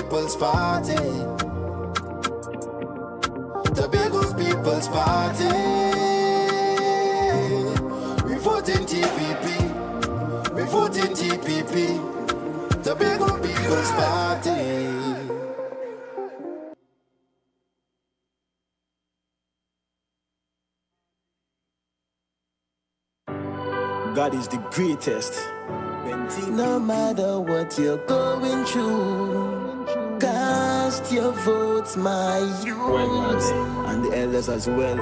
People's Party. Tobago's People's Party. We vote in TPP. We vote in TPP. Tobago People's Party. God is the greatest. No matter what you're going through, cast your votes, my youth, And the elders as well.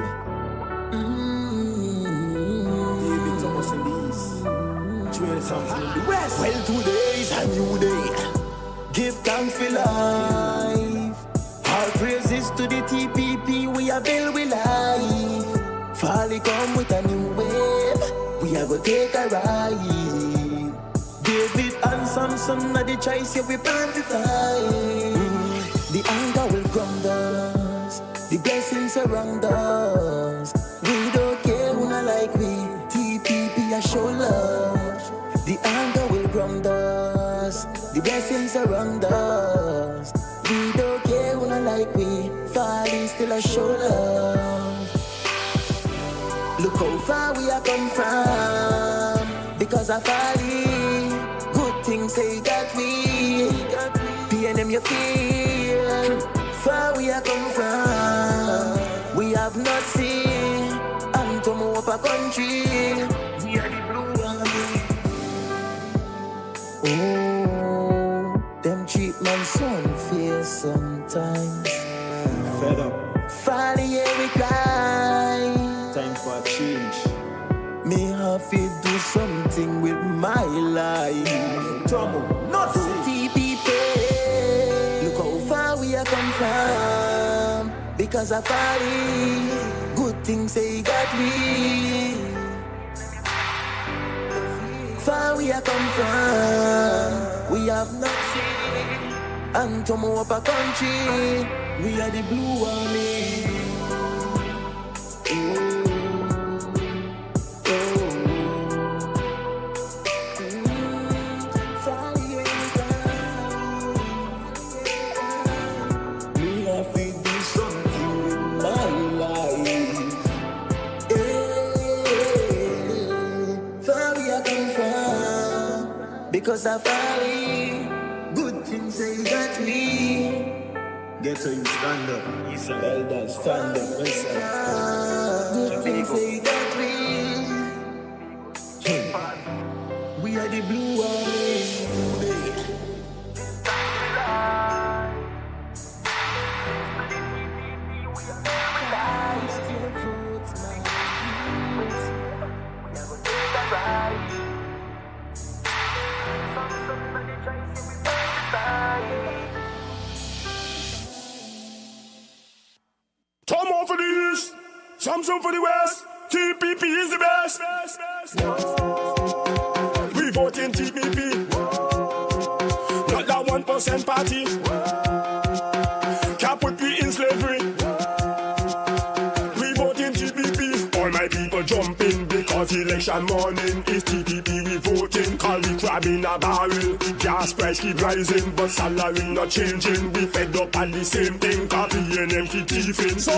David Thomas in the east, Joel something in the west. well, today is a new day. Give thanks for life. All praises to the TPP. We are built with life. Farley come with a new wave. We are gonna take a ride. David and Samson are the choice, yeah, we plan to fight. The anger will crumble us, the blessings surround us. We don't care who not like we, TPP a show love. The anger will crumble us, the blessings surround us. We don't care who not like we, Farley still a show love. Look how far we are come from, because of Farley. Good things say that we, PNM you feel. Far we are come from, we have not seen, and to move up a country. We are the blue army. Oh, them treat my son fair sometimes. Fed up. Farley, yeah, we cry. Time for a change. Me have to do something with my life. Tomo, not TPP. Look how far we are come from, because of Farley. Good things they got me. Far we are come from, we have not seen, and to move up a country. We are the blue army. Because I Farley, good things they got me. Get so you stand up. Elders stand up. Good things they got me. We are the blue army. Tomo for the east, Samson for the west, TPP is the best. We vote in TPP, not that 1% party. Can't put me in slavery. We vote in TPP, all my people jumping because election morning is TPP. We voting, call we crab in a barrel. Gas price keep rising, but salary not changing. We fed up on the same thing, cause we and them keep thieving. So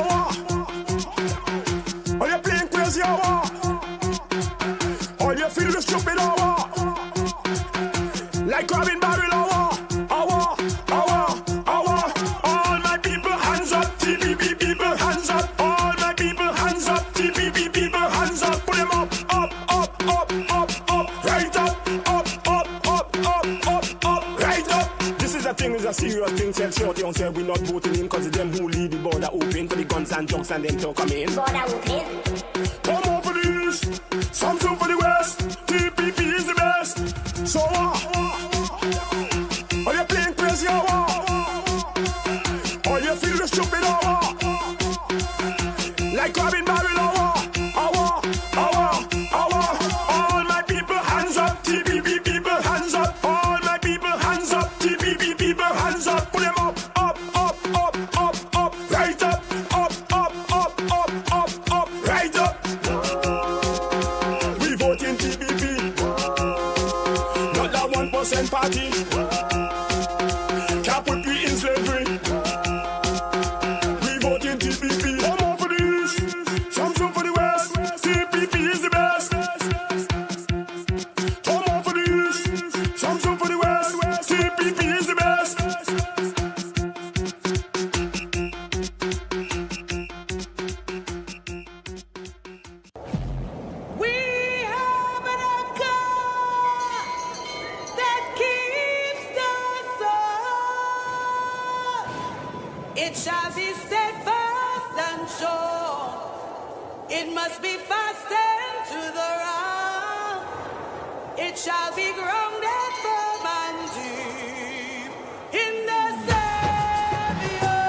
are you playing crazy or what? Or you feel the stupid or what? Like grabbing barrel or what? All my people hands up, TPP people hands up. All my people hands up, TPP people hands up. Put them up, right up, right up. This is a thing, it's a serious thing. Tell Shorty on say we not voting in, cause it's them who leave the border open for the guns and junks and them to come in. Border open. Come on for the east, Samsung for the west, TPP is the best. So are you playing crazy or what? Or you feel the stupid or what? Like grabbing barrel or what? All my people hands up, TPP people hands up. All my people hands up, TPP people hands up. Put them up, right up, right up. We vote in TPP, not that 1% party. Can't put me in Samsung for the West, TPP is the best. We have an anchor that keeps the sun. It shall be steadfast and sure. It must be fastened to the rock. It shall be grounded firm and deep in the Savior.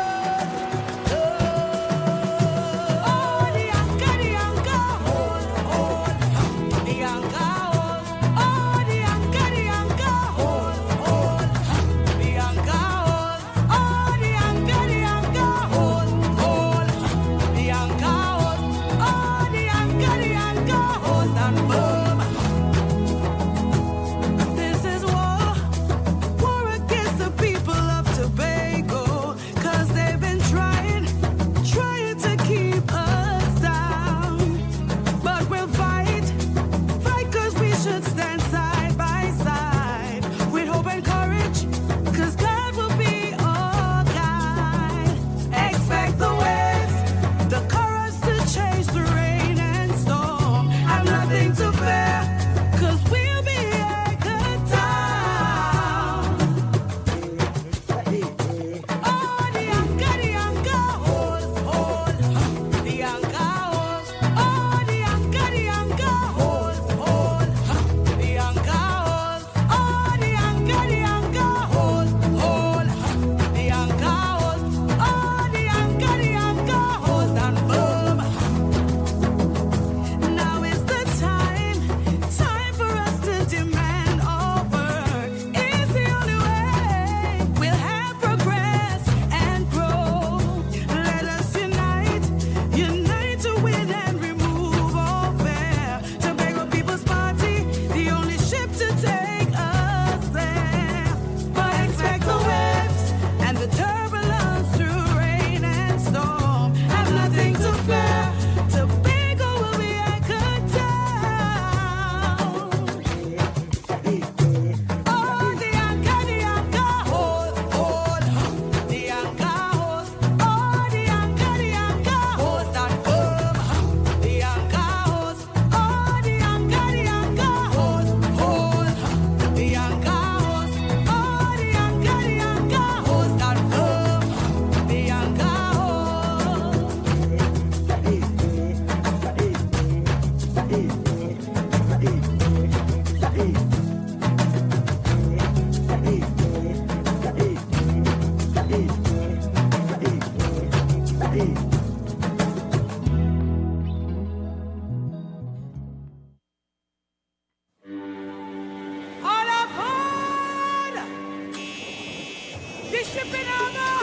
Oh, the anchor holds, hold. The anchor holds. Oh, the anchor holds, hold. The anchor holds. Oh, the anchor holds, hold. The anchor holds. Oh, the anchor holds and firm. This is war against the people of Tobago, 'cause they've been trying to keep us down. But we'll fight 'cause we should stand side by side with hope and courage, 'cause God will be our guide. Expect the waves, the currents to change the rain and storm. Have nothing to fear, 'cause we'll be anchored down. Oh, the anchor holds, hold. The anchor holds. Oh, the anchor holds, hold. The anchor holds. Oh, the anchor holds, hold. The anchor holds. Oh, the anchor holds and firm. Now is the time for us to demand our work. It's the only way we'll have progress and grow. Let us unite to win and remove all fear. Tobago People's Party, the only ship to take us there. But expect the waves and the turbulence through rain and storm. Have nothing to fear. Tobago will be anchored down. Oh, the anchor holds, hold. The anchor holds. Oh, the anchor holds that firm. The anchor holds. Oh, the anchor holds, hold. The anchor holds. Oh, the anchor holds that firm. The anchor all aboard! The ship in order!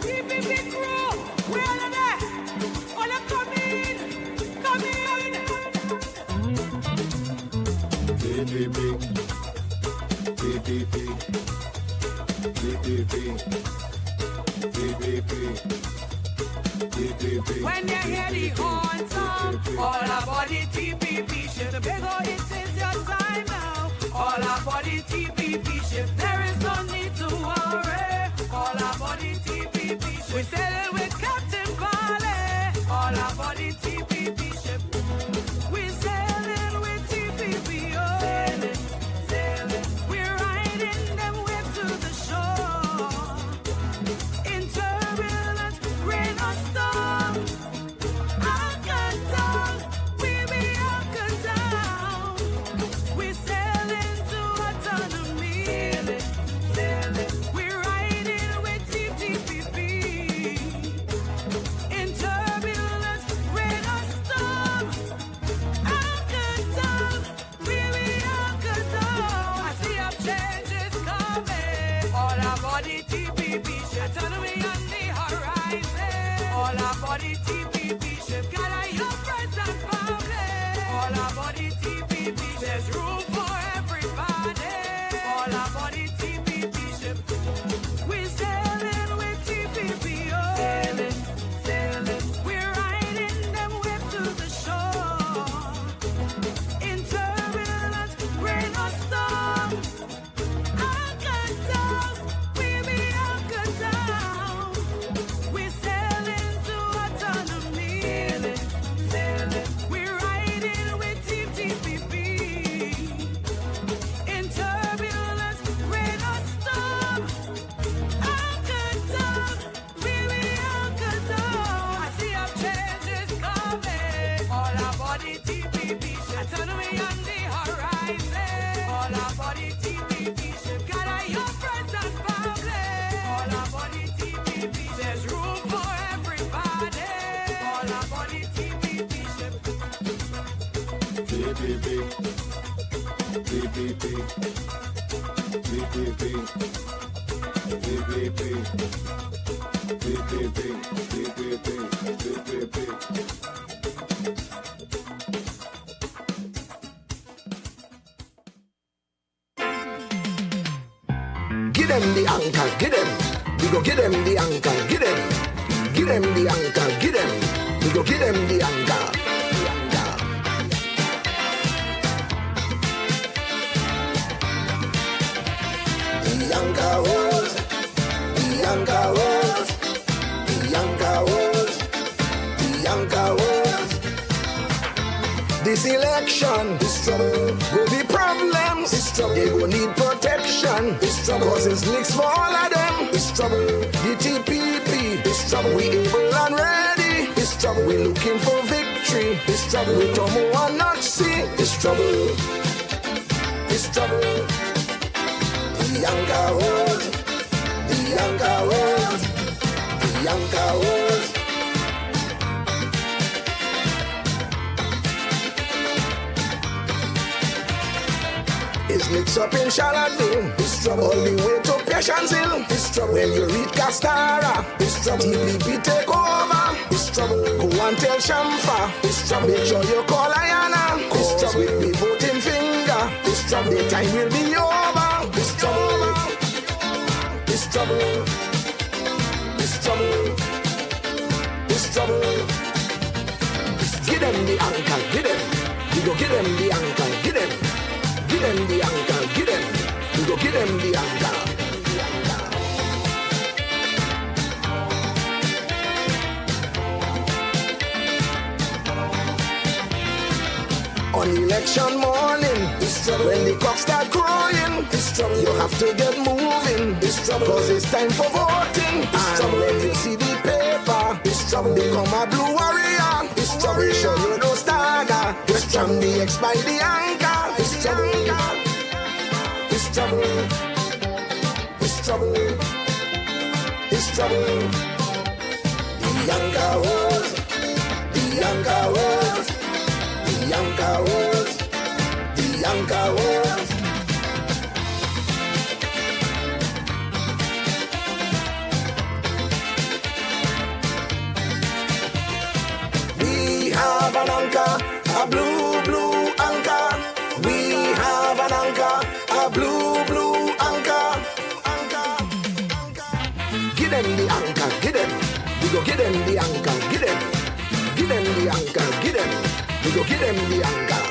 TPP crew, we're all there! All come in! Come in! TPP, TPP, TPP, TPP, TPP. When you hear the horn sound, all aboard the TPP ship. Tobago, it is your time now. All aboard the TPP ship. There is no need to worry. All aboard the TPP ship. We're sailing with Captain Farley. All aboard the TPP ship. We're sailing with TPP. Oh. Sailing, sailing. We're riding them waves to the shore. In turbulence, rain or storm. Anchored down, we'll be anchored down. We're sailing to autonomy. Sailing, sailing. We're riding with TPP. In turbulence, rain or storm. Anchored down, we'll be anchored down. I see our changes coming. All aboard the TPP ship. Autonomy on the horizon. All aboard the TPP ship. Gather your friends and family. All aboard the TPP ship. There's room for everybody. All aboard the TPP ship. We're sailing with TPP. Oh. Sailing, sailing. We're riding them waves to the shore. In turbulence, rain or storm. TPP ship. Gather your friends and family. All aboard the TPP. There's room for everybody. All aboard the TPP ship. TPP. TPP. TPP. TPP. TPP. TPP. Get them the anchor, get them. We go get them the anchor, get them. Get them the anchor, get them. We go get them the anchor. The anchor was, the anchor was, the anchor was, the anchor was. This election, this trouble, will be problems. This trouble, they will need protection. This trouble, cause it's licks for all of them. This trouble, the TPP. This trouble, we able and ready. This trouble, we looking for victory. This trouble, we don't want not see. This trouble, this trouble. The younger world, the younger world, the younger world. It's mixed up in Charlotteville. This trouble all the way to Patience Hill. This trouble when you reach Castara. This trouble TPP take over. This trouble go and tell Shamfa. This trouble make sure you call Ayana. This trouble with the voting finger. This trouble the time will be over. This trouble, this trouble, this trouble, this trouble. Get them the anchor, get them. We go get them the anchor, get them. Get them the anchor, get them. We go get them the anchor. On election morning, when the cocks start crowing, you have to get moving, cause it's time for voting. And when you see the paper, become a blue warrior. We show you no stagger. From the X by the anchor. It's trouble. It's trouble. It's trouble. It's trouble. The younger world. The younger world. The younger world. The younger world. We have an anchor. A blue, blue anchor. We have an anchor. A blue, blue anchor. Get them the anchor, get them. We go get them the anchor, get them. Get them the anchor, get them. We go get them the anchor.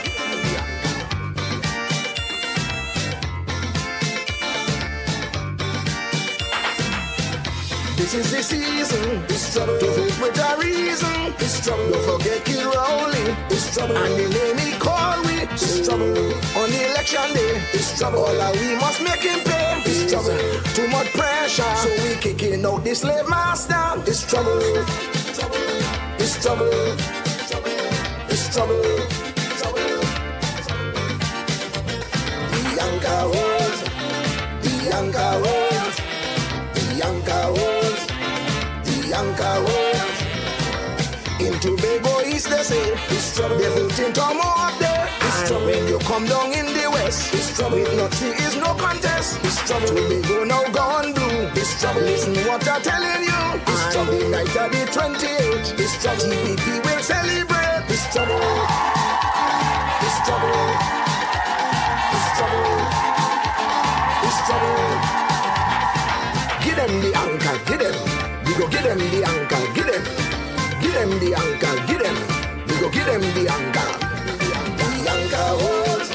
This is the season. This trouble to vote with a reason. This trouble don't forget Kid Rowley. This trouble and the name he call we. This trouble on the election day. This trouble all that we must make him pay. This trouble too much pressure, so we kicking out the slave master. This trouble. This trouble. This trouble. The younger world. The younger world. The younger world. The younger world. In Tobago East they say this trouble. They voting come up there. This trouble. When you come down in the west, this trouble with Nazi is no contest. This trouble. Tobago now gone blue. This trouble. Listen what I'm telling you. This trouble. The night of the 28th. This trouble. TPP will celebrate. This trouble. This trouble. This trouble. This trouble. Get them the anchor, get them. We go get them the anchor, get them. Get them the anchor, get them. We go get them the anchor. The anchor world.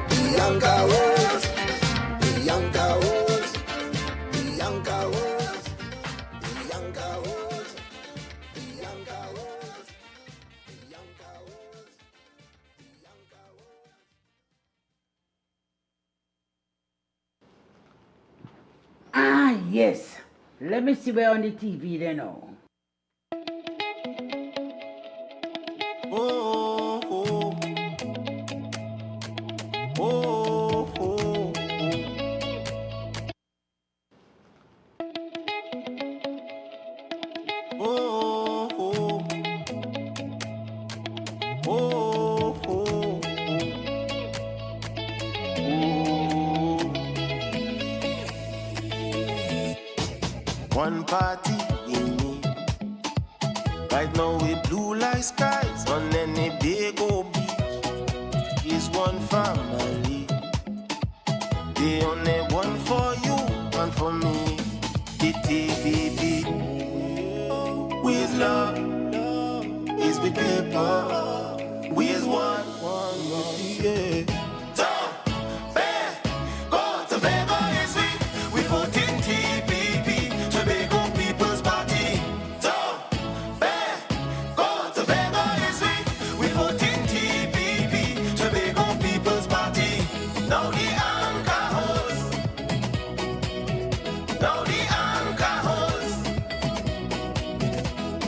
The anchor world. The anchor world. The anchor world. The anchor world. The anchor world. The anchor world. The anchor world. Ah, yes. Let me see where on the TV they know. Oh, oh. Oh, oh, oh. one party we need. Right now we blue like skies on any big old beach. Is one family. The only one for you, one for me. The TPP. With love is the people. We is one. Yeah. Tobago is we voting TPP. Tobago People's Party. Tobago is we voting TPP. Tobago People's Party. Now the anchor host. Now the anchor host.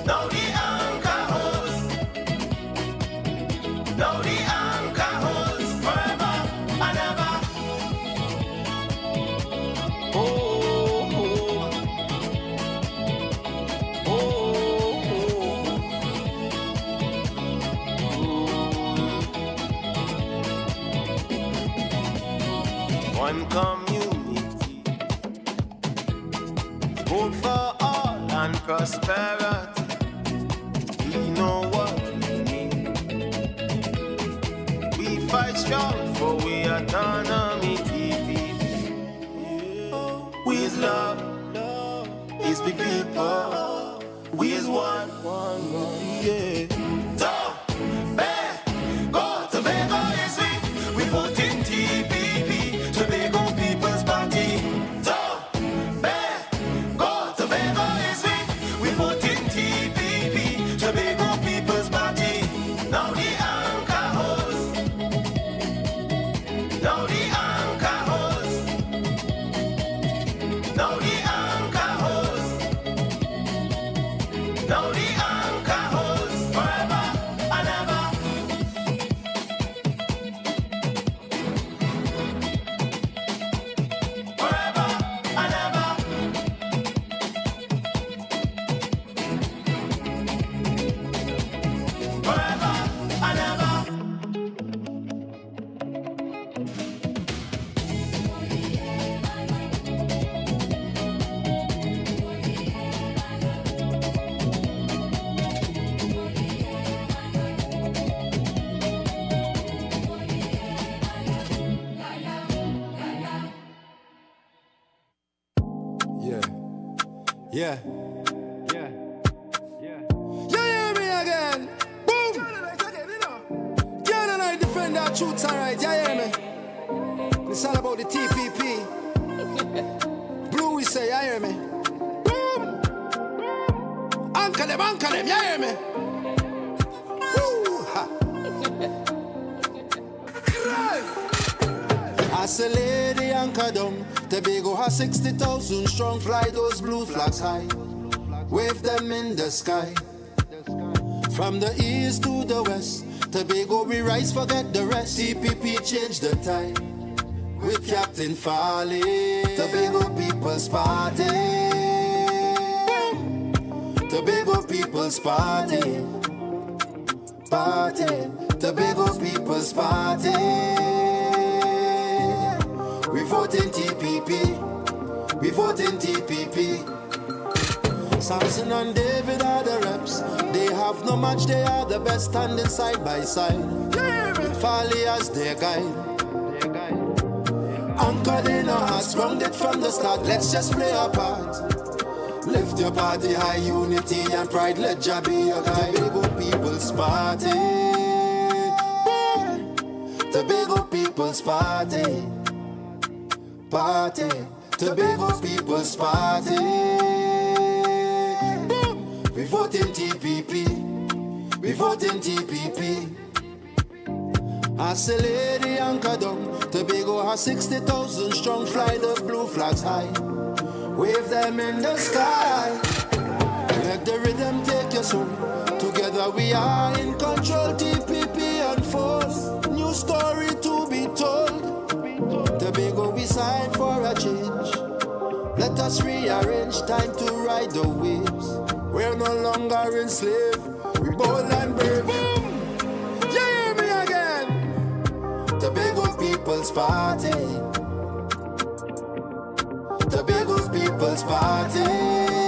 Now the anchor host. Now the anchor host. Forever and ever. Oh, oh, oh, oh. One community, hope for all and prosperity. We know what we need. We fight strong for we autonomy. TPP. We is love, is the people. We is one, yeah. Tobago is we voting TPP. Tobago People's Party. Tobago is we voting TPP. Tobago People's Party. Now the anchor host. Now the anchor host. Now the anchor host. Now the anchor host. Forever and ever. Forever and ever. Forever and ever. Yeah. You hear me again? Boom! Girl and I defend our truths, alright, you hear me? It's all about the TPP. Blue, we say, you hear me? Boom! Anchor them, you hear me? Woo! Ha. As a lady anchor down, Tobago has 60,000 strong. Fly those blue flags high, wave them in the sky. From the east to the west, Tobago we rise, forget the rest. TPP change the tide with Captain Farley. Tobago People's Party. Tobago People's Party. Tobago People's Party. We vote in TPP. We vote in TPP. Samson and David are the reps. They have no match, they are the best, standing side by side. Farley as their guide. Anchored in our hearts, grounded from the start. Let's just play our part. Lift your party high, unity and pride. Let Jah be your guide. Tobago People's Party. Tobago People's Party. Tobago People's Party. We vote in TPP. We vote in TPP. As a lady anchor down, Tobago has 60,000 strong. Fly those blue flags high, wave them in the sky. Let the rhythm take your soul. Together we are in control. TPP unfolds, new story to be told. Tobago we sign for a change. Let us rearrange, time to ride the waves. We're no longer enslaved, we bold and brave. You hear me again? Tobago People's Party. Tobago People's Party.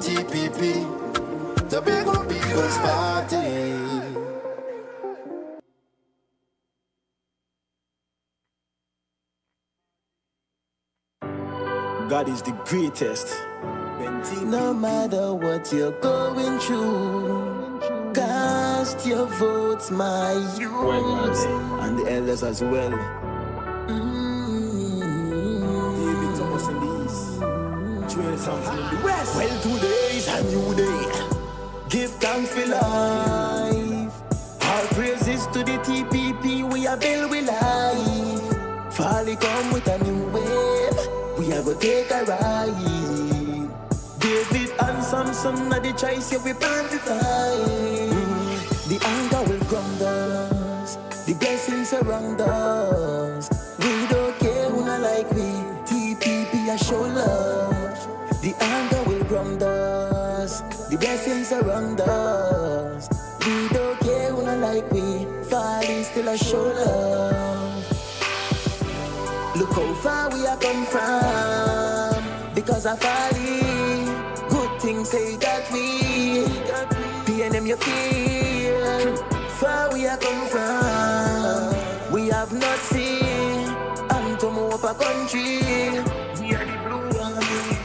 TPP. Tobago People's Party. God is the greatest. No matter what you're going through, cast your votes, my youth, and the elders as well. David Thomas in the east, Joel Samson in the west. Well, today is a new day. Give thanks for life. All praises to the TPP. We are built with life. Farley come with a new wave. We are gonna take a ride. David and Samson are the choice, yeah, we burn the fire. The anger will ground us, the blessings surround us. We don't care who not like we, TPP a show love. The anger will ground us, the blessings surround us. We don't care who not like we, Farley still a show love. Look how far we are come from, because of Farley. Good things say that we, PNM you feel. Far we are come from, we have not seen, and to move up a country. We are the blue army.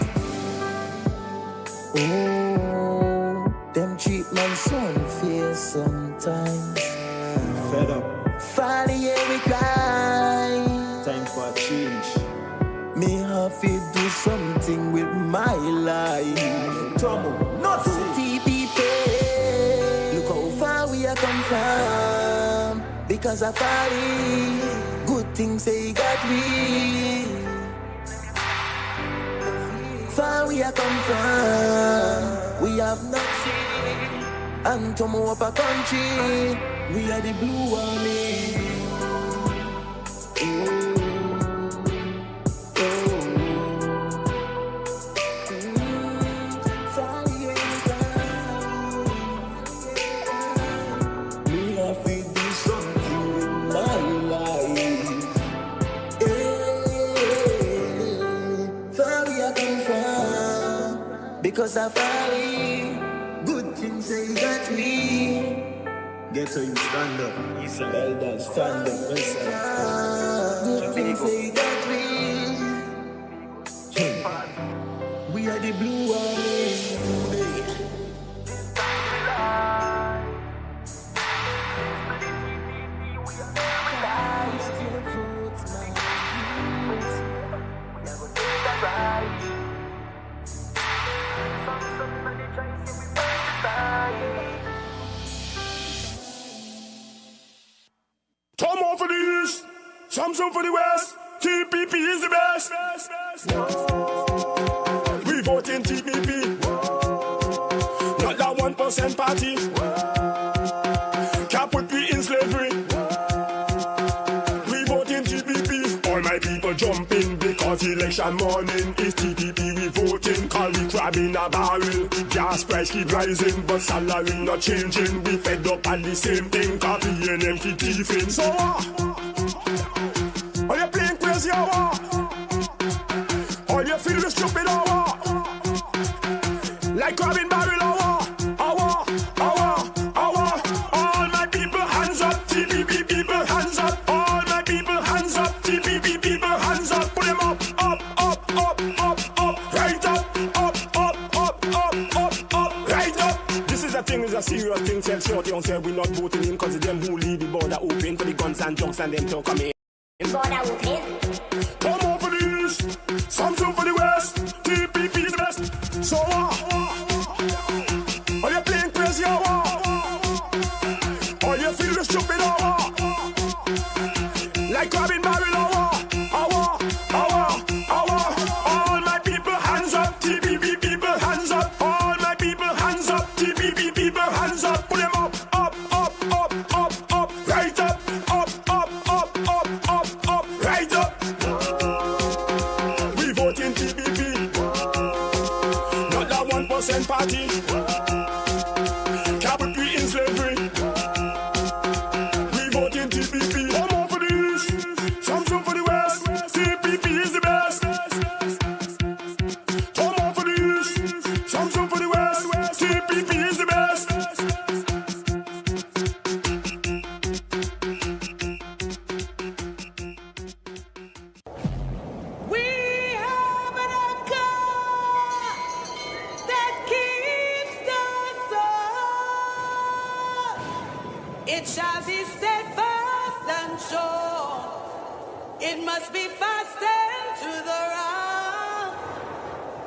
Oh, them treat man so unfair sometimes. Fed up. Farley, yeah, we cry. Time for a change. Me have to do something with my life. Tomo, not TPP. Look how far we are come from, because of Farley. Good things they got we. Far we are come from, we have nothing, and to move up a country. We are the blue army. Because of Farley, good things they got me. Get so you stand up. He's an elder, stand up. Good things they got me. We are the blue army. Come on for the east, Samson for the west. TPP is the best. We vote in TPP, not that 1% party. Can't put me in slavery. We vote in TPP. All my people jumping because election morning is TPP. We voting, call we crab in a barrel. Gas price keep rising, but salary not changing. We fed up on the same thing, cause PNM keep thieving. So are you playing crazy or what? Or you feel the stupid or what? Like crab in barrel or what? All my people hands up, TPP people hands up. All my people hands up, TPP people hands up. Put them up, right up, right up. This is a thing, is a serious thing. Tell Shorty on say we not voting in, cause it's them who leave the border open for the guns and junks and them to come in. Border open. Come on for the east, Samson for the west. TPP is the best. So are you playing crazy or what? Or you feel the stupid or what? Like crab in barrel or what? All my people hands up, TPP people hands up. All my people hands up, TPP people hands up. Put them up, right up, right up. We vote in TPP, not that 1% party. Can't put me in slavery. We vote in TPP. Come on for this, Samson It must be fastened to the rock.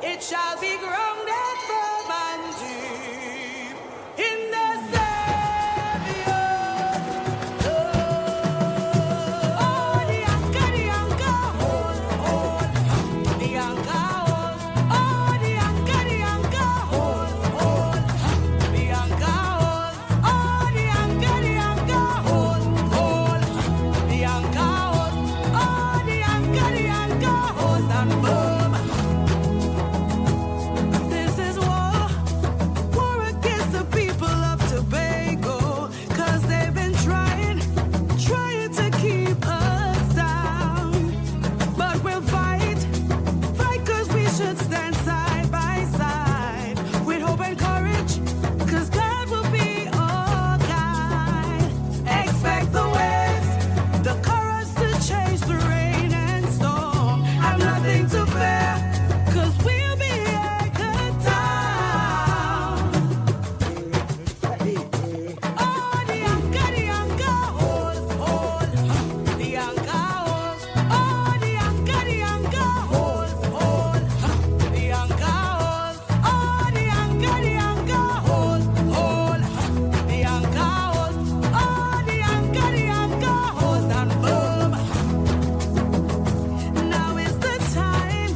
It shall be grounded firm and deep in the Savior. Oh, the anchor holds, the anchor holds. Oh, the anchor holds, the anchor holds. Oh, the anchor holds, the anchor holds. Oh, the anchor holds and boom. This is war against the people of Tobago, 'cause they've been trying to keep us down. But we'll fight 'cause we should stand side by side with hope and courage, 'cause God will be our guide. Expect the waves, the currents to change the rain and storm. Have nothing to fear, 'cause we'll be anchored down. Oh, the anchor holds, the anchor holds. Oh, the anchor holds, the anchor holds. Oh, the anchor holds, the anchor holds. Oh, the anchor holds and boom. Now is the time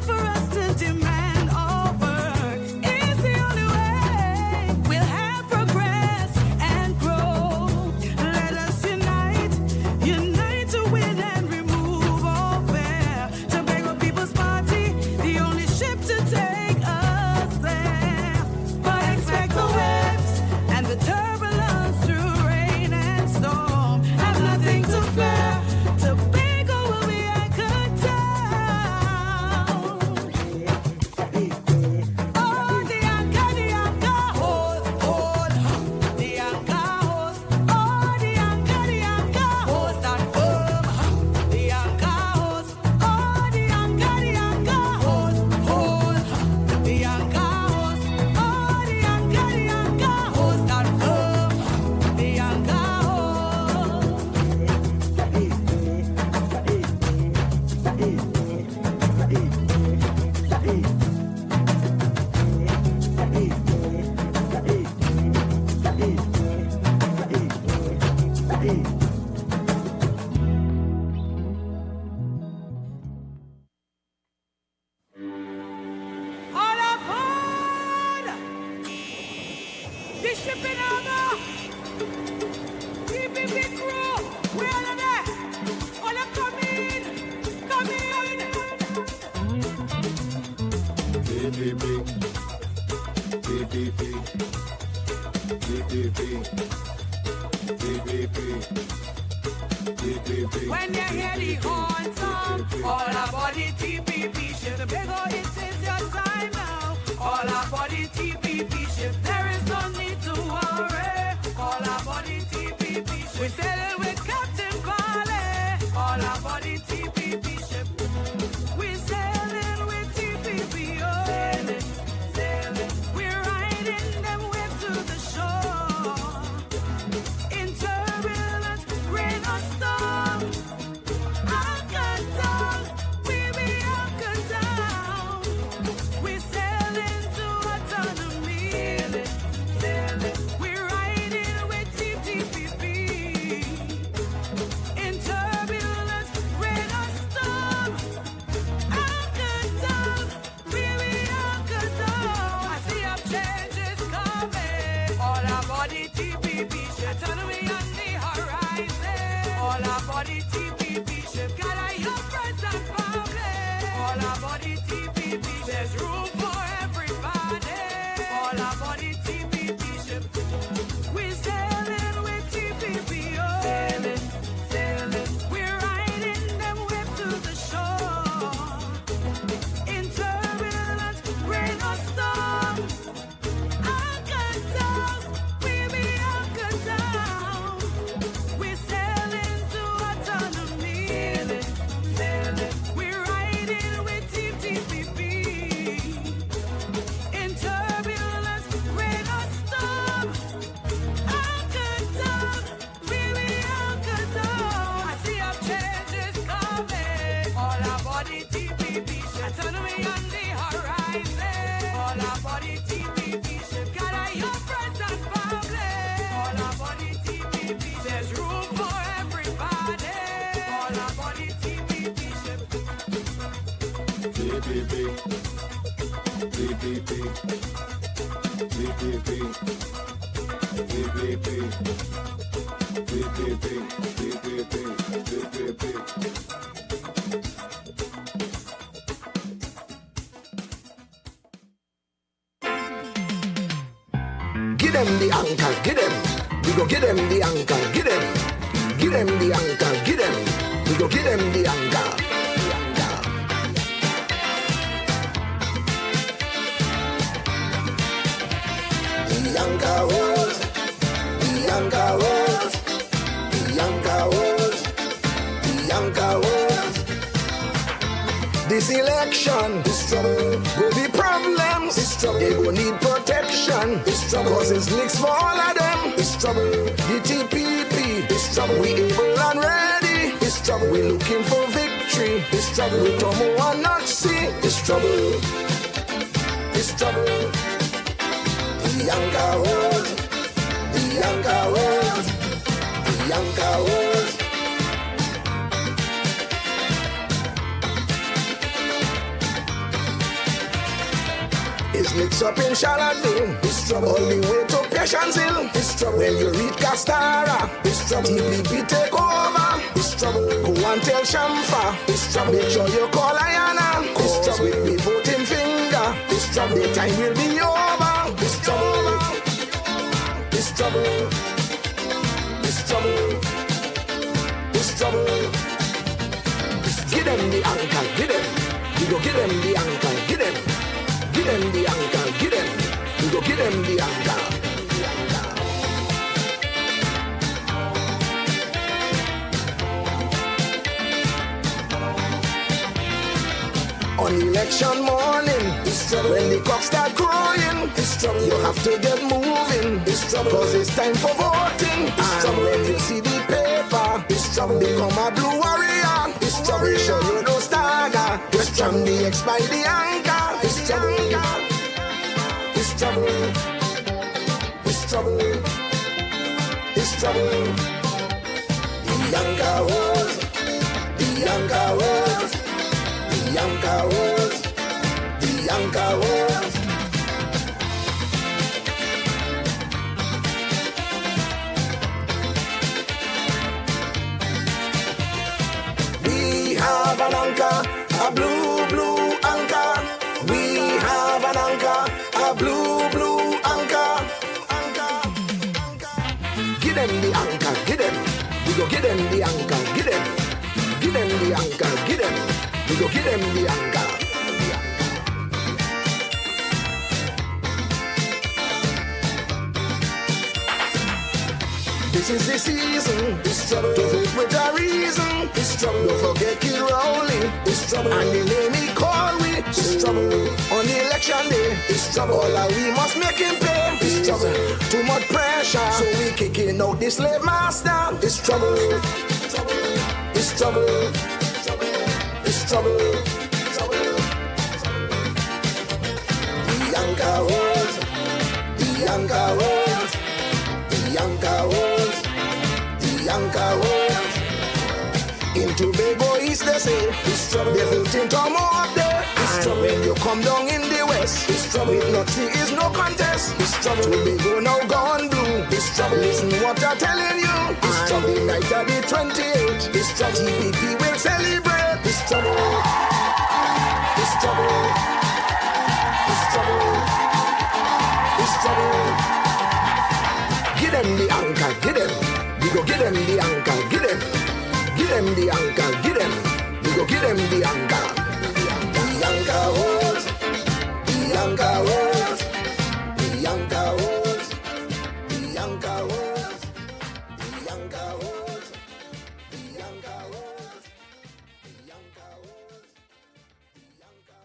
for us to demand our work. It's the only way we'll have progress and grow. Let us unite to win and remove all fear. Tobago People's Party, the only ship to take us there. But expect the waves and the turbulence through rain and storm. Have nothing to fear. Tobago will be anchored down. Oh, the anchor holds, the anchor holds. Oh, the anchor holds that boom. The anchor holds. Oh, the anchor holds, the anchor holds. Oh, the anchor holds that boom. The anchor holds. All aboard! The ship in harbor! TPP crew, we're on there! All come in! TPP, TPP, TPP, TPP, TPP. When you hear the horn sound, all aboard the TPP ship. Tobago, it is your time now. All aboard the TPP ship. There is no need to worry. All aboard the TPP ship. We're sailing with Captain Farley. All aboard the TPP ship. We're sailing with TPP. Oh. Sailing. We're riding them waves to the shore. In turbulence, rain or storm. Anchored down, we be anchored down. We sail into autonomy. We're riding with TPP. In turbulence, rain or storm. Anchored down, we be anchored down. I see up changes coming. All aboard the TPP ship. Autonomy on the horizon. All aboard the TPP ship. Gather your friends and family. All aboard the TPP ship. There's room for everybody. All aboard the TPP ship. We're sailing with TPP. Oh. Sailing. We're riding them waves to the shore. In turbulence, rain or storm. Anchored down, we be anchored down. We're sailing to autonomy. We're riding with TPP. TPP. TPP. TPP. TPP. TPP. TPP. Give them the anchor, give them. We go give them the anchor, give them. Give them the anchor, give them. We go give them the anchor. The anchor was, the anchor was, the anchor was, the anchor was. This election, this trouble, will be problems. This trouble, they will need protection. This trouble, cause it's mixed for all of them. This trouble, the TPP. This trouble, we able and ready. This trouble, we looking for victory. This trouble, we don't want not see. This trouble, this trouble. The anchor was, the anchor was, the anchor was. It's mixed up in Charlotteville. It's trouble. All the way to Patience Hill. It's trouble. When you reach Castara, it's trouble. TPP take over. It's trouble. Go and tell Shamfa. It's trouble. Make sure you call Ayana. It's trouble. With the voting finger. It's trouble. The time will be over. It's trouble. It's trouble. It's trouble. It's trouble. Give them the anchor. Give them. You go give them the anchor. Give them. Give them the anchor, give them. We go give them the anchor. On election morning, when the cocks start crowing, you have to get moving, cause it's time for voting. And when you see the paper, become a blue warrior. We show you no stagger. From the X by the anchor. It's trouble. It's trouble. It's trouble. It's trouble. The anchor was. The anchor was. The anchor was. The anchor was. We have an anchor. A blue, blue anchor. We have an anchor. A blue, blue anchor. Anchor. Give them the anchor. Give them. We go give them the anchor. Give them. Give them the anchor. Give them. We go give them the anchor. This is the season. This trouble. To vote with a reason. This trouble. Don't forget Kid Rowley. This trouble. And the name he call we. This trouble. On the election day. This trouble. All that we must make him pay. This trouble. Too much pressure. So we kicking out the slave master. This trouble. This trouble. This trouble. The anchor was. The anchor was. The anchor was. The anchor was. In Tobago East they say this trouble. They voting come up there. This trouble. When you come down in the west, this trouble. With nothing is no contest. This trouble. Tobago now gone blue. This trouble. Listen what I'm telling you. This trouble. The night of the 28th. This trouble. TPP will celebrate. This trouble. This trouble. This trouble. This trouble. Give them the anchor, give them. We go give them the anchor, give them. Give them the anchor, give them. We go give them the anchor. The anchor was. The anchor was. The anchor was. The anchor was. The anchor was. The anchor was. The anchor was. The anchor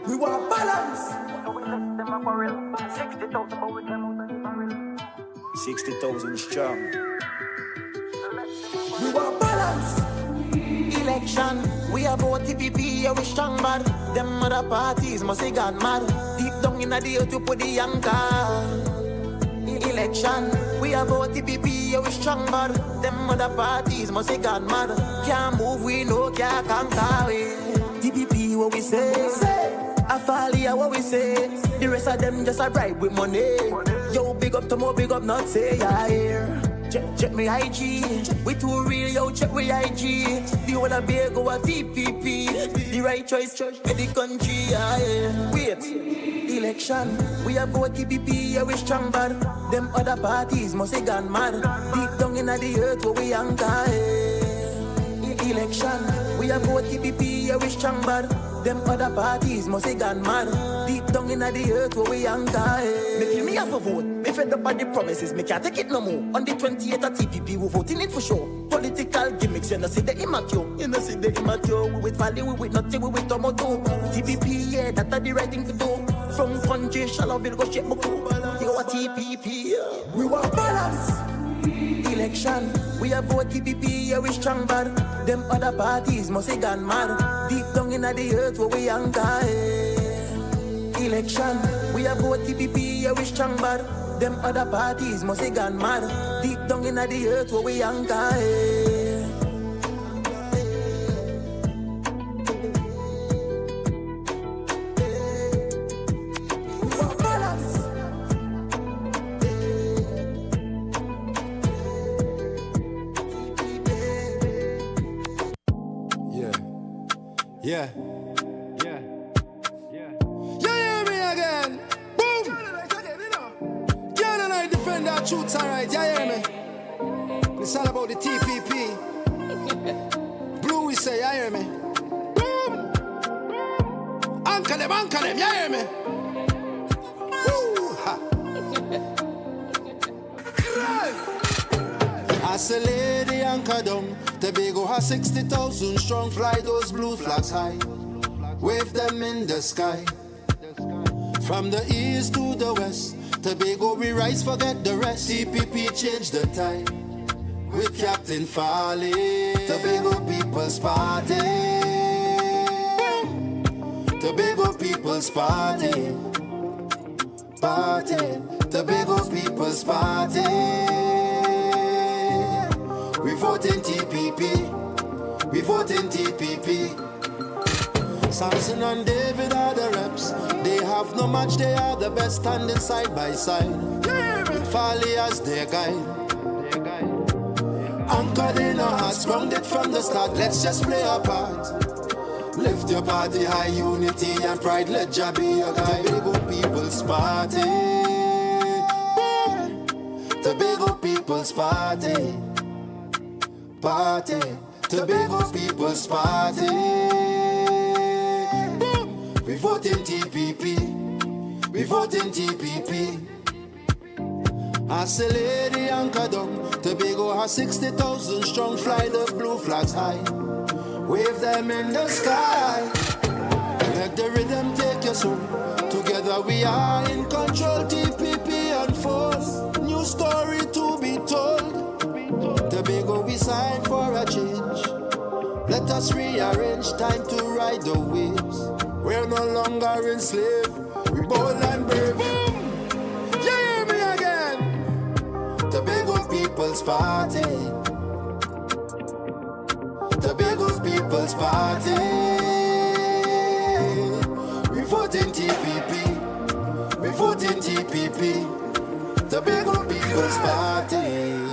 We want balance. 60,000 strong. We want balance. Election, we have vote TPP, yeah we strong bad. Them other parties must say God mad. The down in the earth to put the anchor. Election, we have vote TPP, yeah, we strong, but them other parties must say God mad. Can't move, we know, can't conquer. TPP, what we say? A Farley, what we say? The rest of them just a bribe with money. Yo, big up to more, big up, not say, yeah, here. Check me IG, we too real, yo, check me IG. The whole of beer go a TPP. The right choice for the country, yeah. Wait, election, we have vote TPP, yeah, we strong, but them other parties must say gone mad. Deep down in the earth where we anchor, election, we have vote TPP, yeah, we strong, but them other parties must say gone mad. Deep down in the earth where we anchor. Me feel me have a vote. Me fed up on the promises. Me can't take it no more. On the 28th of TPP, we voting it for sure. Political gimmicks, you know see the immature. You know see the immature. We with Farley, we with nothing, we with tomato. TPP, yeah, that's the right thing to do. From country, Charlotteville, go shape Buku. You go a TPP. We want balance. Election, we have vote TPP, yeah, we strong, but them other parties must say gone mad. Deep down in the earth where we anchor. Election, we have vote TPP, yeah, we strong, but them other parties must say gone mad. Deep down in the earth where we anchor. Yeah. You hear me again? Boom! Can and I defend our truths, alright? You hear me? It's all about the TPP. Blue, we say, you hear me? Boom! Anchor them, you hear me? Woo! Ha! As a lady anchor down, Tobago has 60,000 strong. Fly those blue flags high, wave them in the sky. From the east to the west, Tobago we rise, forget the rest. TPP change the tide with Captain Farley. Tobago People's Party. Tobago People's Party. Party. Tobago People's Party. We vote in TPP. We vote in TPP. Samson and David are the reps. They have no match, they are the best, standing side by side. With Farley as their guide. Anchored in our hearts, grounded from the start. Let's just play our part. Lift your party high, unity and pride. Let Jah be your guide. Tobago People's Party. Tobago People's Party. Party, Tobago People's Party. We vote in TPP. We vote in TPP. As a lady anchor down, Tobago has 60,000 strong. Fly those blue flags high, wave them in the sky. Let the rhythm take your soul. Together we are in control. TPP unfolds, new story to be told. Tobago we sign for a change. Let us rearrange, time to ride the waves. We're no longer enslaved, we bold and brave. You hear me again? Tobago People's Party. Tobago People's Party. We vote in TPP. We vote in TPP. Tobago People's Party.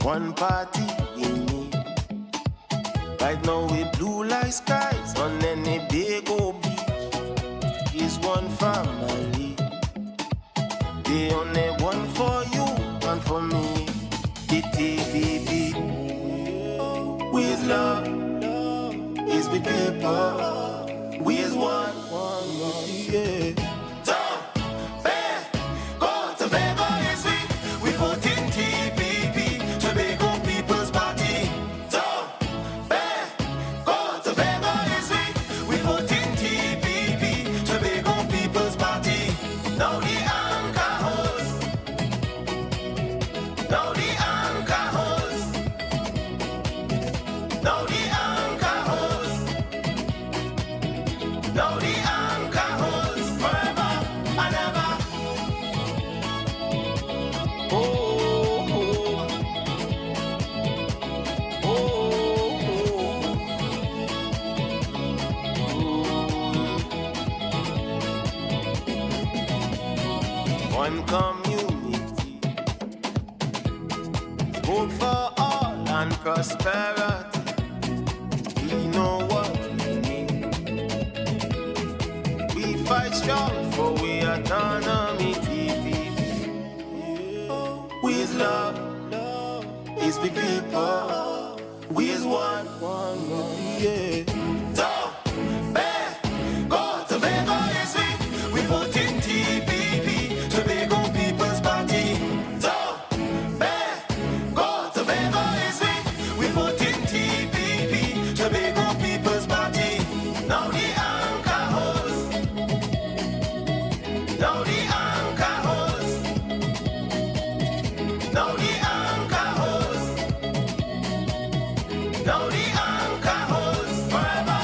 One party in me. Right now we blue like skies on any big old beach. Is one family. The only one for you, one for me. The TPP. With love is with people. We is one. Yeah. Tobago is we vote in TPP. Tobago People's Party. one community. Hope for all and prosperity. We know what we need. We fight strong for we autonomy. TPP. We is love. Is the people. We is one. Yeah. Tobago is we vote in TPP. Tobago People's Party. Tobago is we vote in TPP. Tobago People's Party. Now the anchor holds. Now the anchor holds. Now the anchor holds. Now the anchor holds forever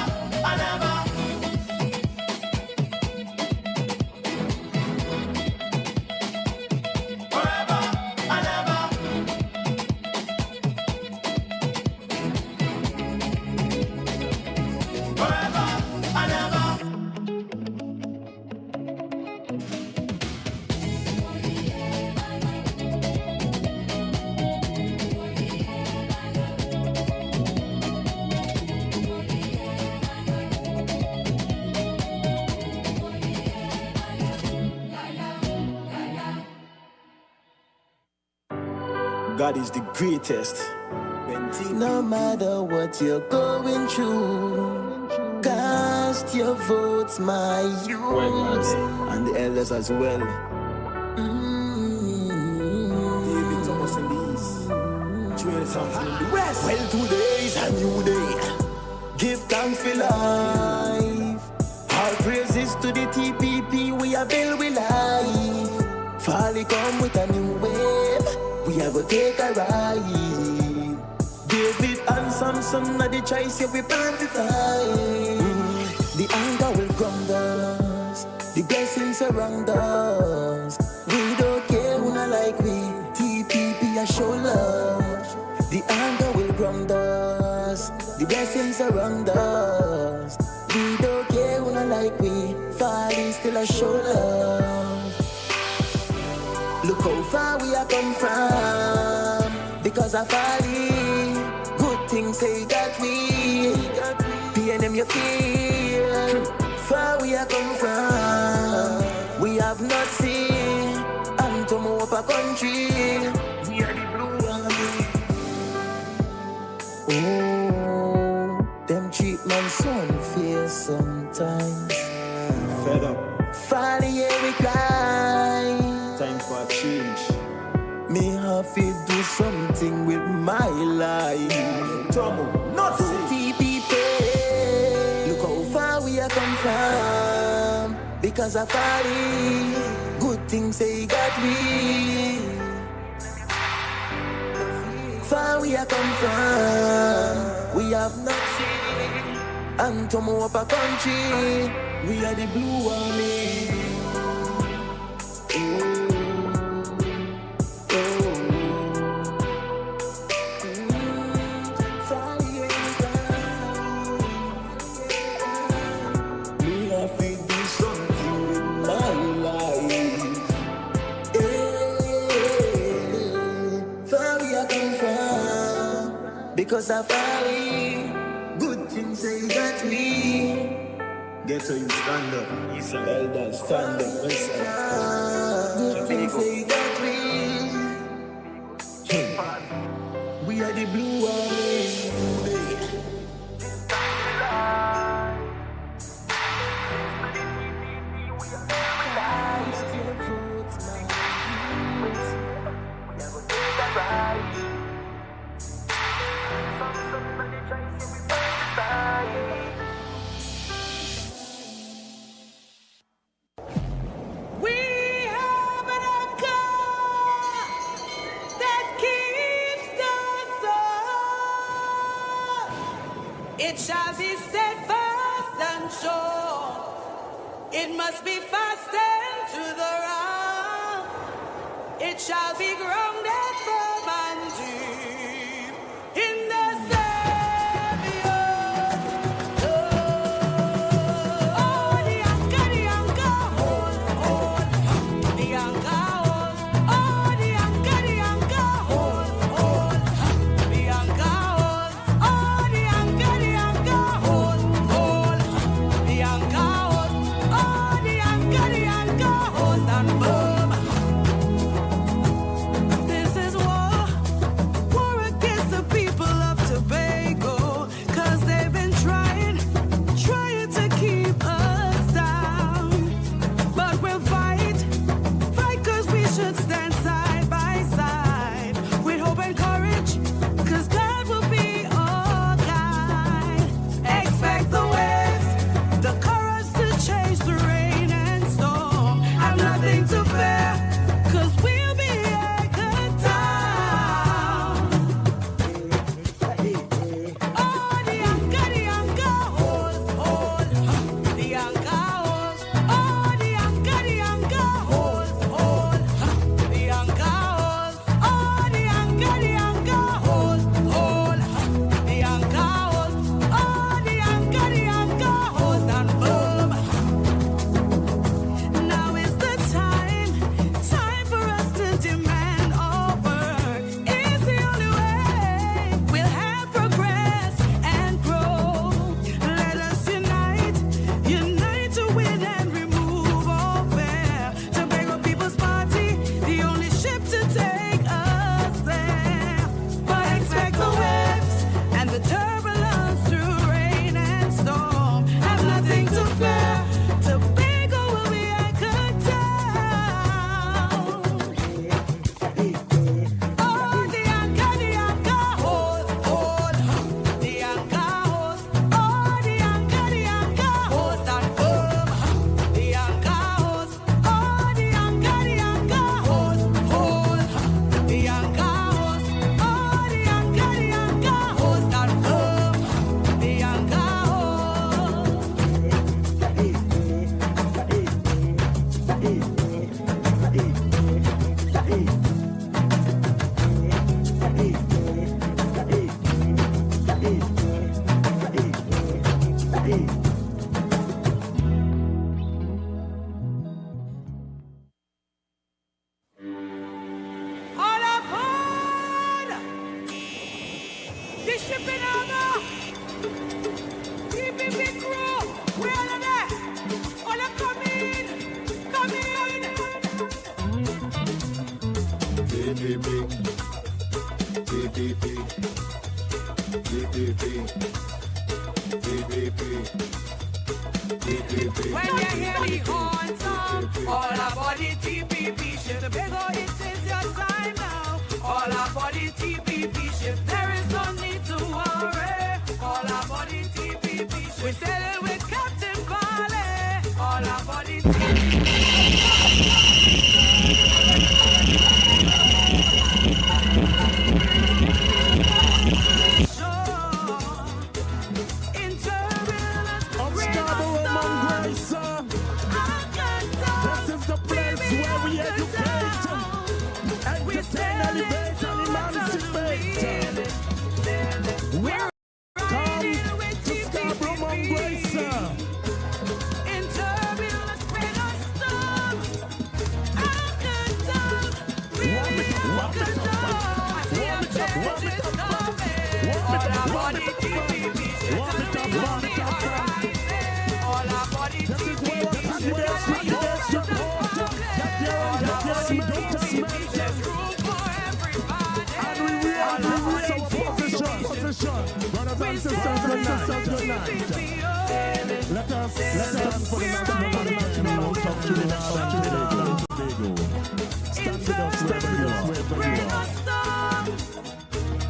and ever. Forever and ever. Forever and ever. God is the greatest. No matter what you're going through, cast your votes, my youth, And the elders as well. David Thomas in the east. Joel Samson in the west. well, today is a new day. Give thanks for life. All praises to the TPP. We are built with life. Farley come with a new wave. We are gonna take a ride. David and Samson are the choice. Yeah, we plan to fly. The anger will crumble us. The blessings surround us. We don't care who not like we. TPP a show love. The anger will ground us. The blessings surround us. We don't care who not like we. Farley still a show love. Look how far we are come from. Because of Farley, good things say that we. PNM you feel. Far we are come from. We have not seen. And to move up a country. We are the blue army. Oh, them treat man so unfair sometimes. Fed up. Farley, yeah, we cry. Time for a change. Me have to do something with my life. Tomo, not TPP. Look how far we are come from. Because of Farley, good things they got me. Far we are come from. We have nothing. And to move up a country. We are the blue army. Because of Farley, good things they got me. Get so you stand up. Elders stand up. Good things they got me. We are the blue army. It shall be steadfast and sure. It must be fastened to the rock. It shall be grounded firm and deep in the Savior. Oh, the anchor holds, the anchor shipping over. TPP crew, where are they? All are coming, coming. TPP, TPP, TPP, TPP, TPP. When you hear the horn sound, all about the TPP ship. Tobago, it is your time now. All about the TPP ship. There is no need to worry. All about the TPP ship. We sailing with Captain Farley. All about the TPP Scarborough, man, grace, this is the place where we educate, entertain, elevate, and emancipate. Welcome to Scarborough, man, grace. in turbulence, rain or storm. I can tell, really I can tell. I see a change is coming. All about the TPP. Warm it up, warm it up. All about the This is where the candidates support. Get your endorsement. There's room for everybody. And we realize our position. Brothers and sisters, good night. Let us stand for the national anthem of Trinidad and Tobago. Stand with us wherever you are. Rain or storm,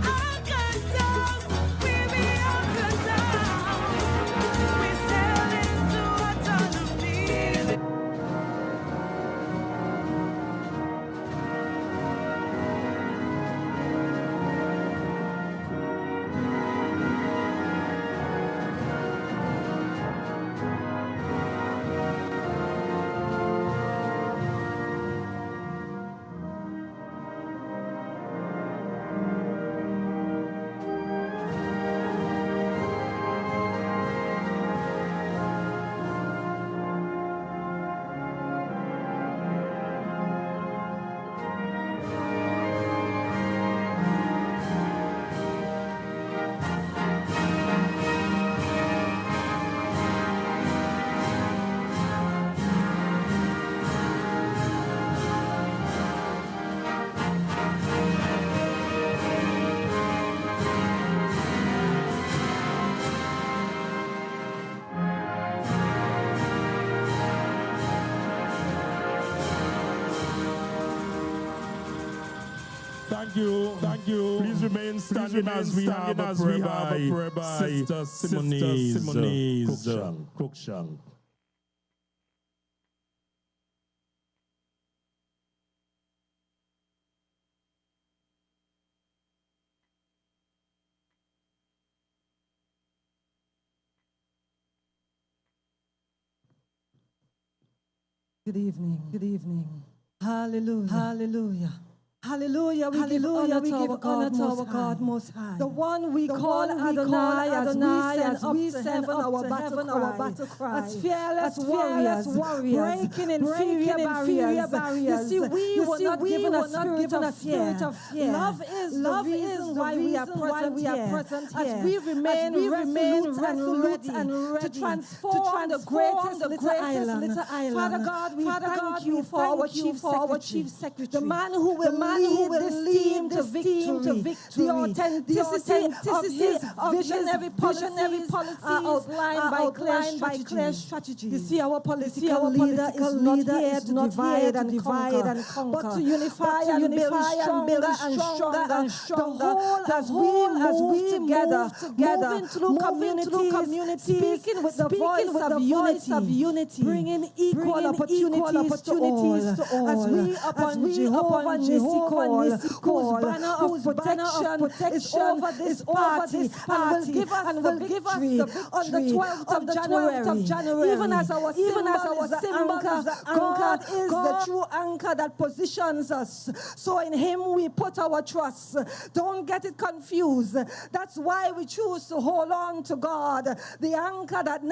I can tell, baby, I can tell. We sail into autonomy. Thank you. Please remain standing as we have a prayer by Sister Simonee's Cruikshank. Good evening. Good evening. Hallelujah. Hallelujah. Hallelujah. We give honor to our God Most High. The one we call Adonai as we send up our battle cry. As fearless warriors, breaking inferior barriers. You see, we were not given a spirit of fear. Love is the reason why we are present here. As we remain resolute and ready to transform the greatest little island. Father God, we thank you for our chief secretary, the man who will lead this team to victory. The authenticity of his visionary policies are outlined by clear strategies. You see, our political leader is not here to divide and conquer, but to unify and build stronger. The whole as we together, moving through communities, speaking with the voice of unity, bringing equal opportunities to all. As we upon Jehovah Nissi call, whose banner of protection is over this party and will give us the victory on the 12th of January. Even as our symbol is the God is the true anchor that positions us. So in Him we put our trust. Don't get it confused. That's why we choose to hold on to God, the anchor that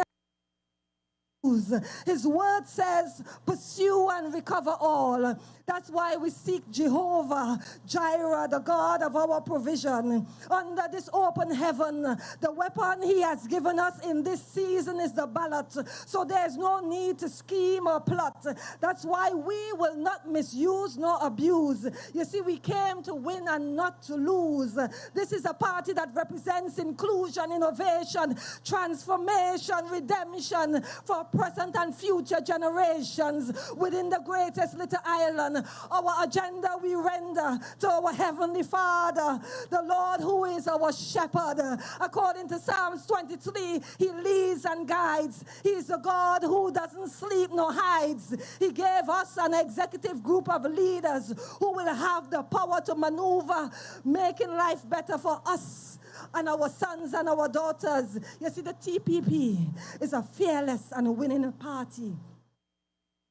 His word says, pursue and recover all. That's why we seek Jehovah Jireh, the God of our provision. Under this open heaven, the weapon he has given us in this season is the ballot. So there's no need to scheme or plot. That's why we will not misuse nor abuse. You see, we came to win and not to lose. This is a party that represents inclusion, innovation, transformation, redemption for present and future generations within the greatest little island. Our agenda we render to our Heavenly Father, the Lord who is our shepherd. According to Psalms 23, he leads and guides. He is a God who doesn't sleep nor hides. He gave us an executive group of leaders who will have the power to maneuver, making life better for us and our sons and our daughters. You see, the TPP is a fearless and winning party.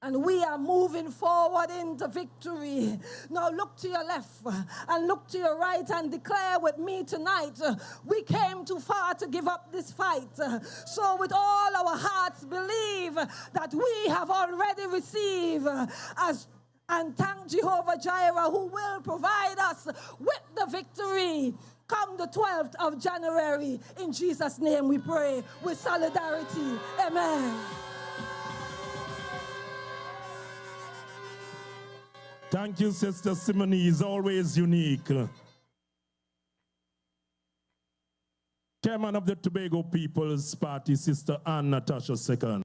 And we are moving forward into victory. Now look to your left and look to your right and declare with me tonight, we came too far to give up this fight. So with all our hearts believe that we have already received and thank Jehovah Jireh who will provide us with the victory. Come the 12th of January. In Jesus' name we pray with solidarity. Amen. Thank you, Sister Simone. Is always unique. Chairman of the Tobago People's Party, Sister Ann Natasha II.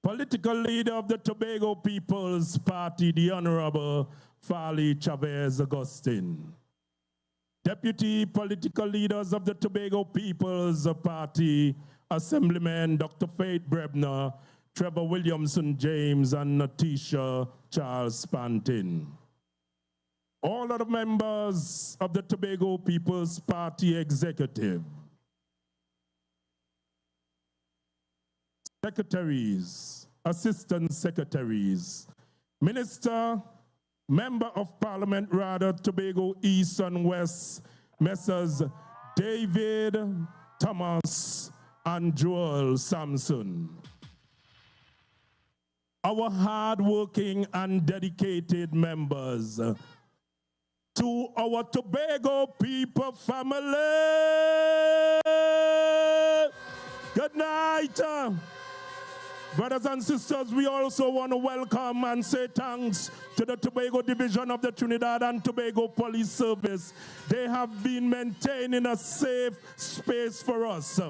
Political leader of the Tobago People's Party, the Honorable Farley Chavez Augustine. Deputy political leaders of the Tobago People's Party, Assemblyman Dr. Faith Brebner, Trevor Williamson James, and Natisha Charles Pantin. All other members of the Tobago People's Party Executive. Secretaries, Assistant Secretaries, Minister, Member of Parliament, rather, Tobago East and West, Messrs. David, Thomas, and Joel Sampson. Our hard-working and dedicated members, to our Tobago people family, good night. Brothers and sisters, we also want to welcome and say thanks to the Tobago Division of the Trinidad and Tobago Police Service. They have been maintaining a safe space for us.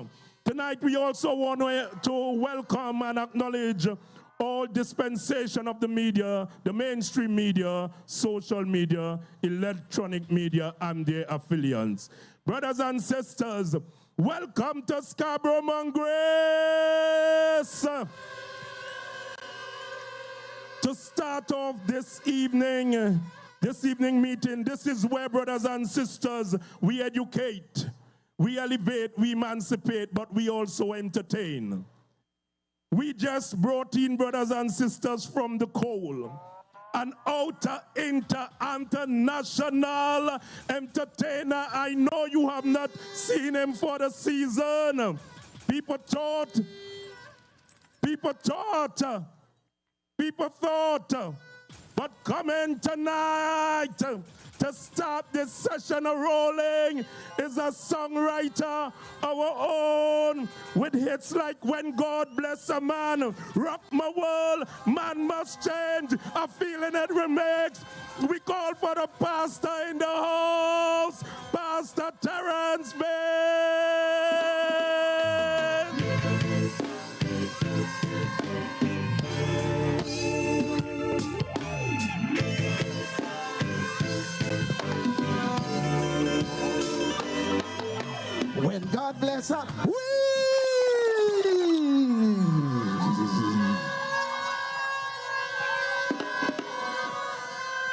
Tonight, we also want to welcome and acknowledge all dispensation of the media, the mainstream media, social media, electronic media, and their affiliates. Brothers and sisters, welcome to Scarborough, Mount Grace. To start off this evening meeting, this is where, brothers and sisters, we educate, we elevate, we emancipate, but we also entertain. We just brought in, brothers and sisters, from the coal, an outer international entertainer. I know you have not seen him for the season. People thought, but coming tonight to start this session rolling is a songwriter, our own, with hits like When God Bless a Man, Rock My World, Man Must Change, A Feeling It Remix. We call for the pastor in the house, Pastor Terrence Bain. When God bless us,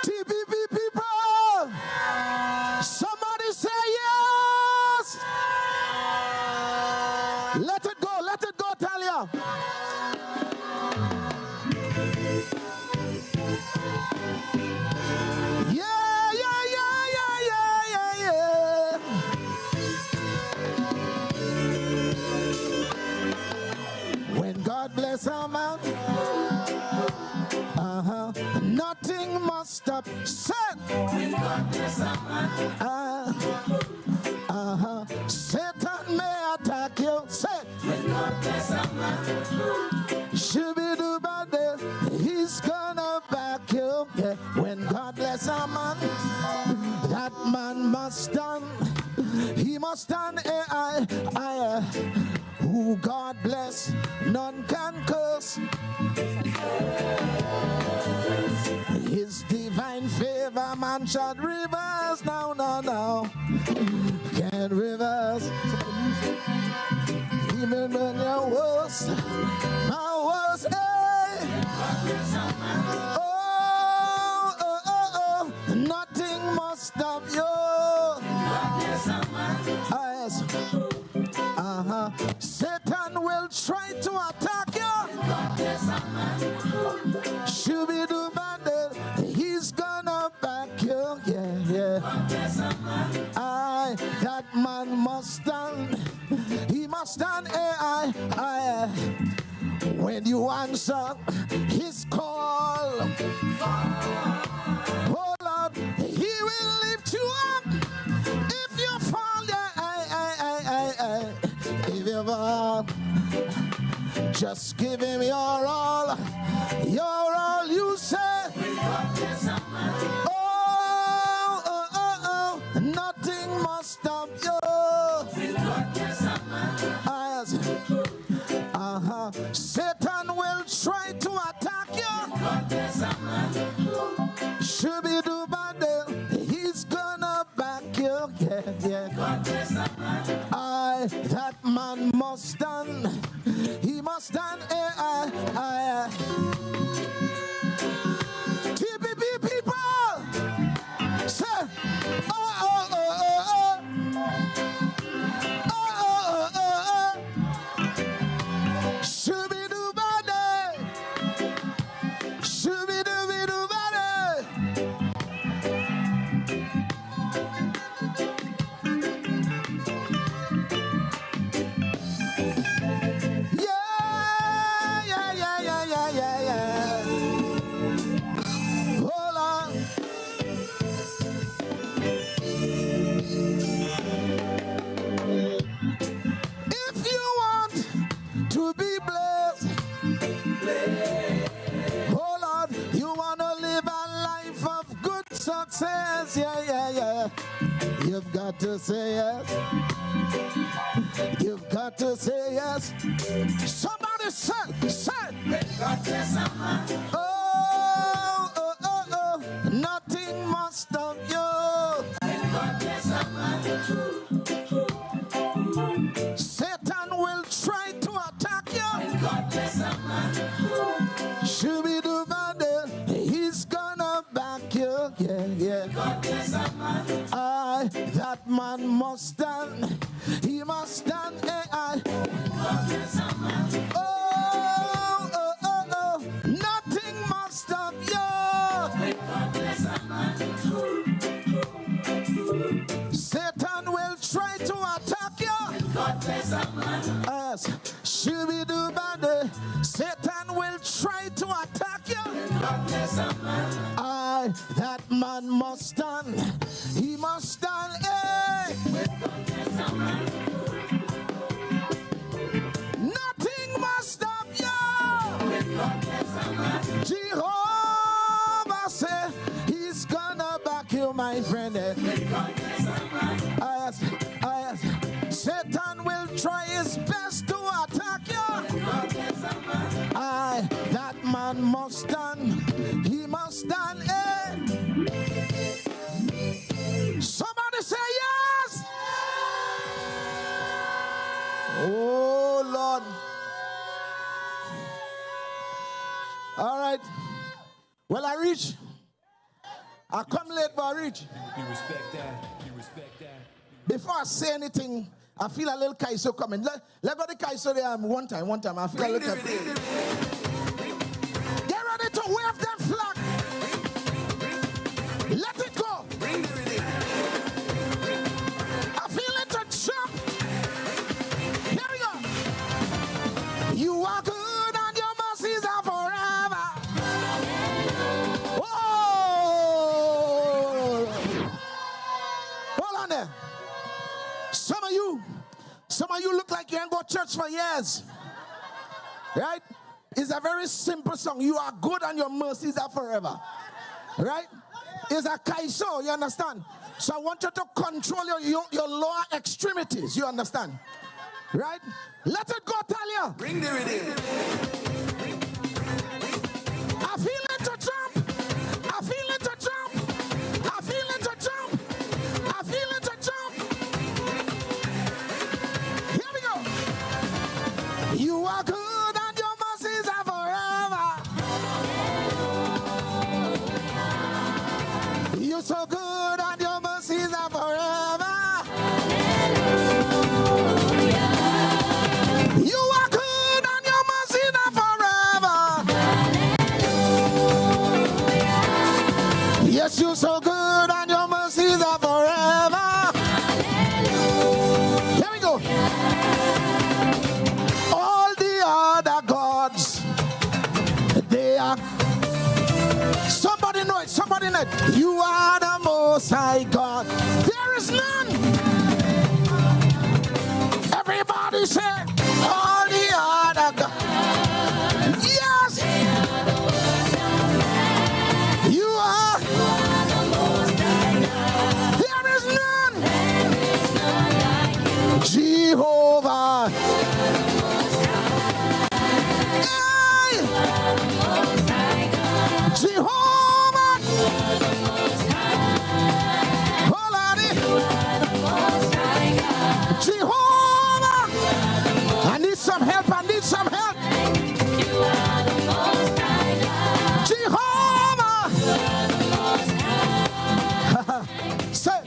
TPP people, somebody say yes. Let it go, Talia. bless a man, nothing must stop. Said, when God bless a man, Satan may attack you. Said, when God bless a man, Shoo-be-doo-ba-doo, he's gonna back you. Yeah. When God bless a man, that man must stand. He must stand. Who God bless, none can curse. His divine favor, man shall reverse. Now, can't reverse. Even when you're worse, my worst, nothing must stop you. Satan will try to attack you. Shoo-be-doo-ba-doo, he's gonna back you. Yeah. That man must stand. He must stand. When you answer his call, oh Lord, he will lift you up. If you fall, if you fall, just give him your all. Your all, you say. Oh, nothing must stop you. Satan will try to attack you. Shoo-be-doo-ba-doo, he's gonna back you. Yeah. That man must stand. He must stand. TPP people, say, Shoo-be-doo-ba-doo, shoo-be-doo-be-doo-ba-doo. Yeah. Hold on. If you want to be blessed, hold on. You want to live a life of good success, yeah. You've got to say yes. You've got to say yes. Somebody say. Oh, nothing must stop you. Satan will try to attack you. Shoo-be-doo-ba-doo, he's gonna back you. Yeah. That man must stand. He must stand. Oh, nothing must stop you. Satan will try to attack you. Shoo-be-doo-ba-doo, Satan will try to attack you. That man must stand. He must stand. Nothing must stop you. Jehovah said he's gonna back you, my friend. Satan will try his best to attack you. That man must stand. He must stand. Somebody say yes. Oh Lord. All right. Well, I reach. I come late, but I reach. You respect that. Before I say anything, I feel a little kaiso coming. Let go the kaiso there one time. I feel a little kaiso. Get ready to wave that flag. Let it go. I feel it to jump. Here we go. You are good and your on there. Some of you look like you ain't go to church for years. Right? It's a very simple song. You are good and your mercies are forever. Right? It's a kaiso, you understand? So I want you to control your lower extremities, you understand? Right? Let it go, Talia. Bring the rhythm. I feel it to jump. I feel it to jump. I feel it to jump. I feel it to jump. Here we go. You are good and your mercies are forever. You're so good and your mercies are forever. You are good and your mercies are forever. Yes, you're so good and your mercies are forever. Here we go. All the other gods, they are. Somebody know it, somebody know it. You are the most high God. There is none. Everybody say, all the other gods. Yes. You are. There is none. Jehovah. Hey. Jehovah. Hold on it. Jehovah. I need some help. I need some help. Jehovah. Say,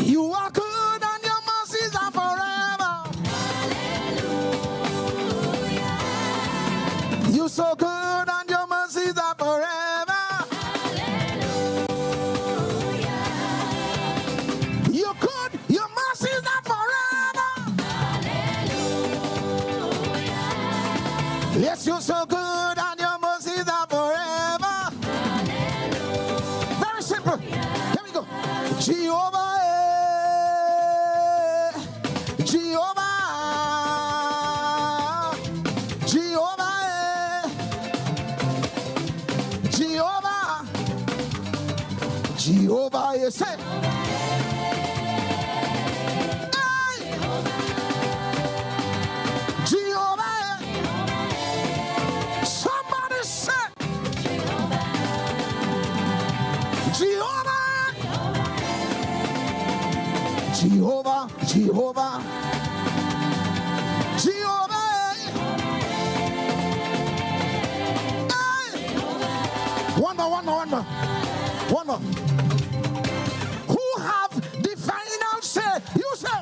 you are good and your mercies are forever. You're so good and your mercies are forever. You're good, your mercies are forever. Yes, you're so good and your mercies are forever. Very simple. Here we go. Jehovah, Jehovah, Jehovah, Jehovah, Jehovah, you say. Hey. Jehovah, somebody say. Jehovah, Jehovah, Jehovah, Jehovah. Hey. One more. Who have the final say? You say.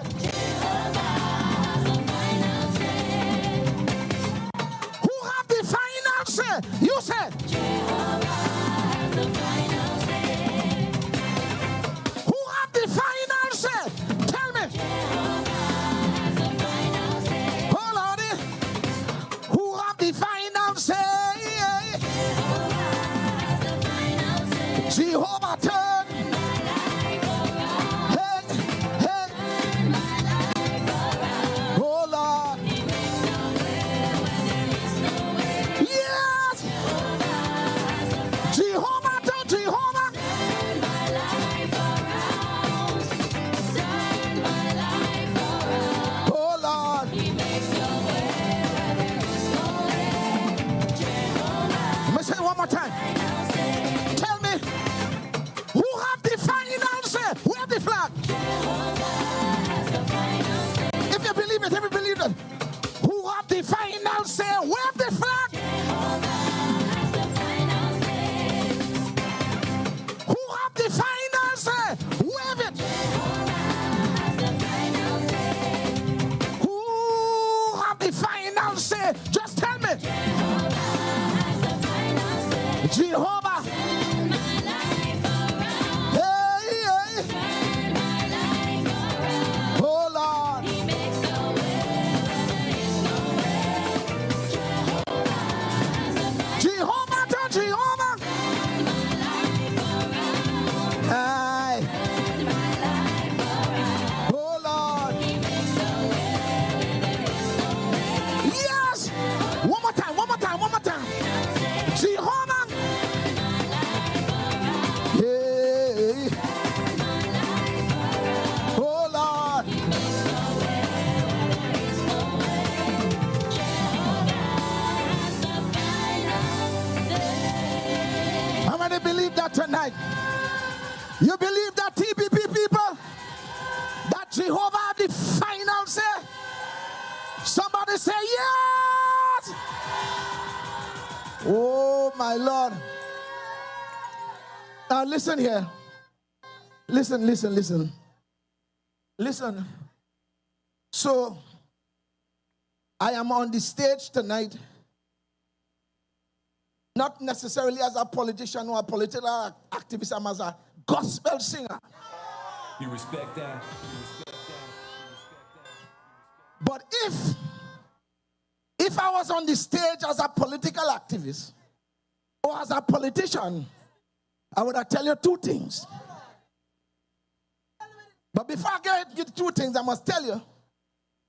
Who have the final say? You say. Who have the final say? Tell me. Hold on it. Who have the final say? Jehovah turn. You believe that, TPP people? That Jehovah have the final say? Somebody say yes! Oh my Lord. Now listen here. Listen. So, I am on the stage tonight, not necessarily as a politician or a political activist, I'm as a gospel singer. You respect that? But if I was on the stage as a political activist or as a politician, I would have tell you two things. But before I get you two things, I must tell you,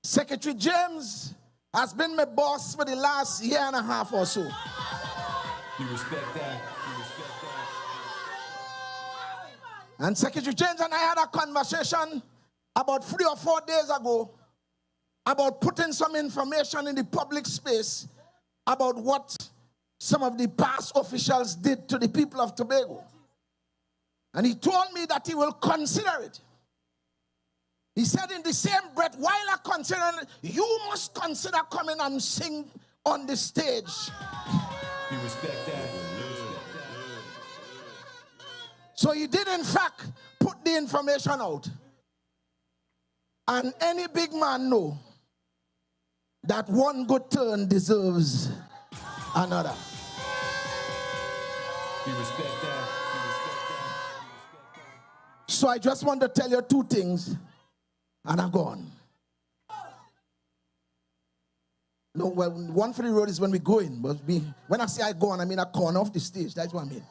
Secretary James has been my boss for the last year and a half or so. You respect that? And Secretary James and I had a conversation about 3 or 4 days ago about putting some information in the public space about what some of the past officials did to the people of Tobago. And he told me that he will consider it. He said in the same breath, while I consider it, you must consider coming and sing on the stage. You respect that? So he did in fact put the information out. And any big man know that one good turn deserves another. You respect that? So I just want to tell you two things, and I'm gone. No, well, one for the road is when we go in, but when I say I go on, I mean I corner off the stage. That's what I mean.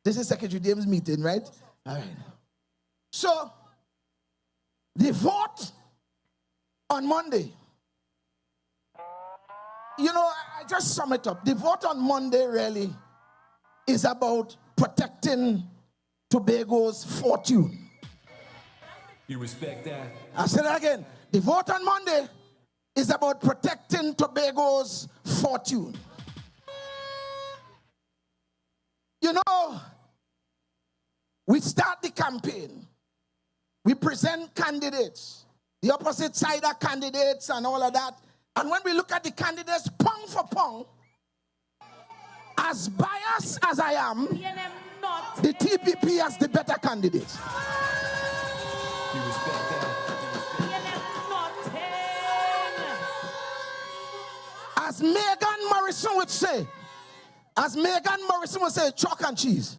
This is Secretary James' meeting, right? All right. So, the vote on Monday. You know, I just sum it up. The vote on Monday really is about protecting Tobago's fortune. You respect that? I said it again. The vote on Monday is about protecting Tobago's fortune. You know, we start the campaign. We present candidates. The opposite side are candidates and all of that. And when we look at the candidates, pound for pound, as biased as I am, the TPP has the better candidates. You respect that? As Megan Morrison would say, chalk and cheese.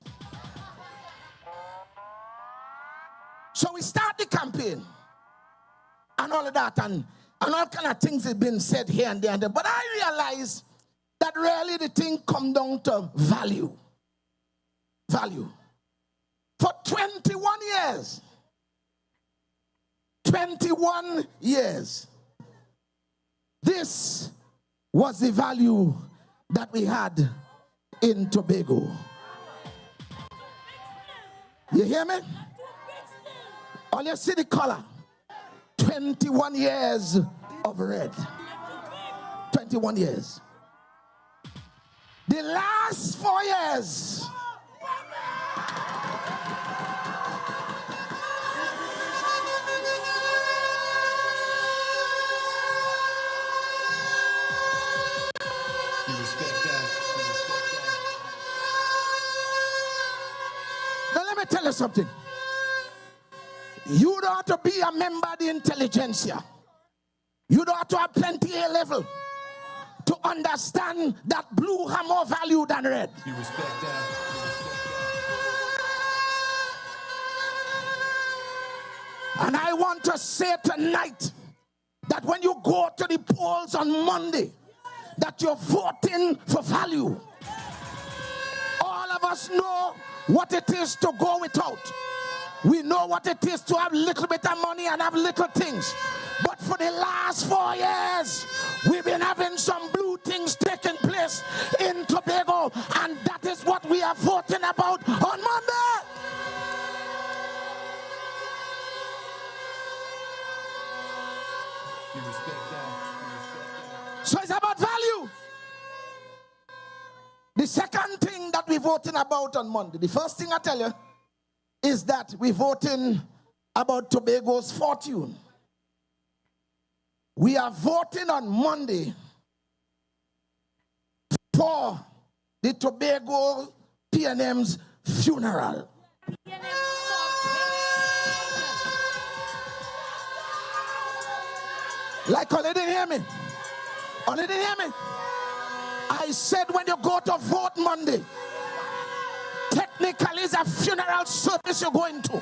So we start the campaign and all of that, and all kind of things have been said here and there. But I realize that really the thing come down to value. Value. For 21 years, this was the value that we had in Tobago. You hear me? All you see the color. 21 years of red. 21 years. The last 4 years. You respect that? Now let me tell you something. You don't have to be a member of the intelligentsia. You don't have to have plenty A level to understand that blue have more value than red. You respect that? And I want to say tonight that when you go to the polls on Monday, that you're voting for value. All of us know what it is to go without. We know what it is to have little bit of money and have little things. But for the last 4 years, we've been having some blue things taking place in Tobago, and that is what we are voting about on Monday. You respect that? So it's about value. The second thing that what we're voting about on Monday. The first thing I tell you is that we're voting about Tobago's fortune. We are voting on Monday for the Tobago PNM's funeral. Like, only didn't hear me. Only didn't hear me. I said when you go to vote Monday, technically it's a funeral service you're going to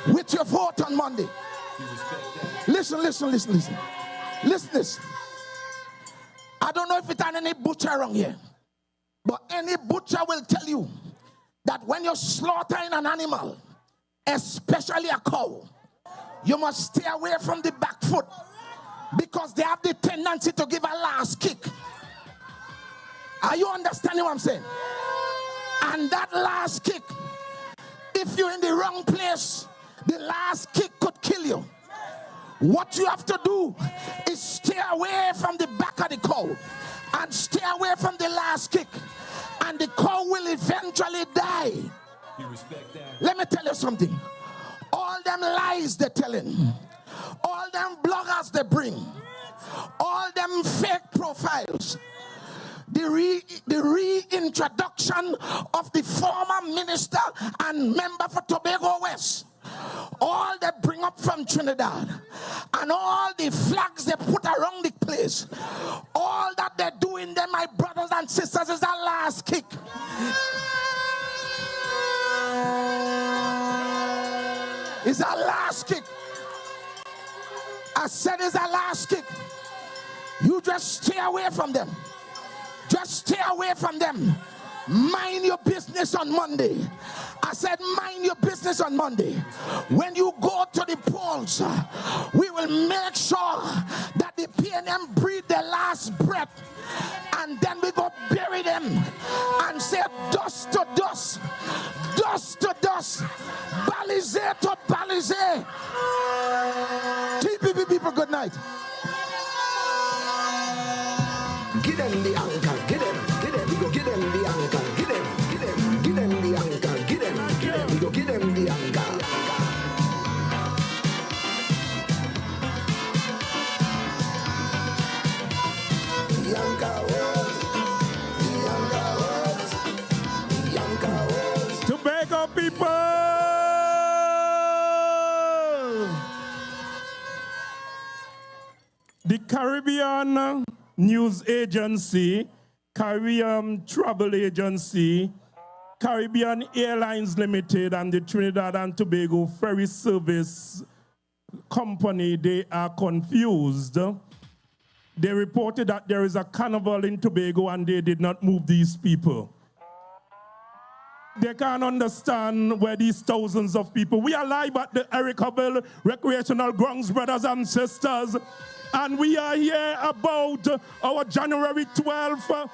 with your vote on Monday. Listen. Listen this. I don't know if it's any butcher around here, but any butcher will tell you that when you're slaughtering an animal, especially a cow, you must stay away from the back foot because they have the tendency to give a last kick. Are you understanding what I'm saying? And that last kick, if you're in the wrong place, the last kick could kill you. What you have to do is stay away from the back of the cow and stay away from the last kick, and the cow will eventually die. You respect that? Let me tell you something. All them lies they're telling, all them bloggers they bring, all them fake profiles, the reintroduction of the former minister and member for Tobago West, all they bring up from Trinidad, and all the flags they put around the place, all that they're doing there, my brothers and sisters, is a last kick. It's a last kick. I said it's a last kick. You just stay away from them. Just stay away from them. Mind your business on Monday. I said mind your business on Monday. When you go to the polls, we will make sure that the PNM breathe their last breath, and then we go bury them and say dust to dust, dust to dust, balize to balize. TPP people, good night. Give them the anchor, give them, we go give them the anchor, give them the anchor, give them, we go give them the anchor. The anchor was, Tobago people! The Caribbean News Agency, Caribbean Travel Agency, Caribbean Airlines Limited, and the Trinidad and Tobago Ferry Service Company, they are confused. They reported that there is a carnival in Tobago and they did not move these people. They can't understand where these thousands of people. We are live at the Ericaville Recreational Grounds, brothers and sisters. And we are here about our January 12th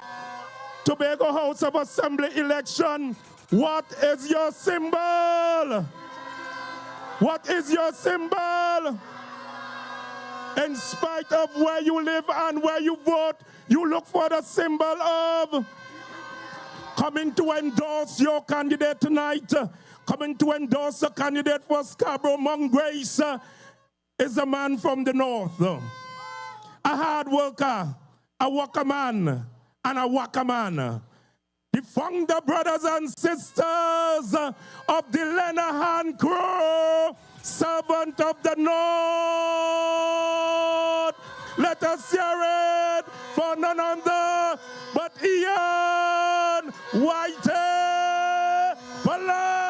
Tobago House of Assembly election. What is your symbol? What is your symbol? In spite of where you live and where you vote, you look for the symbol of coming to endorse your candidate tonight. Coming to endorse the candidate for Scarborough Mount Grace is a man from the north. A hard worker, a worker man, and a worker man. The founder brothers and sisters of the Lenahan crew, servant of the north. Let us hear it for none other but Ian Whitey Parlatuvier.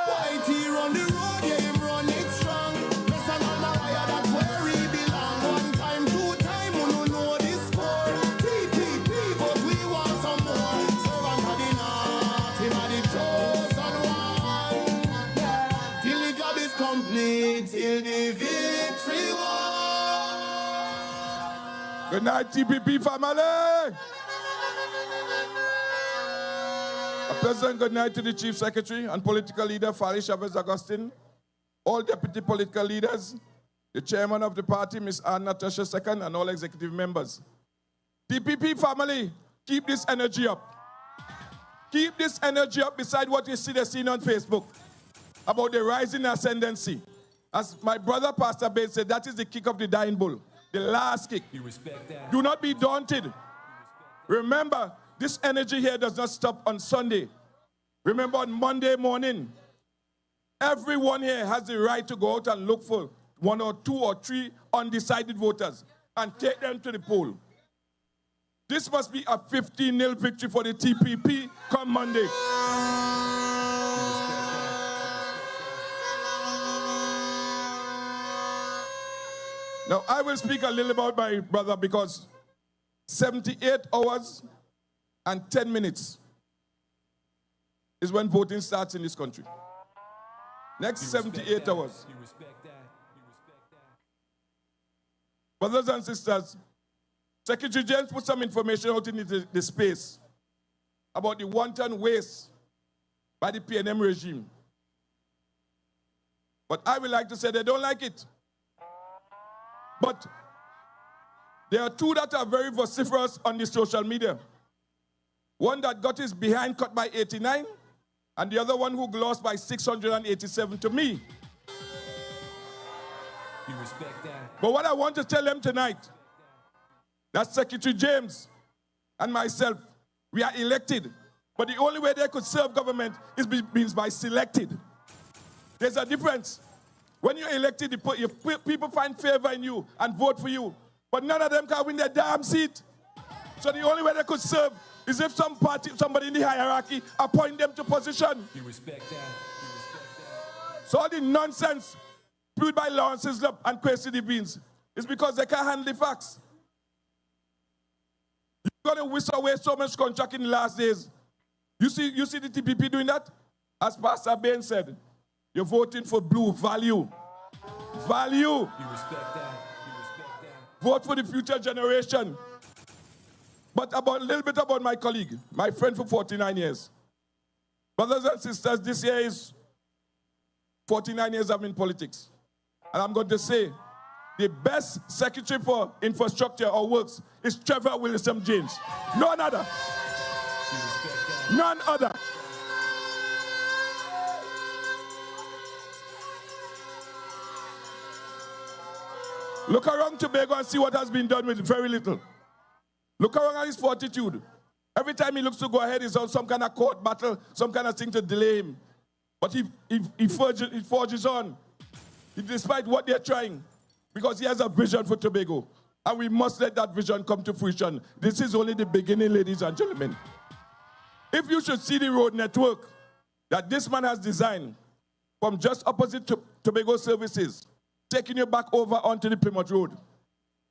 Whitey run the road, yeah, him run it strong. Listen on the wire, that's where he belong. One time, two time, we don't know the score. TPP, but we want some more. Servant of the north, him are the chosen one. Yeah. Till the job is complete, till the victory won. Good night, TPP family. A pleasant good night to the Chief Secretary and political leader, Farley, Chavez, Augustine, all deputy political leaders, the chairman of the party, Ms. Anne Natasha II, and all executive members. TPP family, keep this energy up. Keep this energy up beside what you see they're seeing on Facebook about the rising ascendancy. As my brother Pastor Bates said, that is the kick of the dying bull, the last kick. You respect that? Do not be daunted. Remember, this energy here does not stop on Sunday. Remember, on Monday morning, everyone here has the right to go out and look for 1 or 2 or 3 undecided voters and take them to the poll. This must be a 15-0 victory for the TPP come Monday. Now, I will speak a little about my brother because 78 hours and 10 minutes is when voting starts in this country. Next 78 hours. You respect that? You respect that? Brothers and sisters, Secretary James put some information out in the space about the wanton waste by the PNM regime. But I would like to say they don't like it. But there are 2 that are very vociferous on the social media. One that got his behind cut by 89, and the other one who lost by 687 to me. You respect that? But what I want to tell them tonight, that Secretary James and myself, we are elected. But the only way they could serve government is by selected. There's a difference. When you're elected, people find favor in you and vote for you. But none of them can win their damn seat. So the only way they could serve is if somebody in the hierarchy appoint them to position. You respect that? You respect that? So all the nonsense spewed by Lawrence Islip and Kwesi Beans is because they can't handle the facts. You're going to whisk away so much contract in the last days. You see the TPP doing that? As Pastor Bain said, you're voting for blue value. Value. You respect that? You respect that? Vote for the future generation. But a little bit about my colleague, my friend for 49 years. Brothers and sisters, this year is 49 years I'm in politics. And I'm going to say, the best secretary for infrastructure or works is Trevor Williamson James. None other. You respect that? None other. Look around Tobago and see what has been done with very little. Look around at his fortitude. Every time he looks to go ahead, he's on some kind of court battle, some kind of thing to delay him. But he forges on, despite what they're trying, because he has a vision for Tobago. And we must let that vision come to fruition. This is only the beginning, ladies and gentlemen. If you should see the road network that this man has designed from just opposite to Tobago services, taking you back over onto the Plymouth Road,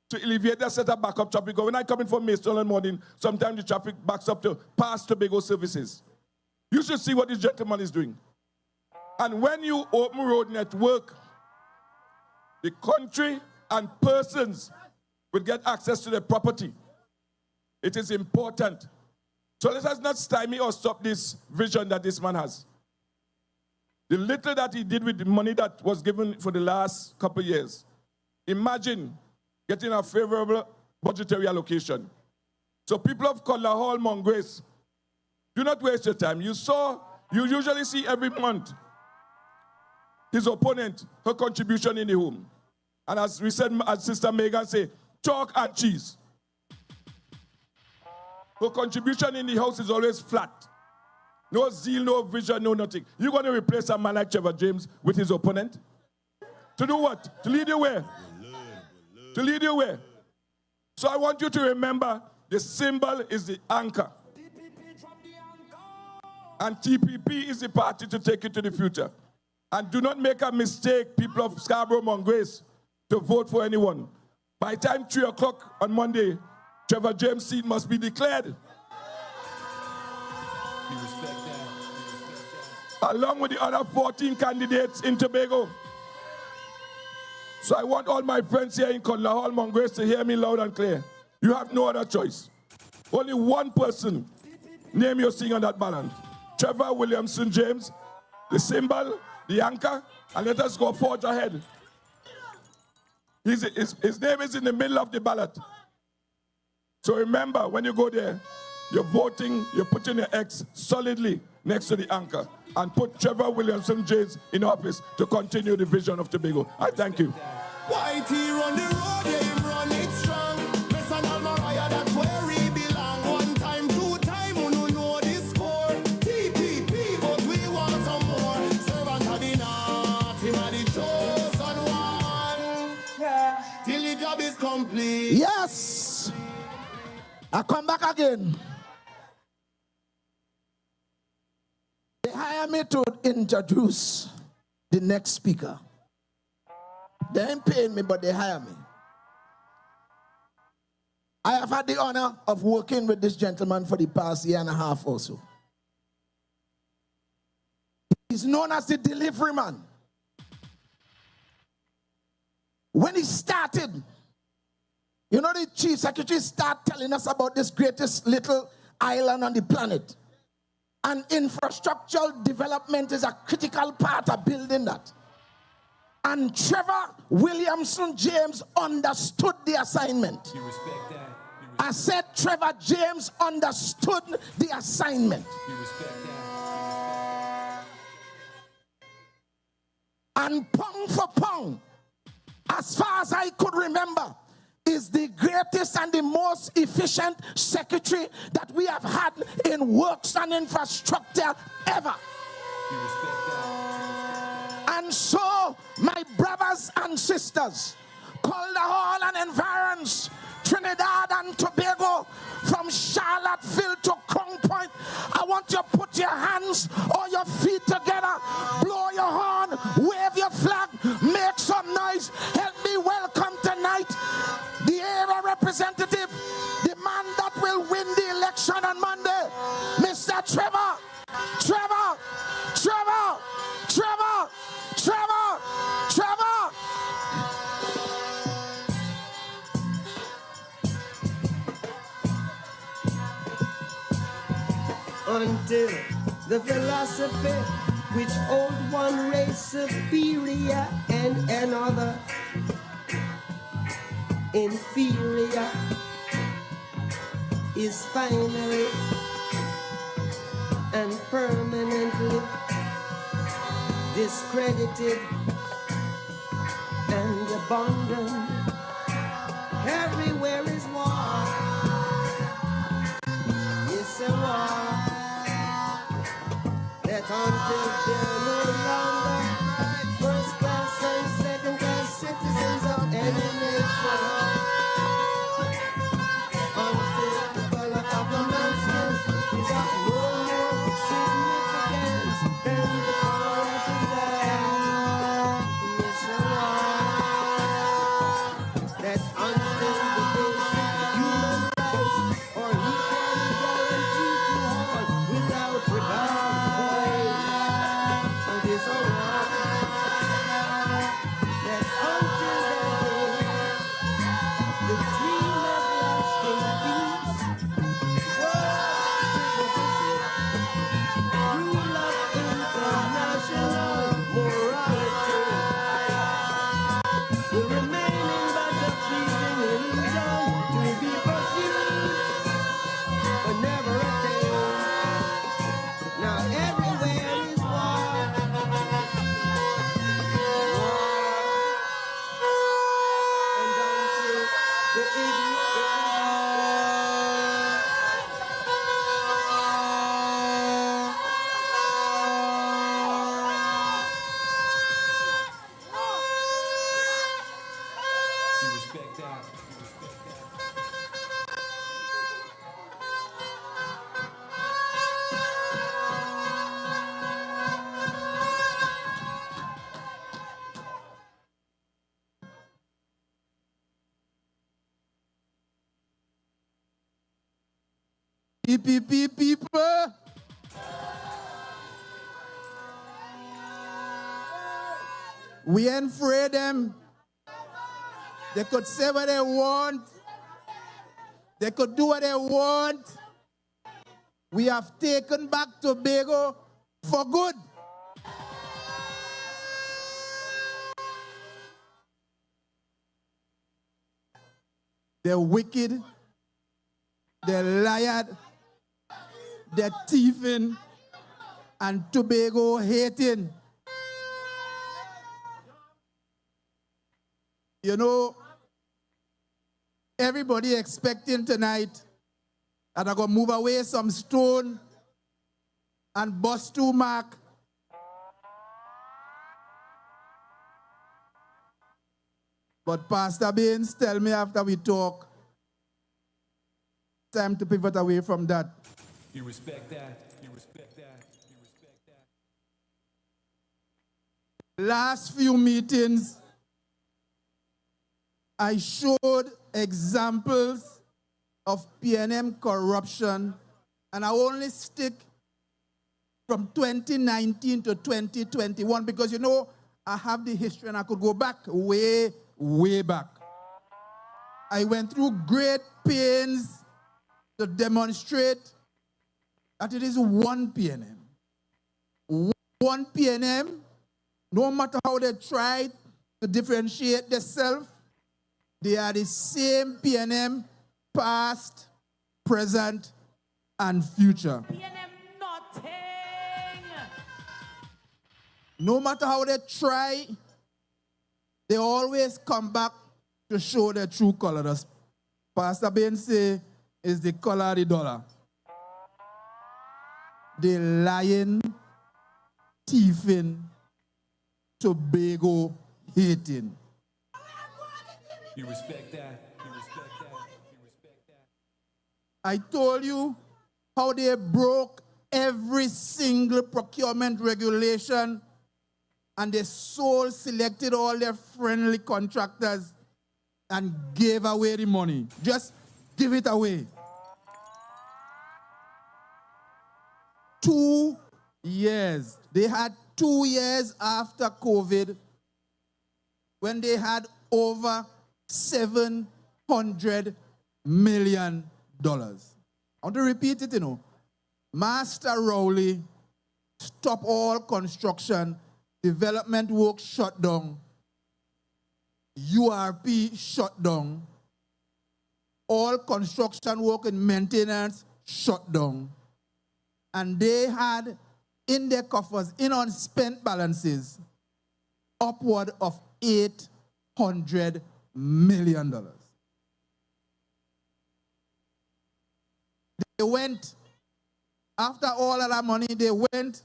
to alleviate that set of backup traffic. When I come in from Maidstone in the morning, sometimes the traffic backs up to past Tobago services. You should see what this gentleman is doing. And when you open road network, the country and persons will get access to their property. It is important. So let us not stymie or stop this vision that this man has. The little that he did with the money that was given for the last couple of years. Imagine getting a favorable budgetary allocation. So people of Calder Hall, Mongrace, do not waste your time. You usually see every month his opponent, her contribution in the home. And as we said, as Sister Megan said, chalk and cheese. Her contribution in the house is always flat. No zeal, no vision, no nothing. You're going to replace a man like Trevor James with his opponent? To do what? To lead you where? To lead you where? So I want you to remember the symbol is the anchor. And TPP is the party to take you to the future. And do not make a mistake, people of Scarborough, Mongrace, to vote for anyone. By the time 3 o'clock on Monday, Trevor James' seat must be declared. You respect that? You respect that? Along with the other 14 candidates in Tobago. So I want all my friends here in Calder Hall, Mongrace to hear me loud and clear. You have no other choice. Only one person, name you're seeing on that ballot. Trevor Williamson James, the symbol, the anchor, and let us go forge ahead. His name is in the middle of the ballot. So remember, when you go there, you're voting, you're putting your X solidly next to the anchor and put Trevor Williamson James in office to continue the vision of Tobago. I thank you. Whitey run the road, yeah, him run it strong. Listen, Almariah, that's where he belong. One time, two time, who no know the score. TPP, but we want some more. Servant of the north, him are the chosen one. Yeah. Till the job is complete. Yes! I come back again. They hire me to introduce the next speaker. They ain't paying me, but they hire me. I have had the honor of working with this gentleman for the past year and a half or so. He's known as the delivery man. When he started, you know, the chief secretary started telling us about this greatest little island on the planet. And infrastructural development is a critical part of building that. And Trevor Williamson James understood the assignment. You respect that. I said Trevor James understood the assignment. You respect that. And pound for pound, as far as I could remember, is the greatest and the most efficient secretary that we have had in works and infrastructure ever. You respect that. And so, my brothers and sisters, Calder Hall and environs, Trinidad and Tobago, from Charlotteville to Crown Point, I want you to put your hands or your feet together, blow your horn, wave your flag, make some noise. Help me welcome tonight the area representative, the man that will win the election on Monday, Mr. Trevor. Trevor, Trevor, Trevor, Trevor, Trevor. Until the philosophy which hold one race superior and another inferior is finally and permanently discredited and abandoned. Everywhere is war. It's a war that until they're no longer first class and second class citizens of any nation, until the color of a man's skin is of no more significance than the color of his eye. It's a war that until the basic human rights are equally guaranteed to all without regard to age. And it's a war that until that day, the dream of lasting peace, world citizenship, rule of international morality will remain in but a fleeting illusion to be pursued, but never attained. Now everywhere is war. And until the You respect that. You respect that. TPP people. We ain't afraid them. They could say what they want. They could do what they want. We have taken back Tobago for good. They're wicked. They're liar. they're thieving, and Tobago hating. You know, everybody expecting tonight that I'm going to move away some stone and bust 2 mark. But Pastor Baines tell me after we talk, time to pivot away from that. You respect that. You respect that. You respect that. Last few meetings, I showed examples of PNM corruption, and I only stick from 2019 to 2021 because, you know, I have the history and I could go back way, way back. I went through great pains to demonstrate that it is one PNM. One PNM, no matter how they try to differentiate themselves, they are the same PNM, past, present, and future. PNM nothing. No matter how they try, they always come back to show their true color. As Pastor Ben say, is the color of the dollar. The lying, thieving, Tobago hating. You respect that. You respect that. You respect that. I told you how they broke every single procurement regulation and they sole selected all their friendly contractors and gave away the money. Just give it away. 2 years. They had 2 years after COVID when they had over $700 million. I want to repeat it, you know. Master Rowley stopped all construction, development work shut down, URP shut down, all construction work and maintenance shut down. And they had in their coffers, in unspent balances, upward of $800 million. They went, after all of that money, they went,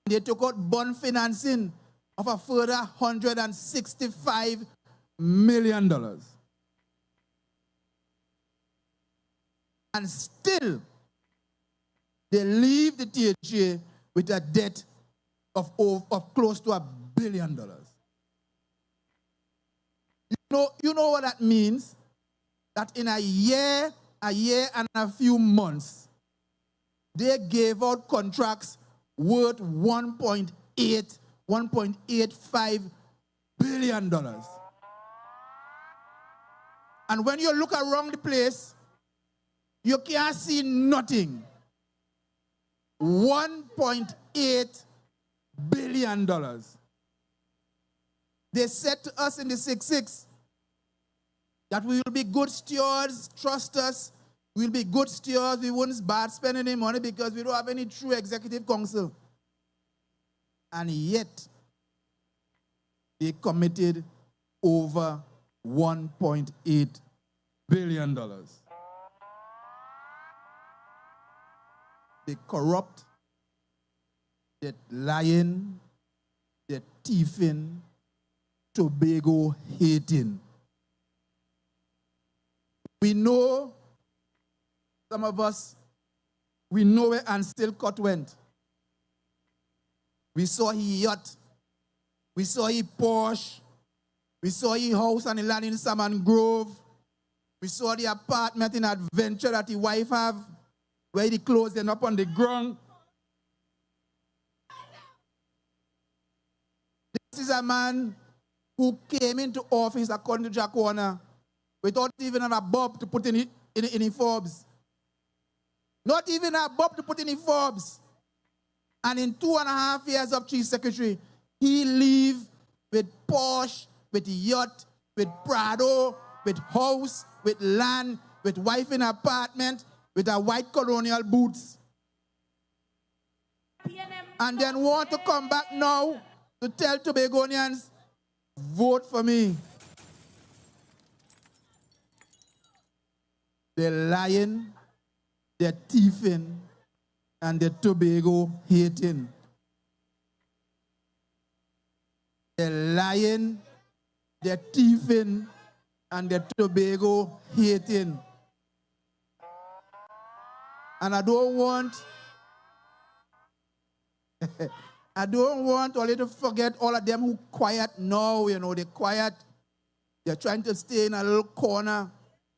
they took out bond financing of a further $165 million. And still, they leave the THA with a debt of close to $1 billion. You know what that means? That in a year and a few months, they gave out contracts worth $1.85 billion. And when you look around the place, you can't see nothing. $1.8 billion. They said to us in the 6-6 that we will be good stewards, trust us, we'll be good stewards, we won't bad spend any money because we don't have any true executive council. And yet, they committed over $1.8 billion. They corrupt, they're lying, they're thieving, Tobago hating. We know, some of us, we know where Anstilcott went. We saw his yacht, we saw his Porsche, we saw his house and the land in Salmon Grove, we saw the apartment in Adventure that his wife have, where the clothes end up on the ground. This is a man who came into office, according to Jack Warner, without even a bob to put in Forbes. Not even a bob to put in Forbes. And in 2.5 years of chief secretary, he leave with Porsche, with yacht, with Prado, with house, with land, with wife in apartment, with a white colonial boots. And then want to come back now to tell Tobagonians, vote for me. They're lying, they're thieving, and they're Tobago hating. They're lying, they're thieving, and they're Tobago hating. And I don't want all you to forget all of them who quiet now, you know, they're quiet. They're trying to stay in a little corner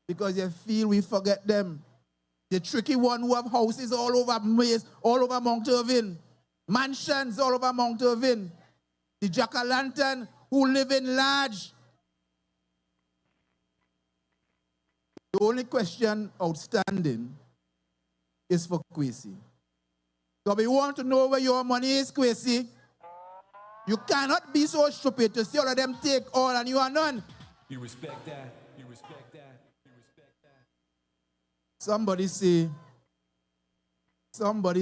because they feel we forget them. The tricky one who have houses all over Maze, all over Mount Irving, mansions all over Mount Irving. The jack-o'-lantern who live in large. The only question outstanding is for Kwesi. So we want to know where your money is, Kwesi. You cannot be so stupid to see all of them take all and you are none. You respect that. You respect that. You respect that. Somebody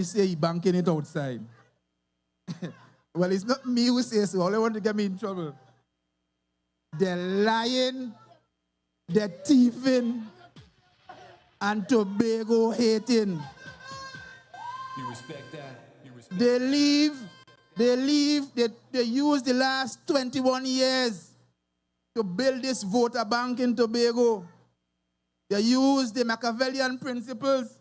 say he banking it outside. Well, it's not me who says so. All I want to get me in trouble. They're lying, they're thieving, and Tobago hating. You respect that. You respect They use the last 21 years to build this voter bank in Tobago. They use the Machiavellian principles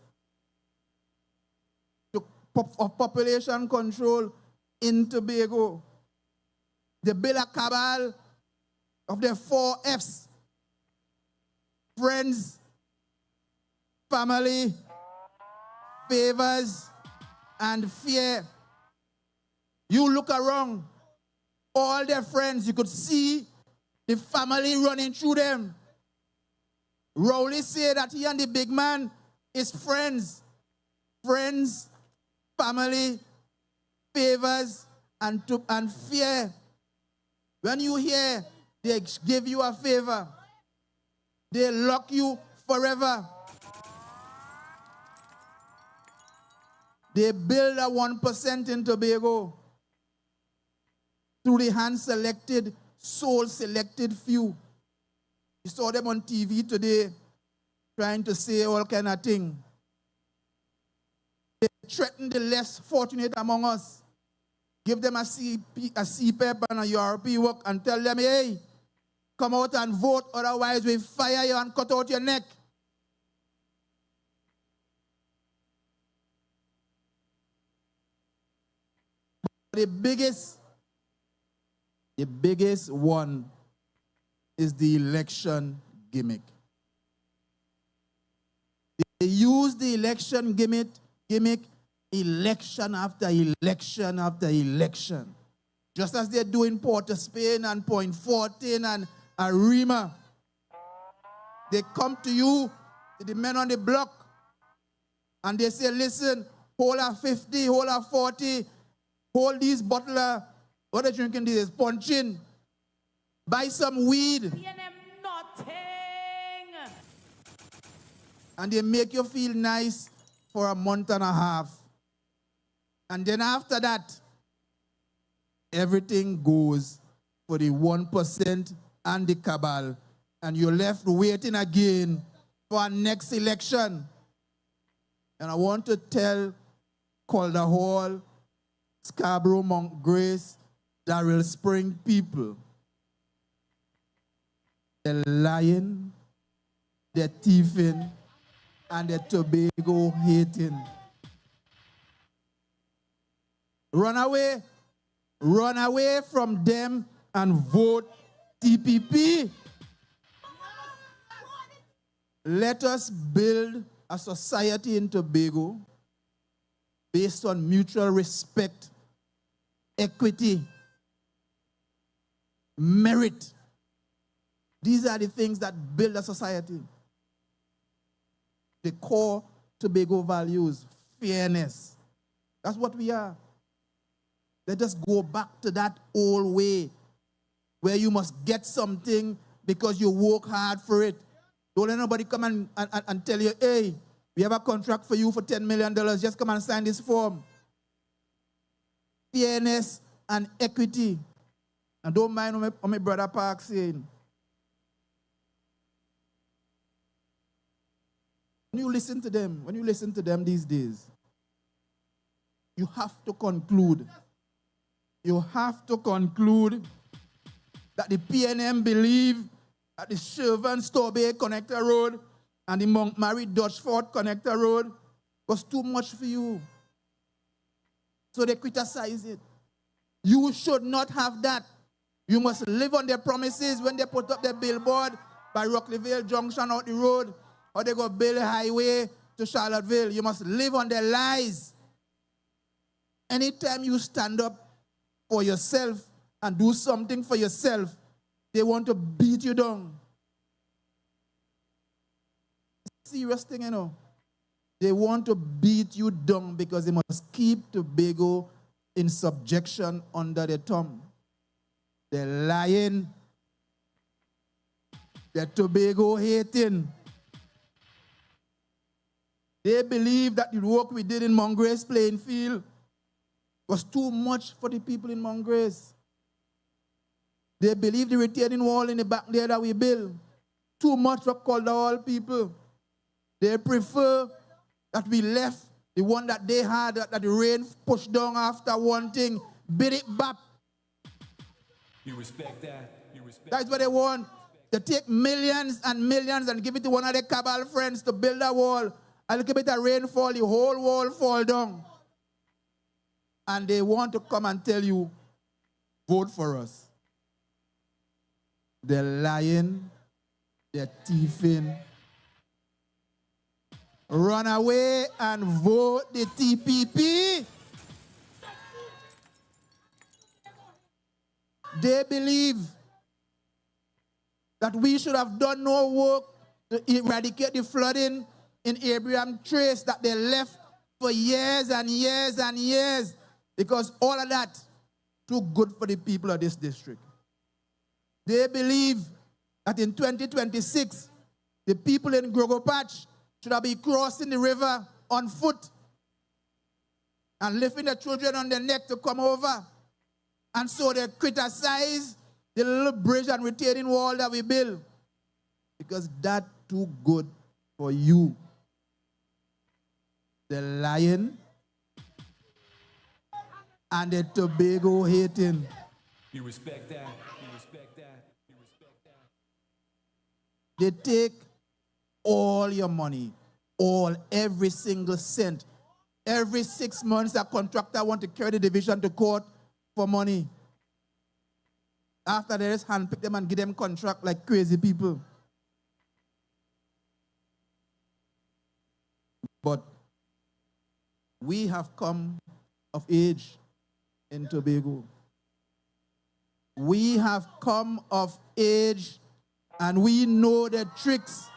of population control in Tobago. They build a cabal of the 4 F's. Friends, family, favors, and fear. You look around, all their friends, you could see the family running through them. Rowley said that he and the big man is friends. Friends, family, favors, and fear. When you hear they give you a favor, they lock you forever. They build a 1% in Tobago through the hand-selected, soul-selected few. You saw them on TV today trying to say all kind of things. They threaten the less fortunate among us. Give them a CPEP and a URP work and tell them, hey, come out and vote, otherwise we fire you and cut out your neck. The biggest one is the election gimmick. They use the election gimmick election after election after election. Just as they do in Port of Spain and Point 14 and Arima. They come to you, the men on the block, and they say, listen, hold a 50, hold a 40, hold these bottler, what are they drinking this? Punching. Buy some weed. And they make you feel nice for a month and a half. And then after that, everything goes for the 1% and the cabal. And you're left waiting again for our next election. And I want to tell Calder Hall, Scarborough, Mount Grace, Darrel Spring people, they're lying, they're thieving, and they're Tobago hating. Run away from them and vote TPP. Let us build a society in Tobago based on mutual respect, equity, merit. These are the things that build a society. The core Tobago values, fairness. That's what we are. Let us go back to that old way where you must get something because you work hard for it. Don't let nobody come and tell you, hey, We have a contract for you for $10 million. Just come and sign this form. Fairness and equity. And don't mind what my brother Park saying. When you listen to them these days, you have to conclude. You have to conclude that the PNM believe that the Shervan-Storbay Connector Road and the Montgomery-Dutchford Connector Road was too much for you. So they criticize it. You should not have that. You must live on their promises when they put up their billboard by Rockleeville Junction out the road, or they go build a highway to Charlotteville. You must live on their lies. Anytime you stand up for yourself and do something for yourself, they want to beat you down. It's a serious thing, you know. They want to beat you down because they must keep Tobago in subjection under their thumb. They're lying. They're Tobago hating. They believe that the work we did in Mongrace Playing Field was too much for the people in Mongrace. They believe the retaining wall in the back there that we built, too much for Calder Hall people. They prefer that we left the one that they had, that the rain pushed down after one thing, bid it back. You respect that? That's what they want. They take millions and millions and give it to one of their cabal friends to build a wall. A little bit of rainfall, the whole wall fall down. And they want to come and tell you, vote for us. They're lying. They're thieving. Run away and vote the TPP. They believe that we should have done no work to eradicate the flooding in Abraham Trace that they left for years and years and years, because all of that too good for the people of this district. They believe that in 2026, the people in Grogo Patch should have been crossing the river on foot and lifting their children on their neck to come over. And so they criticize the little bridge and retaining wall that we built, because that's too good for you. They're lying and they're Tobago hating. You respect that? You respect that? You respect that? They take all your money, every single cent. Every 6 months, a contractor want to carry the division to court for money. After they just handpick them and give them contract like crazy people. But we have come of age in Tobago. We have come of age and we know the tricks.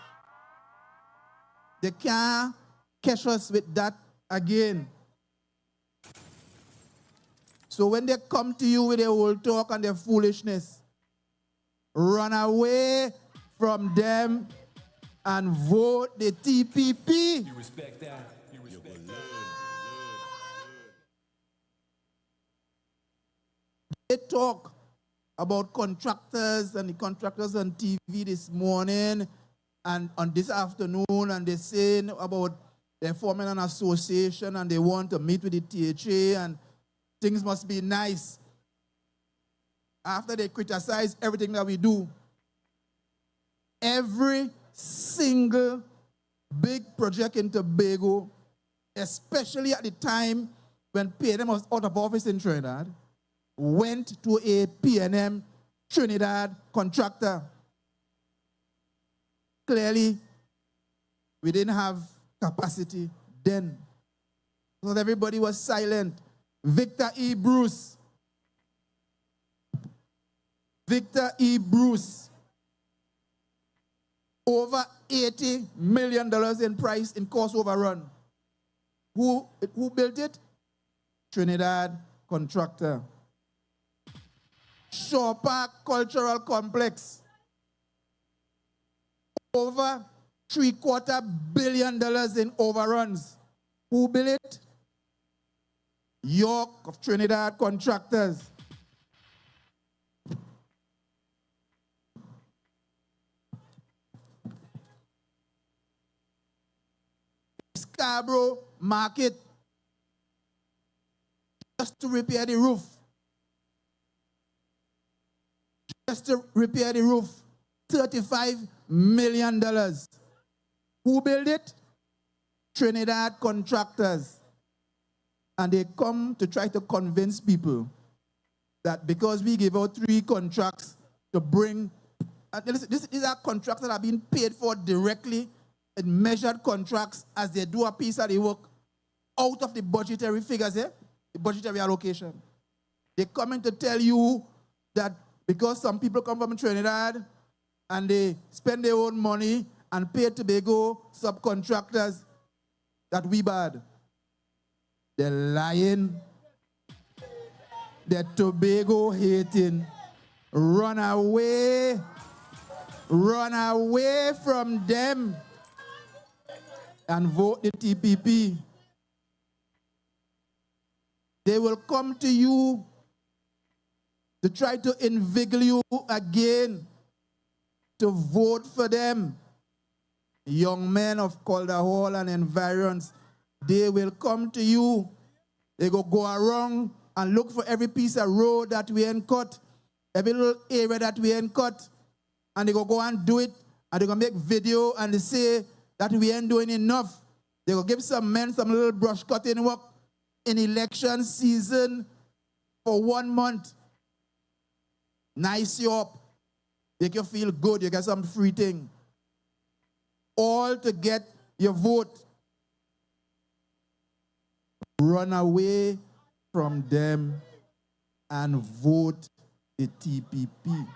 They can't catch us with that again. So when they come to you with their old talk and their foolishness, run away from them and vote the TPP. You respect that? You respect that? They talk about contractors and the contractors on TV this morning and on this afternoon, and they're saying about they're forming an association and they want to meet with the THA and things must be nice. After they criticize everything that we do, every single big project in Tobago, especially at the time when PNM was out of office in Trinidad, went to a PNM Trinidad contractor. Clearly, we didn't have capacity then. So everybody was silent. Victor E. Bruce. Victor E. Bruce. Over $80 million in price in cost overrun. Who built it? Trinidad contractor. Shaw Park Cultural Complex. Over $750 billion in overruns. Who built it? York of Trinidad Contractors. Scarborough market just to repair the roof. Just to repair the roof, $35 million. Who built it? Trinidad Contractors. And they come to try to convince people that because we give out 3 contracts to bring, these are contracts that are being paid for directly in measured contracts as they do a piece of the work out of the budgetary figures, the budgetary allocation. They come in to tell you that because some people come from Trinidad and they spend their own money and pay Tobago subcontractors, that we bad. They're lying. They're Tobago hating. Run away from them and vote the TPP. They will come to you to try to inveigle you again to vote for them. Young men of Calder Hall and environs, they will come to you. They go around and look for every piece of road that we ain't cut, every little area that we ain't cut, and they go and do it, and they go make video and they say that we ain't doing enough. They go give some men some little brush cutting work in election season for 1 month. Nice you up. Make you feel good. You get some free thing. All to get your vote. Run away from them and vote the TPP.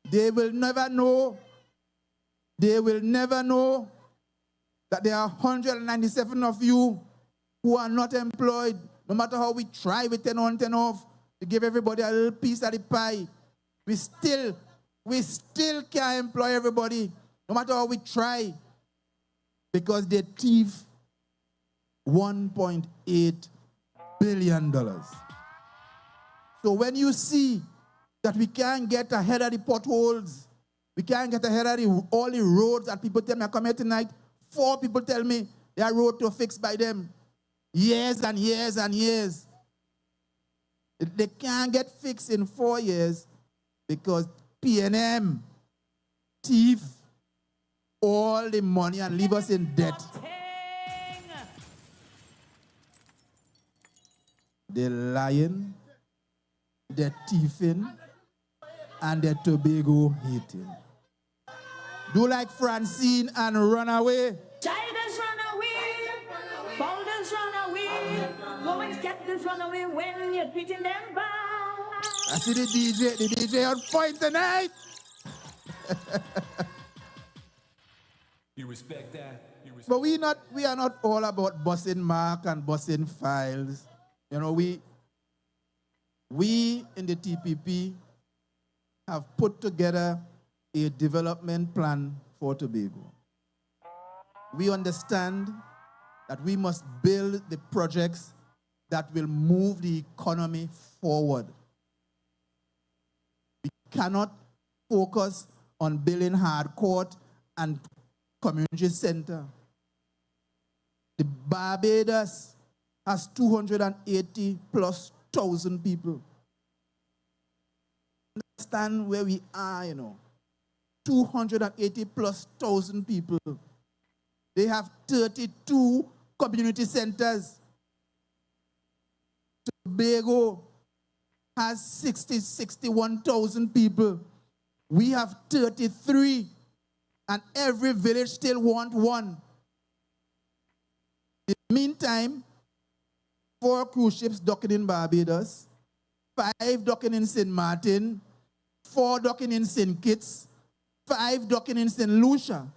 They will never know. They will never know that there are 197 of you who are not employed. No matter how we try with 10 on, 10 off, to give everybody a little piece of the pie, we still can't employ everybody, no matter how we try, because they thief $1.8 billion. So when you see that we can't get ahead of the potholes, we can't get ahead of all the roads that people tell me, I come here tonight, 4 people tell me their road to fix by them. Years and years and years. They can't get fixed in 4 years because P&M thief all the money and leave us in debt. They're lying, they're thieving, and they're Tobago hating. Do like Francine and run away. Chavez run away, folders run away, women's captains run away when you're treating them bad. I see the DJ on point tonight. You respect that? But we are not all about busing mark and busing files. You know, we in the TPP have put together a development plan for Tobago. We understand that we must build the projects that will move the economy forward. We cannot focus on building hard court and community center. The Barbados has 280,000+ people. Understand where we are, you know. 280,000+ people. They have 32 community centers. Tobago has 61,000 people. We have 33, and every village still want one. In the meantime, 4 cruise ships docking in Barbados, 5 docking in St. Martin, 4 docking in St. Kitts, 5 docking in St. Lucia.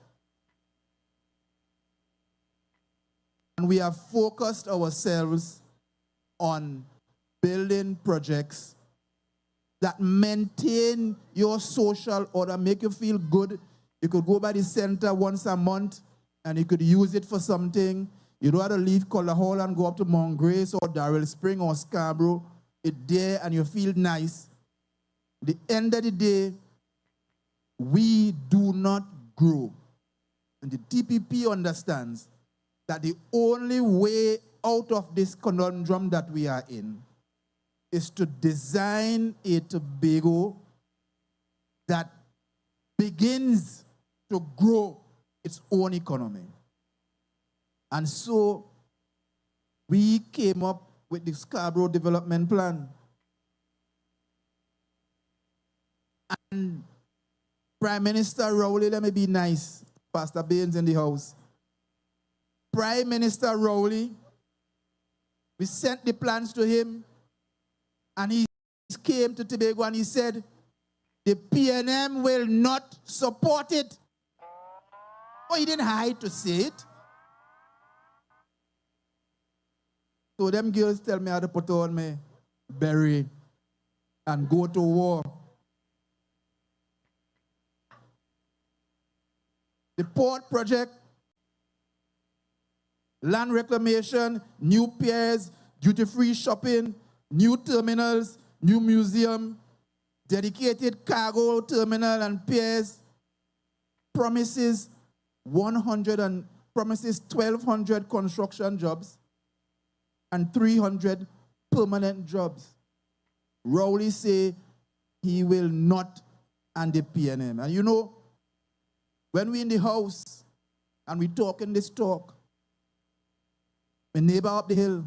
And we have focused ourselves on building projects that maintain your social order, make you feel good You could go by the center once a month and you could use it for something. You don't have to leave Calder Hall and go up to Mount Grace or Darrel Spring or Scarborough. It's there and you feel nice. The end of the day, we do not grow. And the TPP understands that the only way out of this conundrum that we are in is to design a Tobago that begins to grow its own economy. And so we came up with the Scarborough Development Plan. And Prime Minister Rowley, let me be nice, Pastor Baines in the house. Prime Minister Rowley, we sent the plans to him, and he came to Tobago and he said, the PNM will not support it. Oh, he didn't hide to say it. So them girls tell me how to put on my beret and go to war. The port project, land reclamation, new piers, duty-free shopping, new terminals, new museum, dedicated cargo terminal and piers, promises 1,200 construction jobs and 300 permanent jobs. Rowley say he will not and the PNM. And you know, when we in the house and we talking this talk, my neighbor up the hill,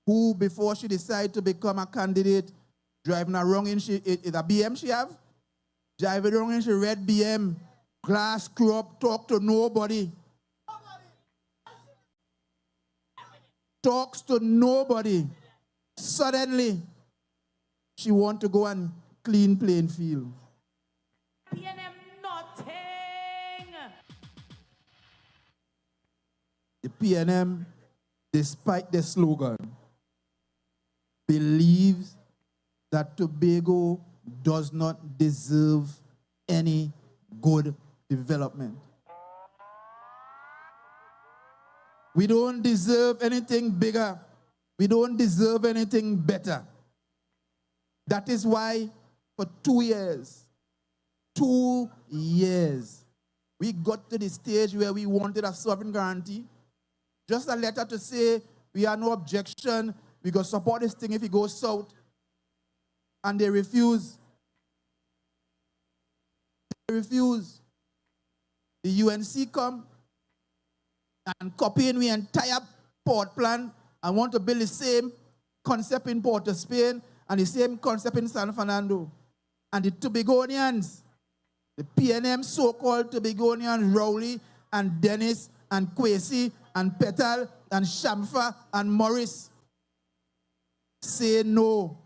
who before she decided to become a candidate, driving around in a BM she have? Driving around in she red BM, glass screw up, talk to nobody. Talks to nobody. Suddenly, she want to go and clean playing field. PNM nothing. The PNM, despite the slogan, believes that Tobago does not deserve any good development. We don't deserve anything bigger. We don't deserve anything better. That is why for 2 years, we got to the stage where we wanted a sovereign guarantee. Just a letter to say we have no objection, we go support this thing if it goes south. And they refuse. They refuse. The UNC come and copying the entire port plan and want to build the same concept in Port of Spain and the same concept in San Fernando. And the Tobagonians, the PNM so-called Tobagonians, Rowley and Dennis and Kwesi and Petal and Shamfa and Morris, say no.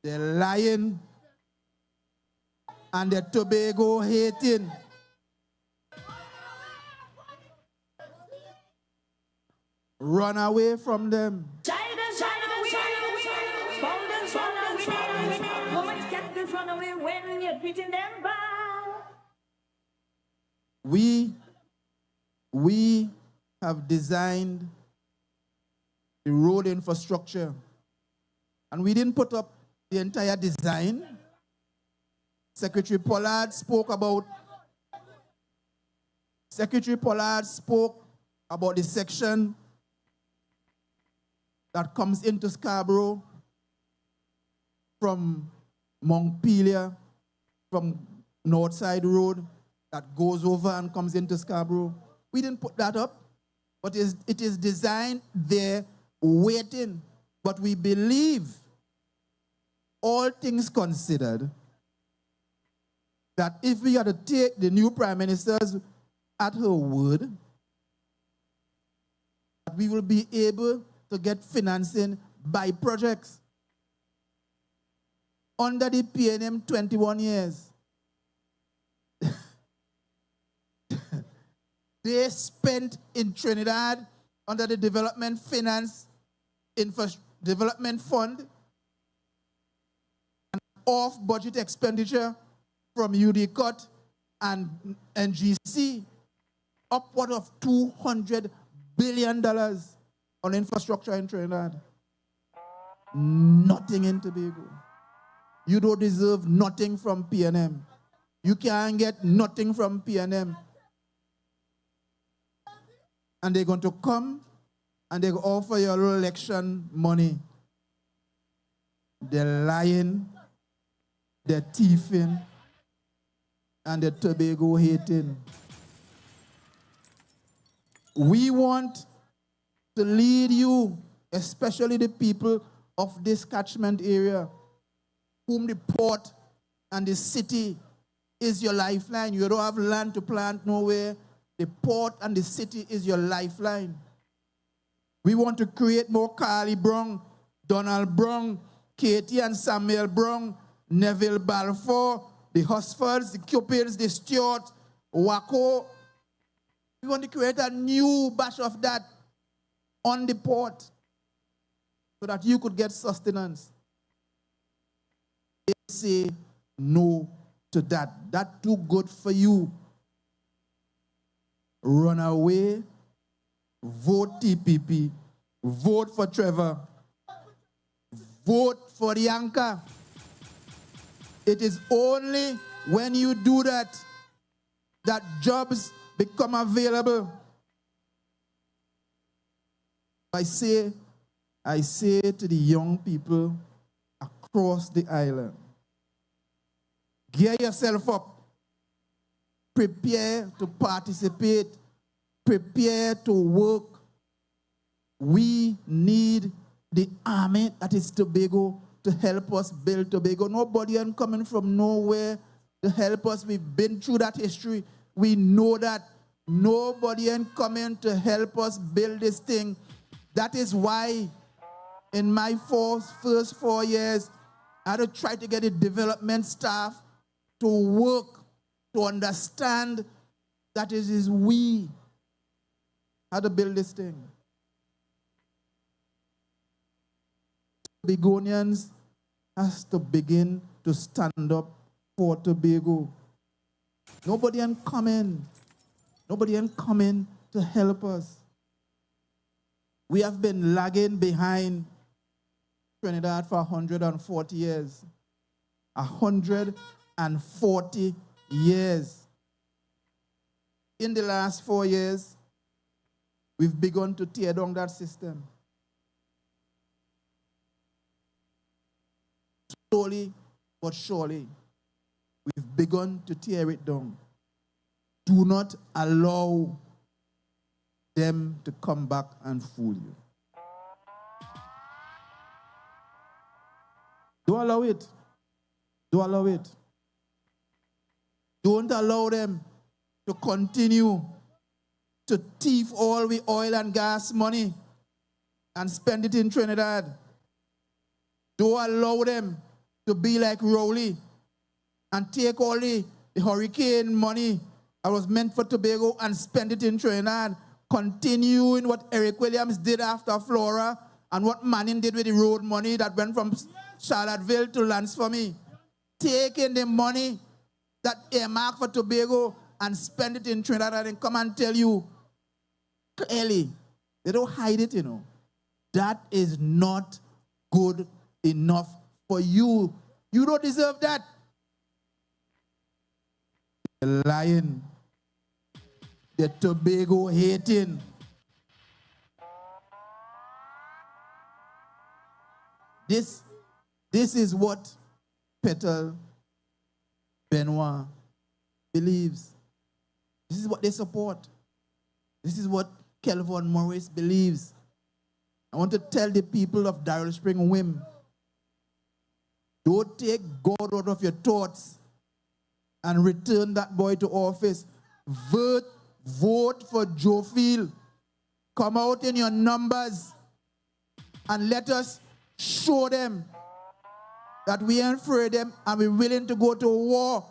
They're lying and they're Tobago hating. Run away from them. We have designed the road infrastructure, and we didn't put up the entire design. Secretary Pollard spoke about the section that comes into Scarborough from Montpelier, from Northside Road, that goes over and comes into Scarborough. We didn't put that up, but it is designed there waiting. But we believe, all things considered, that if we are to take the new Prime Minister's at her word, we will be able to get financing by projects. Under the PNM 21 years, they spent in Trinidad under the Development Finance Development Fund and off-budget expenditure from UD Cut and NGC, upward of $200 billion on infrastructure in Trinidad. Nothing in Tobago. You don't deserve nothing from PNM. You can't get nothing from PNM. And they're going to come and they offer you a little election money. They're lying, they're thieving, and they're Tobago hating. We want to lead you, especially the people of this catchment area, whom the port and the city is your lifeline. You don't have land to plant nowhere. The port and the city is your lifeline. We want to create more Carly Brown, Donald Brown, Katie and Samuel Brown, Neville Balfour, the Husfords, the Cupids, the Stewart, Waco. We want to create a new batch of that on the port so that you could get sustenance. They say no to that. That's too good for you. Run away, vote TPP, vote for Trevor, vote for the anchor. It is only when you do that that jobs become available. I say to the young people across the island, gear yourself up. Prepare to participate. Prepare to work. We need the army that is Tobago to help us build Tobago. Nobody is coming from nowhere to help us. We've been through that history. We know that. Nobody is coming to help us build this thing. That is why in my first 4 years, I had to try to get the development staff to work, to understand that it is we how to build this thing. Tobagonians has to begin to stand up for Tobago. Nobody is coming. Nobody is coming to help us. We have been lagging behind Trinidad for 140 years. 140 years. In the last 4 years, we've begun to tear down that system. Slowly but surely, we've begun to tear it down. Do not allow them to come back and fool you. Don't allow it. Don't allow it. Don't allow them to continue to thief all the oil and gas money and spend it in Trinidad. Don't allow them to be like Rowley and take all the hurricane money that was meant for Tobago and spend it in Trinidad, continuing what Eric Williams did after Flora and what Manning did with the road money that went from Charlotteville to Lansfommy. Taking the money that earmarked for Tobago and spend it in Trinidad and come and tell you clearly. They don't hide it, you know. That is not good enough for you. You don't deserve that. The lying, the Tobago hating. This is what Petal Benoit believes. This is what they support. This is what Kelvin Morris believes. I want to tell the people of Darrel Spring Whim, don't take God out of your thoughts and return that boy to office. Vote for Joefield. Come out in your numbers and let us show them that we ain't afraid of them and we're willing to go to war.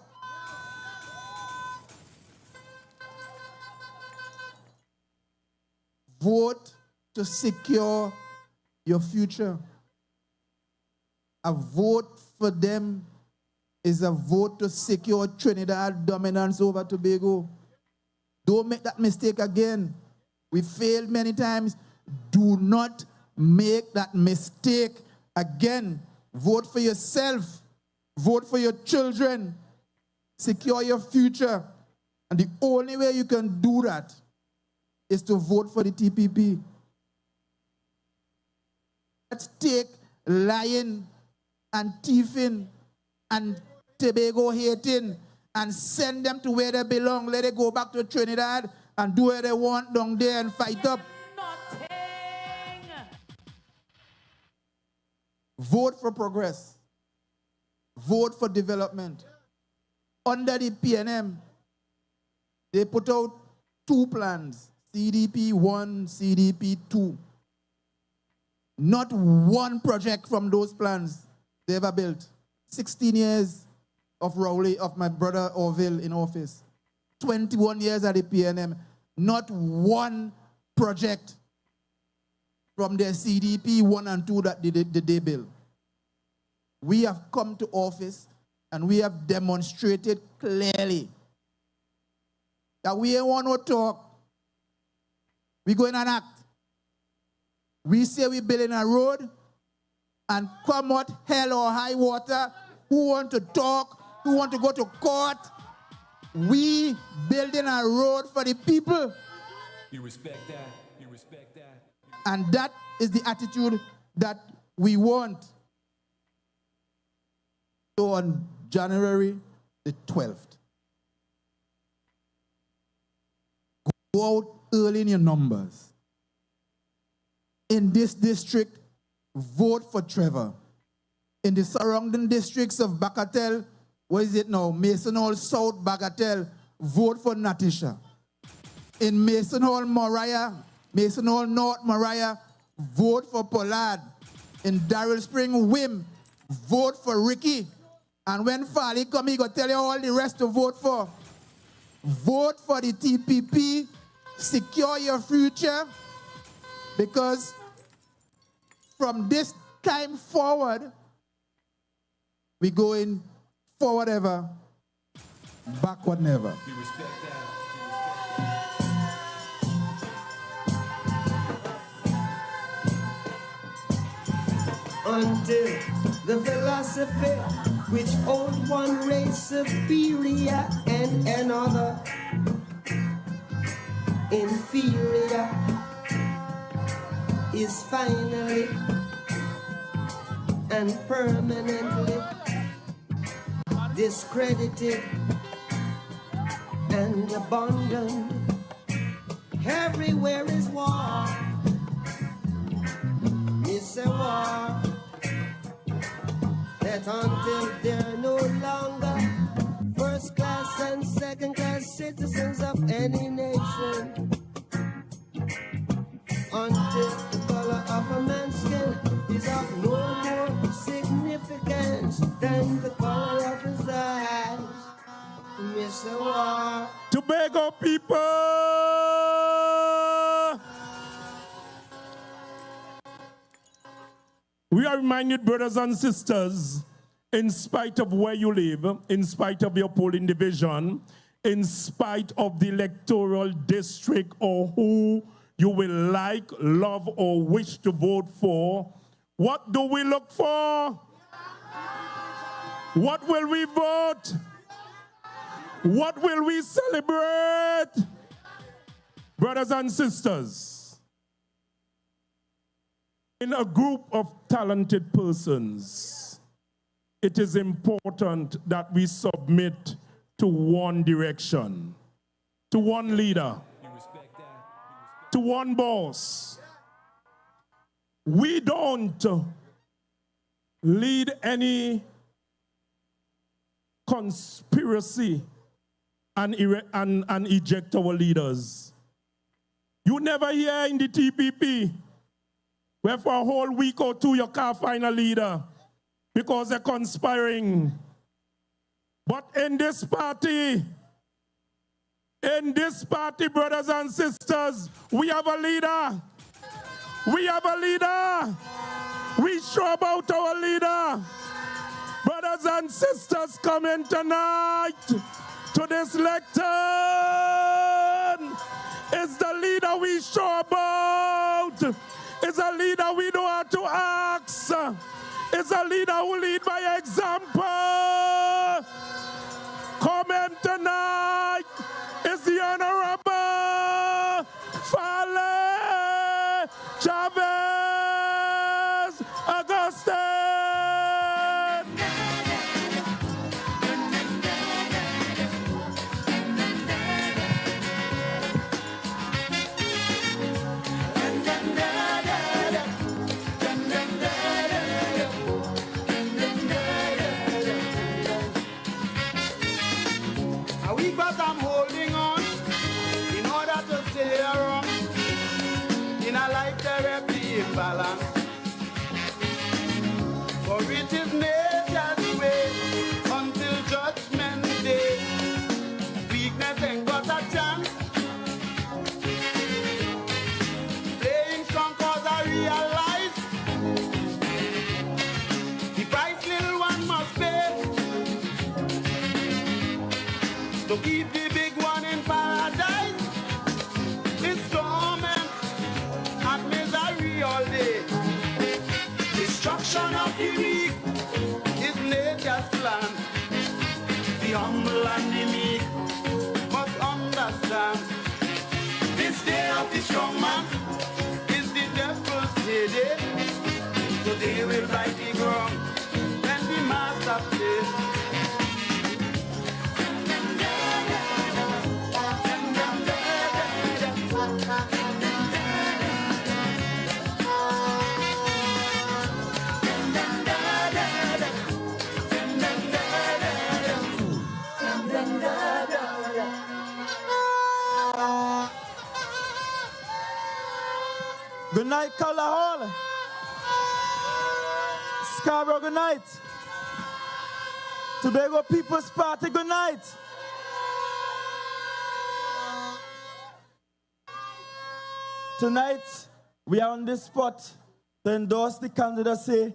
Vote to secure your future. A vote for them is a vote to secure Trinidad dominance over Tobago. Don't make that mistake again. We failed many times. Do not make that mistake again. Vote for yourself. Vote for your children. Secure your future. And the only way you can do that is to vote for the TPP. Let's take lying and thieving and Tobago hating and send them to where they belong. Let it go back to Trinidad and do what they want down there and fight up. Vote for progress. Vote for development. Under the PNM, they put out 2 plans, CDP 1, CDP 2. Not one project from those plans they ever built. 16 years of Rowley, of my brother Orville in office. 21 years at the PNM. Not one project from their CDP 1 and 2 that they built. We have come to office and we have demonstrated clearly that we ain't want no talk. We go in and act. We say we building a road and come out hell or high water. Who want to talk? Who want to go to court? We building a road for the people. You respect that. You respect that. And that is the attitude that we want. So on January the 12th, go out early in your numbers. In this district, vote for Trevor. In the surrounding districts of Bagatelle, what is it now? Mason Hall South, Bagatelle, vote for Natisha. In Mason Hall, Mariah, Mason Hall North, Mariah, vote for Pollard. In Darrel Spring, Whim, vote for Ricky. And when Farley come, he go tell you all the rest to vote for. Vote for the TPP, secure your future, because from this time forward, we going forward ever, backward never. You respect that. Until the philosophy which hold one race superior and another inferior is finally and permanently discredited and abandoned. Everywhere is war. It's a war that until they're no longer first class and second class citizens of any nation, until the color of a man's skin is of no more significance than the color of his eyes. Miss a war. Tobago people! We are reminded, brothers and sisters, in spite of where you live, in spite of your polling division, in spite of the electoral district or who you will like, love, or wish to vote for, what do we look for? What will we vote? What will we celebrate? Brothers and sisters, in a group of talented persons, it is important that we submit to one direction, to one leader, to one boss. We don't lead any conspiracy and eject our leaders. You never hear in the TPP where for a whole week or two you can't find a leader because they're conspiring. But in this party, brothers and sisters, we have a leader. We have a leader. We show about our leader. Brothers brothers and sisters coming tonight to this lectern is the leader we sure about. Is a leader we know how to ask. Is a leader who lead by example. Coming tonight is the Honorable Farley, Chavez, Augustine. But I'm holding on in order to stay around in a life therapy imbalance. For it is nature's way until judgment day. Weakness ain't got a chance. Playing strong cause I realize the price little one must pay to keep the big one in paradise. This torment and misery all day. Destruction of the weak is nature's plan. The humble and the meek must understand. This day of the strong man is the devil's heyday. So they will right the ground when the master plays. Good night, Calder Hall. Scarborough, good night. Tobago People's Party, good night. Tonight, we are on this spot to endorse the candidacy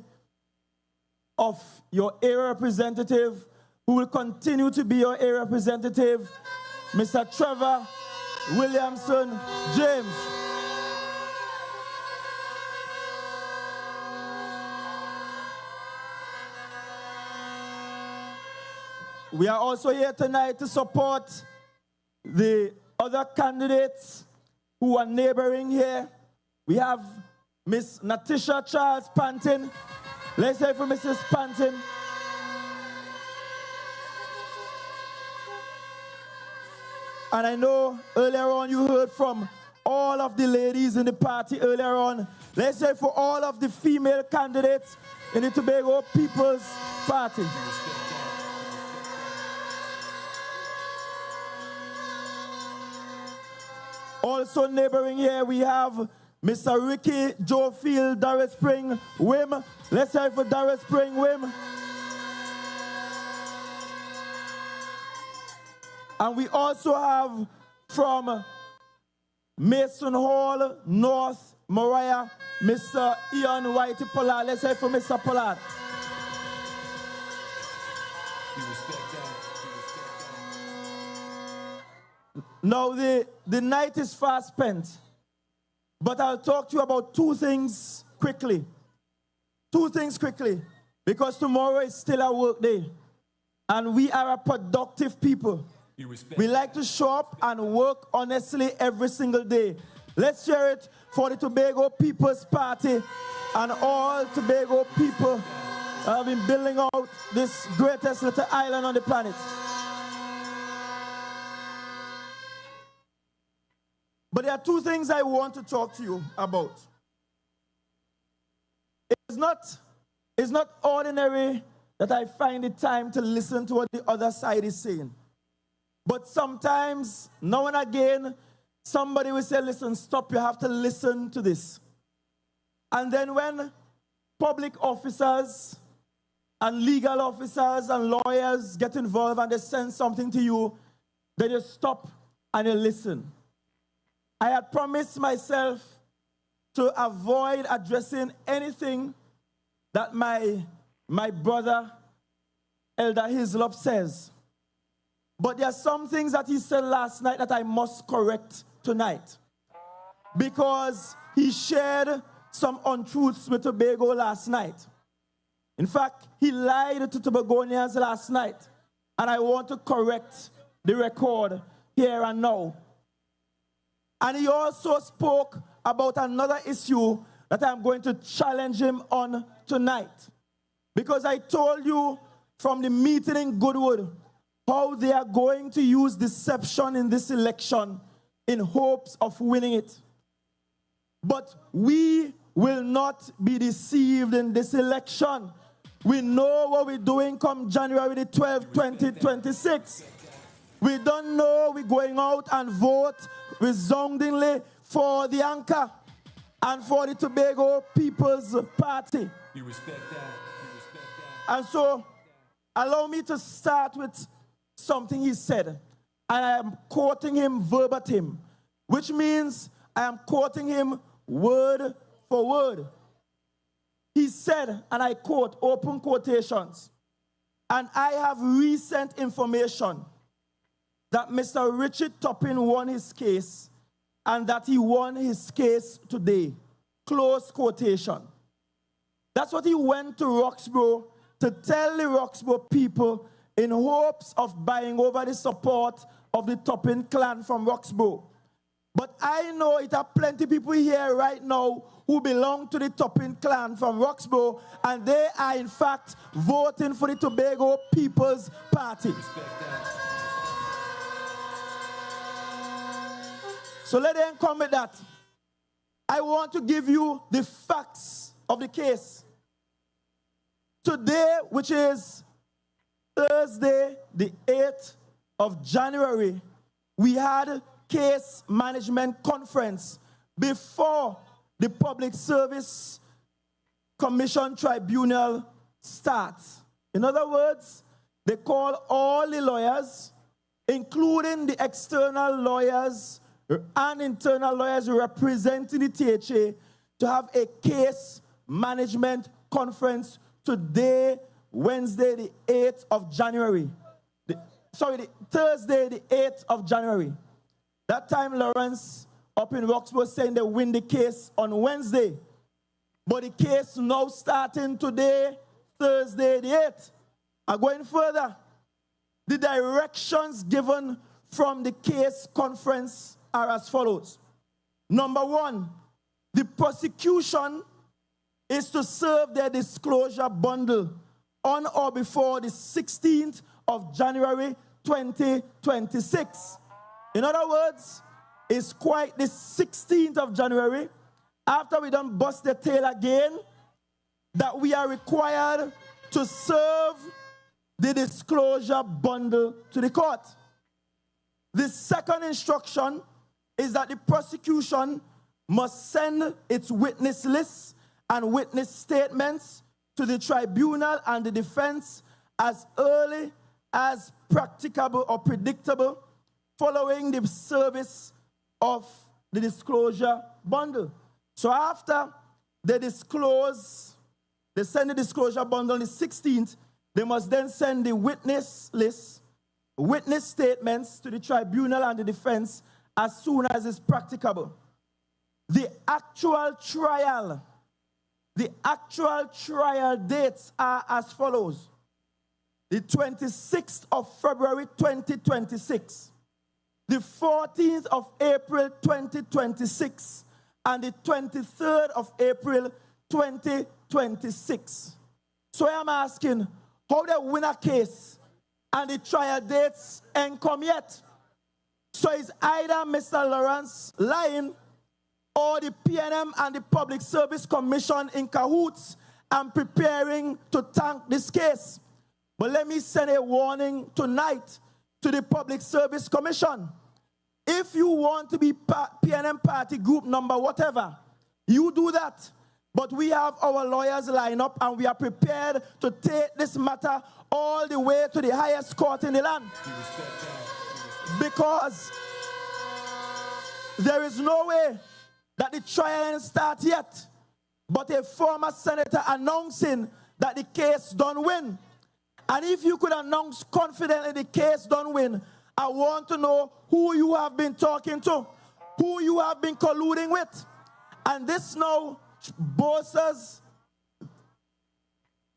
of your area representative, who will continue to be your area representative, Mr. Trevor Williamson James. We are also here tonight to support the other candidates who are neighboring here. We have Miss Natisha Charles Pantin. Let's hear for Mrs. Pantin. And I know earlier on you heard from all of the ladies in the party earlier on. Let's hear for all of the female candidates in the Tobago People's Party. Also neighboring here, we have Mr. Ricky Joefield, Darrel Spring, Whim. Let's hear for Darrel Spring, Whim. And we also have from Mason Hall, North Moriah, Mr. Ian Whitey Pollard. Let's hear for Mr. Pollard. Now, the night is fast spent, but I'll talk to you about two things quickly. Two things quickly, because tomorrow is still a work day, and we are a productive people. We like to show up and work honestly every single day. Let's share it for the Tobago People's Party and all Tobago people that have been building out this greatest little island on the planet. But there are two things I want to talk to you about. It's not ordinary that I find the time to listen to what the other side is saying. But sometimes, now and again, somebody will say, listen, stop, you have to listen to this. And then when public officers and legal officers and lawyers get involved and they send something to you, they just stop and you listen. I had promised myself to avoid addressing anything that my brother Elder Hislop says. But there are some things that he said last night that I must correct tonight. Because he shared some untruths with Tobago last night. In fact, he lied to Tobagonians last night. And I want to correct the record here and now. And he also spoke about another issue that I'm going to challenge him on tonight. Because I told you from the meeting in Goodwood how they are going to use deception in this election in hopes of winning it. But we will not be deceived in this election. We know what we're doing come January the 12th, 2026. We don't know we're going out and vote resoundingly for the anchor and for the Tobago People's Party. You respect that. You respect that. And so, allow me to start with something he said. And I am quoting him verbatim, which means I am quoting him word for word. He said, and I quote, open quotations, and I have recent information that Mr. Richard Toppin won his case and that he won his case today. Close quotation. That's what he went to Roxborough to tell the Roxborough people in hopes of buying over the support of the Toppin clan from Roxborough. But I know it are plenty of people here right now who belong to the Toppin clan from Roxborough, and they are in fact voting for the Tobago People's Party. So let them come with that. I want to give you the facts of the case. Today, which is Thursday, the 8th of January, we had case management conference before the Public Service Commission Tribunal starts. In other words, they call all the lawyers, including the external lawyers and internal lawyers representing the THA, to have a case management conference today, Wednesday, the 8th of January. Thursday, the 8th of January. That time, Lawrence up in Roxborough saying they win the case on Wednesday. But the case now starting today, Thursday, the 8th. And going further, the directions given from the case conference are as follows. Number one, the prosecution is to serve their disclosure bundle on or before the 16th of January 2026. In other words, it's quite the 16th of January, after we done bust the tail again, that we are required to serve the disclosure bundle to the court. The second instruction is that the prosecution must send its witness lists and witness statements to the tribunal and the defense as early as practicable or predictable following the service of the disclosure bundle. So after they send the disclosure bundle on the 16th, they must then send the witness list, witness statements to the tribunal and the defense as soon as it's practicable. The actual trial dates are as follows. The 26th of February 2026, the 14th of April 2026, and the 23rd of April 2026. So I'm asking, how they win a case and the trial dates ain't come yet? So it's either Mr. Lawrence lying or the PNM and the Public Service Commission in cahoots and preparing to tank this case. But let me send a warning tonight to the Public Service Commission. If you want to be PNM party group number whatever, you do that. But we have our lawyers lined up and we are prepared to take this matter all the way to the highest court in the land. Because there is no way that the trial ain't start yet, but a former senator announcing that the case don't win. And if you could announce confidently the case don't win, I want to know who you have been talking to, who you have been colluding with. And this now bolsters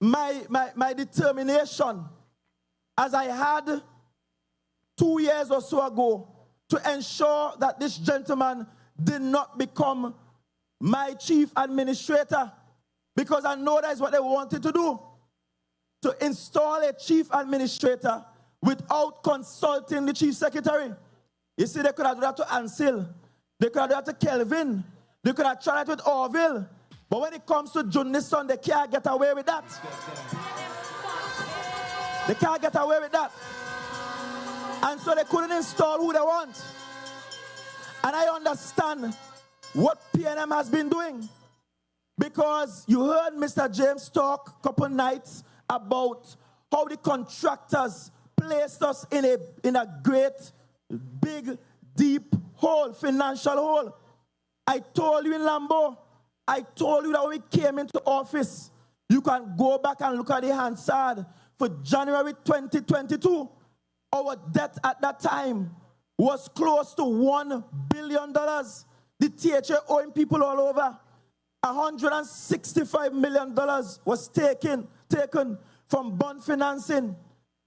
my determination, as I had 2 years or so ago, to ensure that this gentleman did not become my chief administrator, because I know that is what they wanted to do, to install a chief administrator without consulting the chief secretary. You see, they could have done that to Ansel, they could have done that to Kelvin, they could have tried that with Orville, but when it comes to Junison, they can't get away with that. They can't get away with that. And so they couldn't install who they want. And I understand what PNM has been doing, because you heard Mr. James talk a couple nights about how the contractors placed us in a great, big, deep hole, financial hole. I told you in Lambo, I told you that when we came into office, you can go back and look at the Hansard for January 2022. Our debt at that time was close to $1 billion. The THA owing people all over. $165 million was taken from bond financing.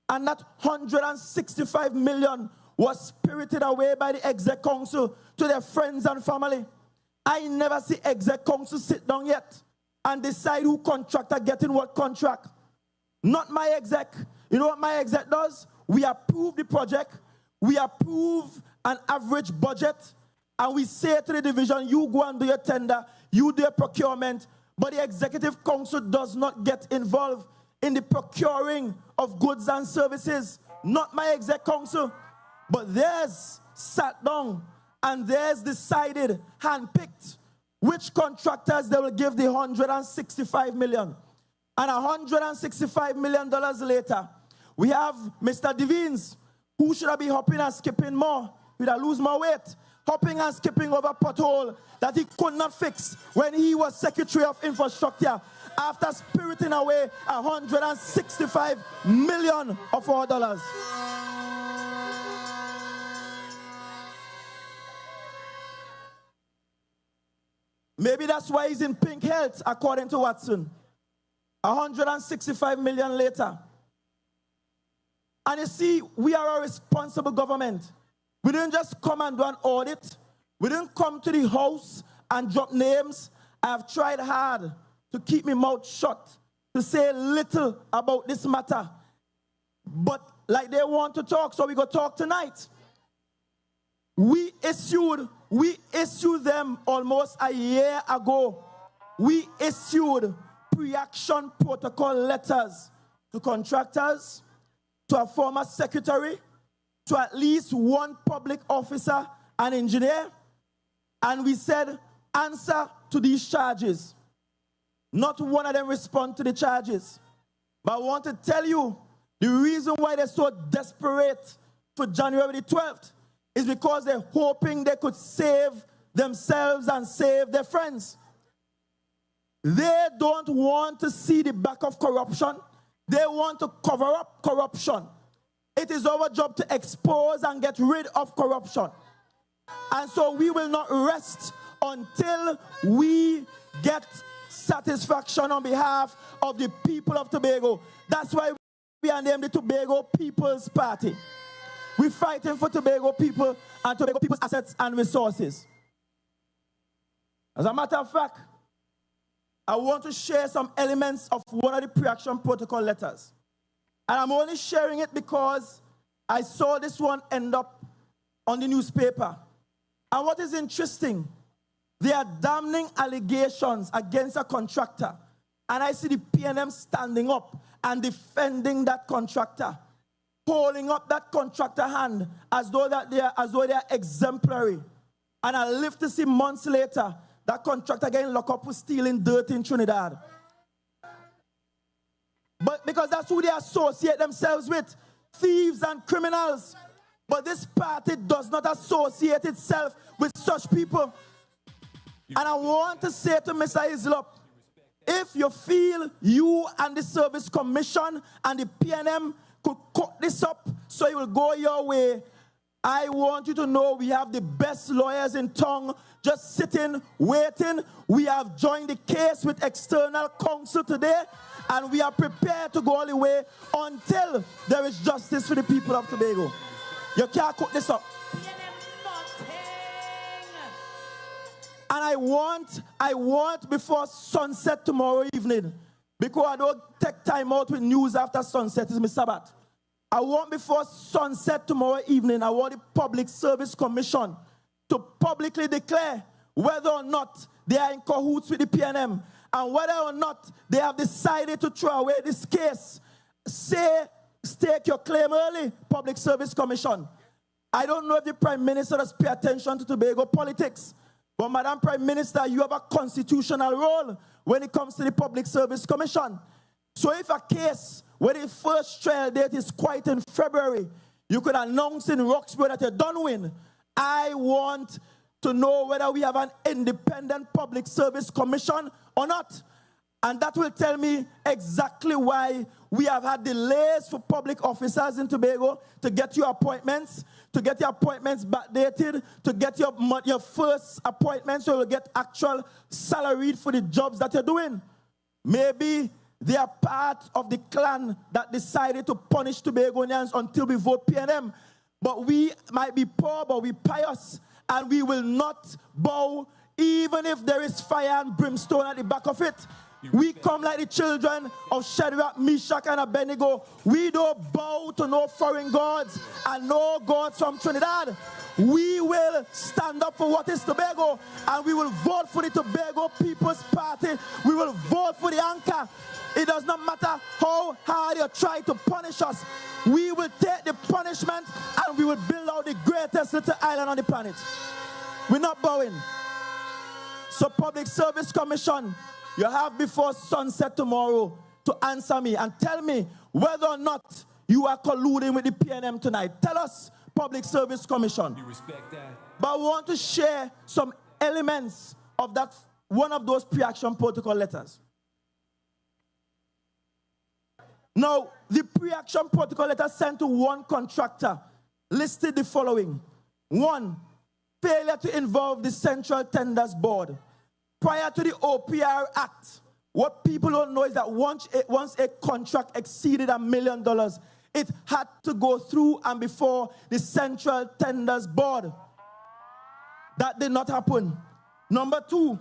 And that $165 million was spirited away by the exec council to their friends and family. I never see exec council sit down yet and decide who contractor getting what contract. Not my exec. You know what my exec does? We approve the project, we approve an average budget, and we say to the division, you go and do your tender, you do your procurement, but the executive council does not get involved in the procuring of goods and services. Not my exec council, but theirs sat down and theirs decided, handpicked, which contractors they will give the $165 million. And $165 million later, we have Mr. Devines, who should have been hopping and skipping more. He'd have lose more weight, hopping and skipping over pothole that he could not fix when he was Secretary of Infrastructure, after spiriting away $165 million of our dollars. Maybe that's why he's in pink health, according to Watson. $165 million later. And you see, we are a responsible government. We didn't just come and do an audit. We didn't come to the house and drop names. I have tried hard to keep my mouth shut, to say little about this matter. But like they want to talk, so we go talk tonight. We issued them almost a year ago. We issued pre-action protocol letters to contractors, to a former secretary, to at least one public officer and engineer, and we said, answer to these charges. Not one of them respond to the charges. But I want to tell you, the reason why they're so desperate for January the 12th is because they're hoping they could save themselves and save their friends. They don't want to see the back of corruption. They want to cover up corruption. It is our job to expose and get rid of corruption. And so we will not rest until we get satisfaction on behalf of the people of Tobago. That's why we are named the Tobago People's Party. We're fighting for Tobago people and Tobago people's assets and resources. As a matter of fact, I want to share some elements of one of the pre-action protocol letters. And I'm only sharing it because I saw this one end up on the newspaper. And what is interesting, there are damning allegations against a contractor. And I see the PNM standing up and defending that contractor, holding up that contractor hand as though they are exemplary. And I live to see months later that contractor getting locked up for stealing dirt in Trinidad. But because that's who they associate themselves with, thieves and criminals. But this party does not associate itself with such people. And I want to say to Mr. Islop, If you feel you and the Service Commission and the PNM could cut this up so it will go your way, I want you to know we have the best lawyers in town just sitting, waiting. We have joined the case with external counsel today, and we are prepared to go all the way until there is justice for the people of Tobago. You can't cut this up. And I want before sunset tomorrow evening, because I don't take time out with news after sunset, it's my Sabbath. I want before sunset tomorrow evening, I want the Public Service Commission to publicly declare whether or not they are in cahoots with the PNM and whether or not they have decided to throw away this case. Stake your claim early, Public Service Commission. I don't know if the Prime Minister does pay attention to Tobago politics, but Madam Prime Minister, you have a constitutional role when it comes to the Public Service Commission. So if a case where the first trial date is quite in February, you could announce in Roxburgh that you're done with. I want to know whether we have an independent Public Service Commission or not. And that will tell me exactly why we have had delays for public officers in Tobago to get your appointments, backdated, to get your first appointment so you'll get actual salaried for the jobs that you're doing. Maybe they are part of the clan that decided to punish Tobagonians until we vote PNM. But we might be poor, but we pious, and we will not bow even if there is fire and brimstone at the back of it. We come like the children of Shadrach, Meshach, and Abednego. We don't bow to no foreign gods and no gods from Trinidad. We will stand up for what is Tobago, and we will vote for the Tobago People's Party. We will vote for the anchor. It does not matter how hard you try to punish us. We will take the punishment and we will build out the greatest little island on the planet. We're not bowing. So Public Service Commission, you have before sunset tomorrow to answer me and tell me whether or not you are colluding with the PNM tonight. Tell us, Public Service Commission. You respect that? But I want to share some elements of that, one of those pre-action protocol letters. Now, the pre-action protocol letter sent to one contractor listed the following. 1, failure to involve the Central Tenders Board. Prior to the OPR Act, what people don't know is that once a contract exceeded $1 million, it had to go through and before the Central Tenders Board. That did not happen. Number 2,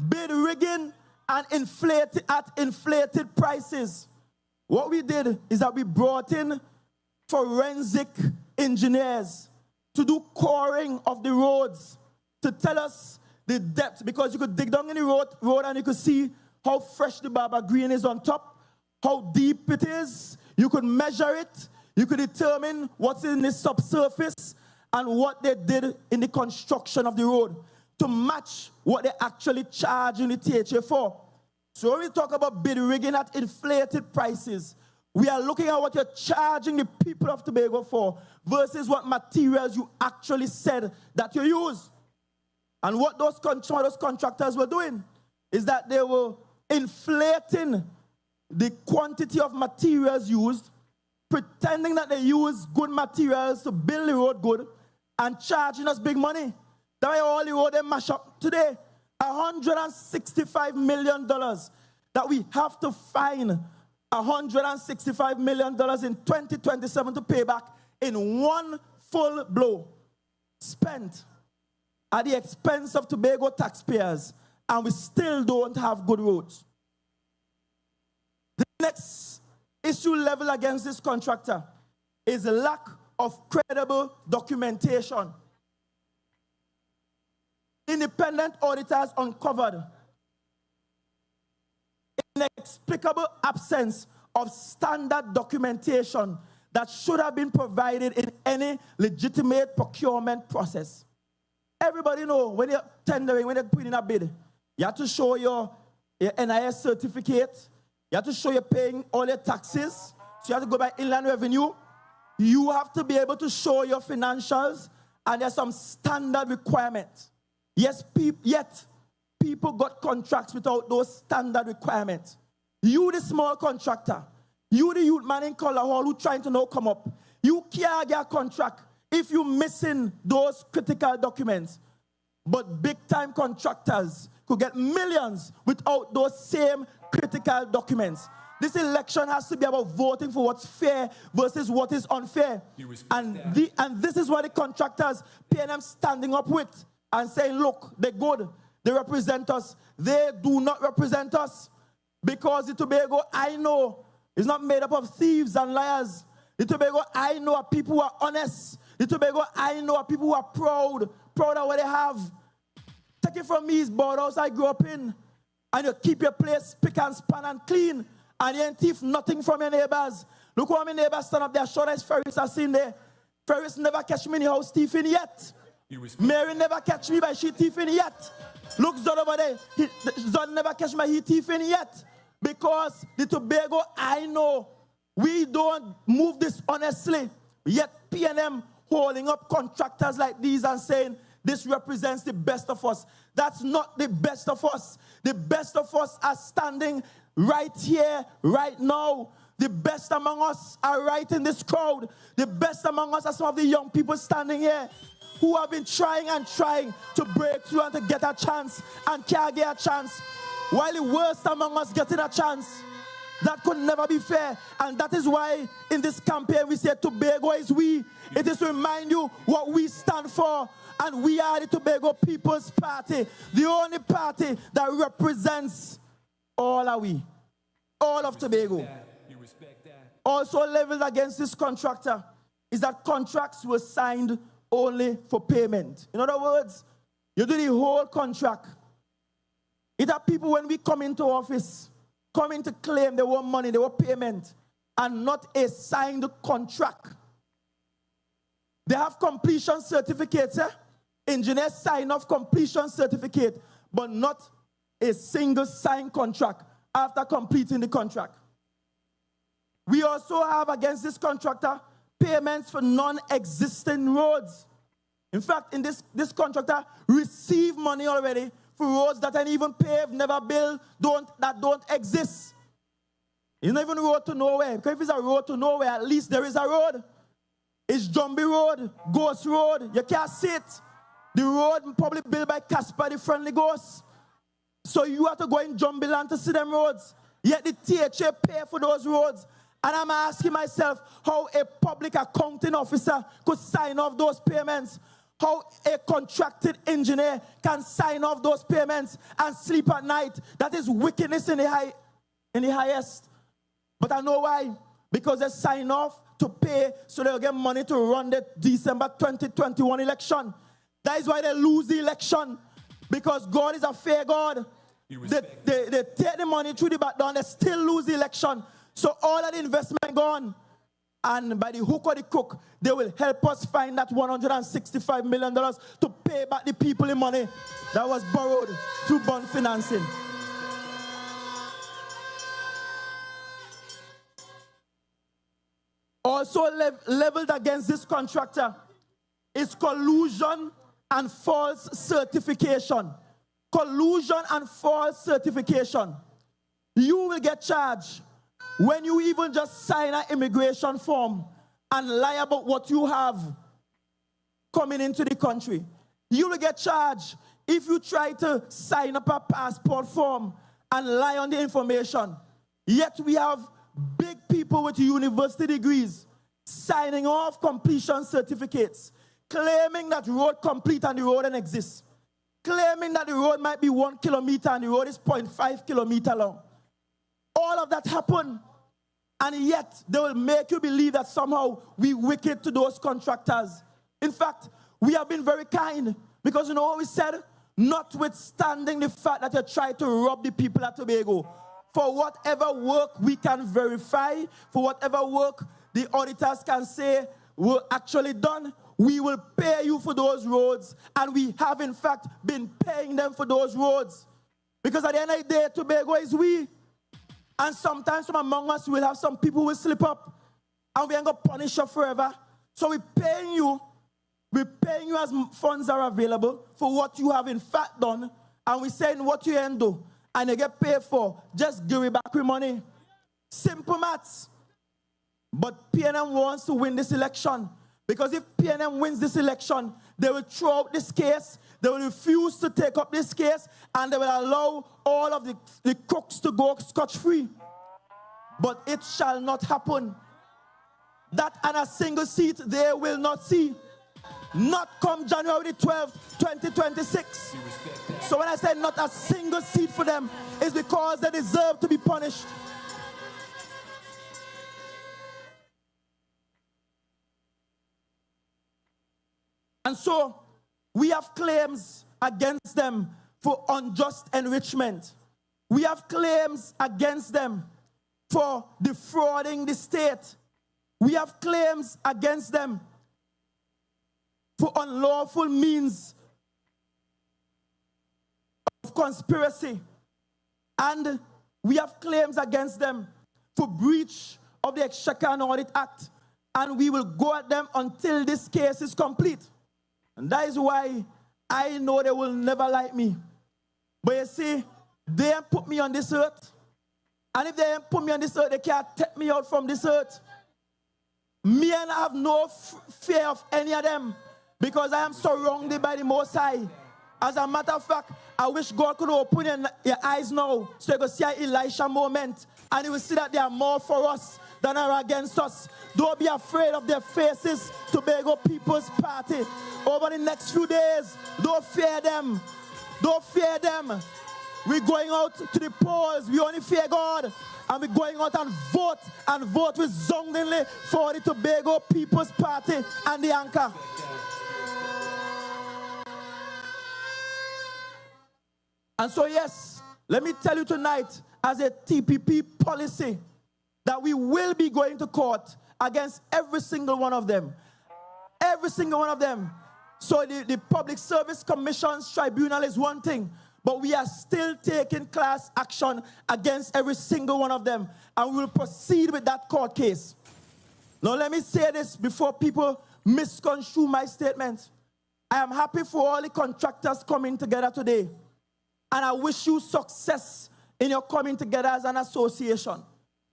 bid rigging and inflated prices. What we did is that we brought in forensic engineers to do coring of the roads, to tell us the depth, because you could dig down in the road and you could see how fresh the Baba Green is on top, how deep it is. You could measure it. You could determine what's in the subsurface and what they did in the construction of the road to match what they actually charge in the THA for. So when we talk about bid rigging at inflated prices, we are looking at what you're charging the people of Tobago for versus what materials you actually said that you use. And what those contractors were doing is that they were inflating the quantity of materials used, pretending that they use good materials to build the road good, and charging us big money. That's why all the road they mash up today. $165 million that we have to find $165 million in 2027 to pay back in one full blow, spent at the expense of Tobago taxpayers, and we still don't have good roads. The next issue level against this contractor is a lack of credible documentation. Independent auditors uncovered inexplicable absence of standard documentation that should have been provided in any legitimate procurement process. Everybody know when you're tendering, when you're putting in a bid, you have to show your NIS certificate, you have to show you're paying all your taxes, so you have to go by inland revenue. You have to be able to show your financials, and there's some standard requirements. Yes, yet people got contracts without those standard requirements. You, the small contractor, you, the youth man in Calder Hall who trying to now come up, you can't get a contract if you missing those critical documents. But big-time contractors could get millions without those same critical documents. This election has to be about voting for what's fair versus what is unfair. And this is what the contractors, PNM, standing up with and saying, look, they're good. They represent us. They do not represent us. Because the Tobago, I know, is not made up of thieves and liars. The Tobago, I know, are people who are honest. The Tobago, I know, are people who are proud of what they have. Take it from me, it's boardhouse I grew up in. And you keep your place spick and span and clean. And you ain't thief nothing from your neighbors. Look how my neighbors stand up there, sure as Ferris are seen there. Ferris never catch me in the house thieving yet. Mary never catch me by she thieving yet. Look, Zod over there. Zod never catch my he thieving yet. Because the Tobago, I know, we don't move this honestly. Yet PNM holding up contractors like these and saying, this represents the best of us. That's not the best of us. The best of us are standing right here, right now. The best among us are right in this crowd. The best among us are some of the young people standing here who have been trying and trying to break through and to get a chance and can't get a chance. While the worst among us getting a chance. That could never be fair. And that is why in this campaign we say Tobago is we. It is to remind you what we stand for. And we are the Tobago People's Party. The only party that represents all are we. All of Tobago. Also leveled against this contractor is that contracts were signed only for payment. In other words, you do the whole contract. It are people when we come into office, coming to claim they want money, they want payment, and not a signed contract. They have completion certificates. Engineers sign off completion certificate, but not a single signed contract after completing the contract. We also have against this contractor payments for non-existing roads. In fact, in this contractor received money already for roads that ain't even paved, never built, that don't exist. It's not even a road to nowhere. Because if it's a road to nowhere, at least there is a road. It's Jumbie Road, Ghost Road. You can't see it. The road probably built by Casper, the friendly ghost. So you have to go in Jumbie land to see them roads. Yet the THA pay for those roads. And I'm asking myself how a public accounting officer could sign off those payments. How a contracted engineer can sign off those payments and sleep at night. That is wickedness in the highest. But I know why. Because they sign off to pay so they'll get money to run the December 2021 election. That is why they lose the election. Because God is a fair God. They take the money through the back door and they still lose the election. So all of the investment gone. And by the hook or the crook, they will help us find that $165 million to pay back the people in money that was borrowed through bond financing. Also leveled against this contractor is collusion and false certification. Collusion and false certification. You will get charged when you even just sign an immigration form and lie about what you have coming into the country. You will get charged if you try to sign up a passport form and lie on the information. Yet we have big people with university degrees signing off completion certificates, claiming that road complete and the road doesn't exist, claiming that the road might be 1 kilometer and the road is 0.5 kilometer long. All of that happened, and yet they will make you believe that somehow we wicked to those contractors. In fact, we have been very kind, because you know what we said? Notwithstanding the fact that you try to rob the people at Tobago, for whatever work we can verify, for whatever work the auditors can say were actually done, we will pay you for those roads, and we have in fact been paying them for those roads. Because at the end of the day, Tobago is we. And sometimes from among us, we'll have some people who will slip up, and we ain't going to punish you forever. So we're paying you as funds are available for what you have in fact done, and we saying what you ain't do, and you get paid for, just give it back with money. Simple maths. But PNM wants to win this election. Because if PNM wins this election, they will throw out this case, they will refuse to take up this case, and they will allow all of the crooks to go scotch-free. But it shall not happen. That and a single seat they will not see. Not come January 12th, 2026. So when I say not a single seat for them, it's because they deserve to be punished. And so we have claims against them for unjust enrichment. We have claims against them for defrauding the state. We have claims against them for unlawful means of conspiracy. And we have claims against them for breach of the Exchequer and Audit Act. And we will go at them until this case is complete. And that is why I know they will never like me. But you see, they ain't put me on this earth. And if they ain't put me on this earth, they can't take me out from this earth. Me and I have no fear of any of them because I am surrounded by the Most High. As a matter of fact, I wish God could open your eyes now so you can see an Elisha moment and you will see that they are more for us than are against us. Don't be afraid of their faces, Tobago People's Party. Over the next few days, don't fear them. Don't fear them. We're going out to the polls. We only fear God. And we're going out and vote resoundingly for the Tobago People's Party and the anchor. And so, yes, let me tell you tonight, as a TPP policy, that we will be going to court against every single one of them. Every single one of them. So the Public Service Commission's tribunal is one thing, but we are still taking class action against every single one of them, and we will proceed with that court case. Now, let me say this before people misconstrue my statement. I am happy for all the contractors coming together today, and I wish you success in your coming together as an association.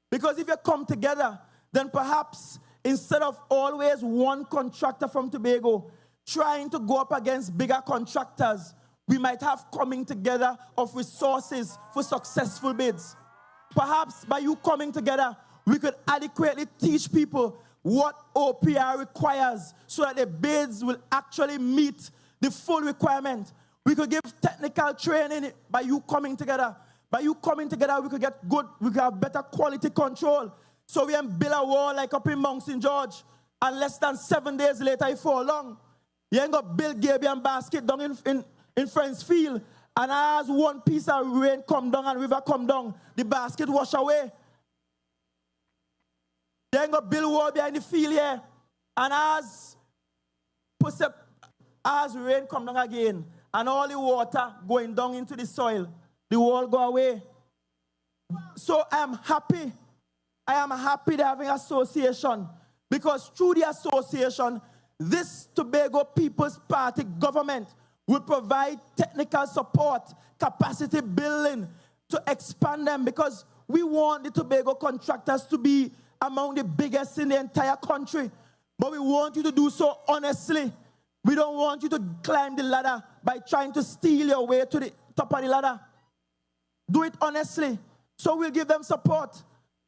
Because if you come together, then perhaps instead of always one contractor from Tobago trying to go up against bigger contractors, we might have coming together of resources for successful bids. Perhaps by you coming together, we could adequately teach people what OPR requires so that the bids will actually meet the full requirement. We could give technical training by you coming together. By you coming together, we could get good, we could have better quality control. So we can build a wall like up in Mount St. George, and less than 7 days later, it fall long. You ain't got build Gabian basket down in Friends Field, and as one piece of rain come down and river come down, the basket wash away. You ain't got build wall behind the field here, and as rain come down again, and all the water going down into the soil, the wall go away. So I am happy to having association, because through the association, this Tobago People's Party government will provide technical support, capacity building to expand them, because we want the Tobago contractors to be among the biggest in the entire country. But we want you to do so honestly. We don't want you to climb the ladder by trying to steal your way to the top of the ladder. Do it honestly. So we'll give them support.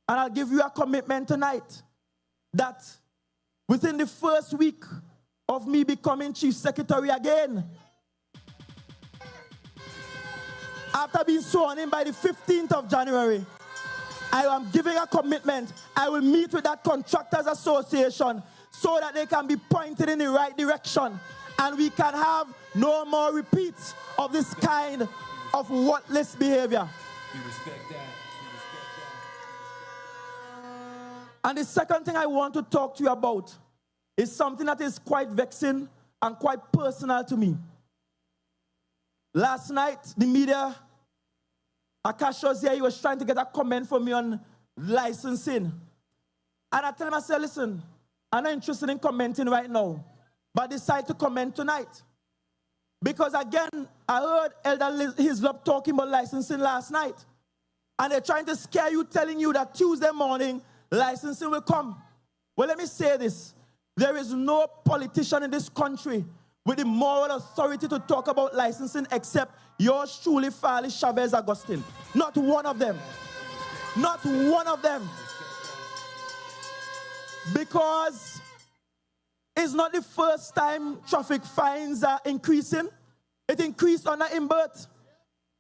And I'll give you a commitment tonight that within the first week of me becoming Chief Secretary again, after being sworn in by the 15th of January, I am giving a commitment. I will meet with that Contractors Association so that they can be pointed in the right direction, and we can have no more repeats of this kind of worthless behavior. We respect that. And the second thing I want to talk to you about is something that is quite vexing and quite personal to me. Last night, the media, Akash was here, he was trying to get a comment from me on licensing. And I tell him, I said, listen, I'm not interested in commenting right now, but I decide to comment tonight. Because again, I heard Elder Hislop talking about licensing last night. And they're trying to scare you, telling you that Tuesday morning, licensing will come. Well, let me say this. There is no politician in this country with the moral authority to talk about licensing except yours truly, Farley, Chavez, Augustine. Not one of them. Not one of them. Because it's not the first time traffic fines are increasing. It increased under Imbert.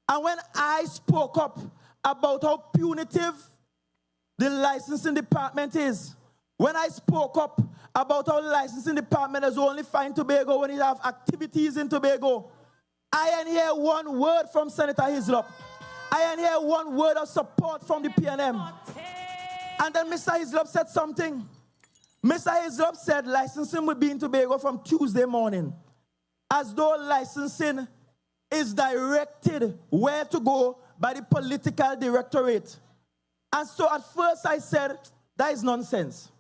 And when I spoke up about how punitive the licensing department is, when I spoke up about how the licensing department is only fine Tobago when you have activities in Tobago, I ain't hear one word from Senator Hislop. I ain't hear one word of support from the PNM. And then Mr. Hislop said something. Mr. Hislop said licensing will be in Tobago from Tuesday morning, as though licensing is directed where to go by the political directorate. And so at first I said, that is nonsense.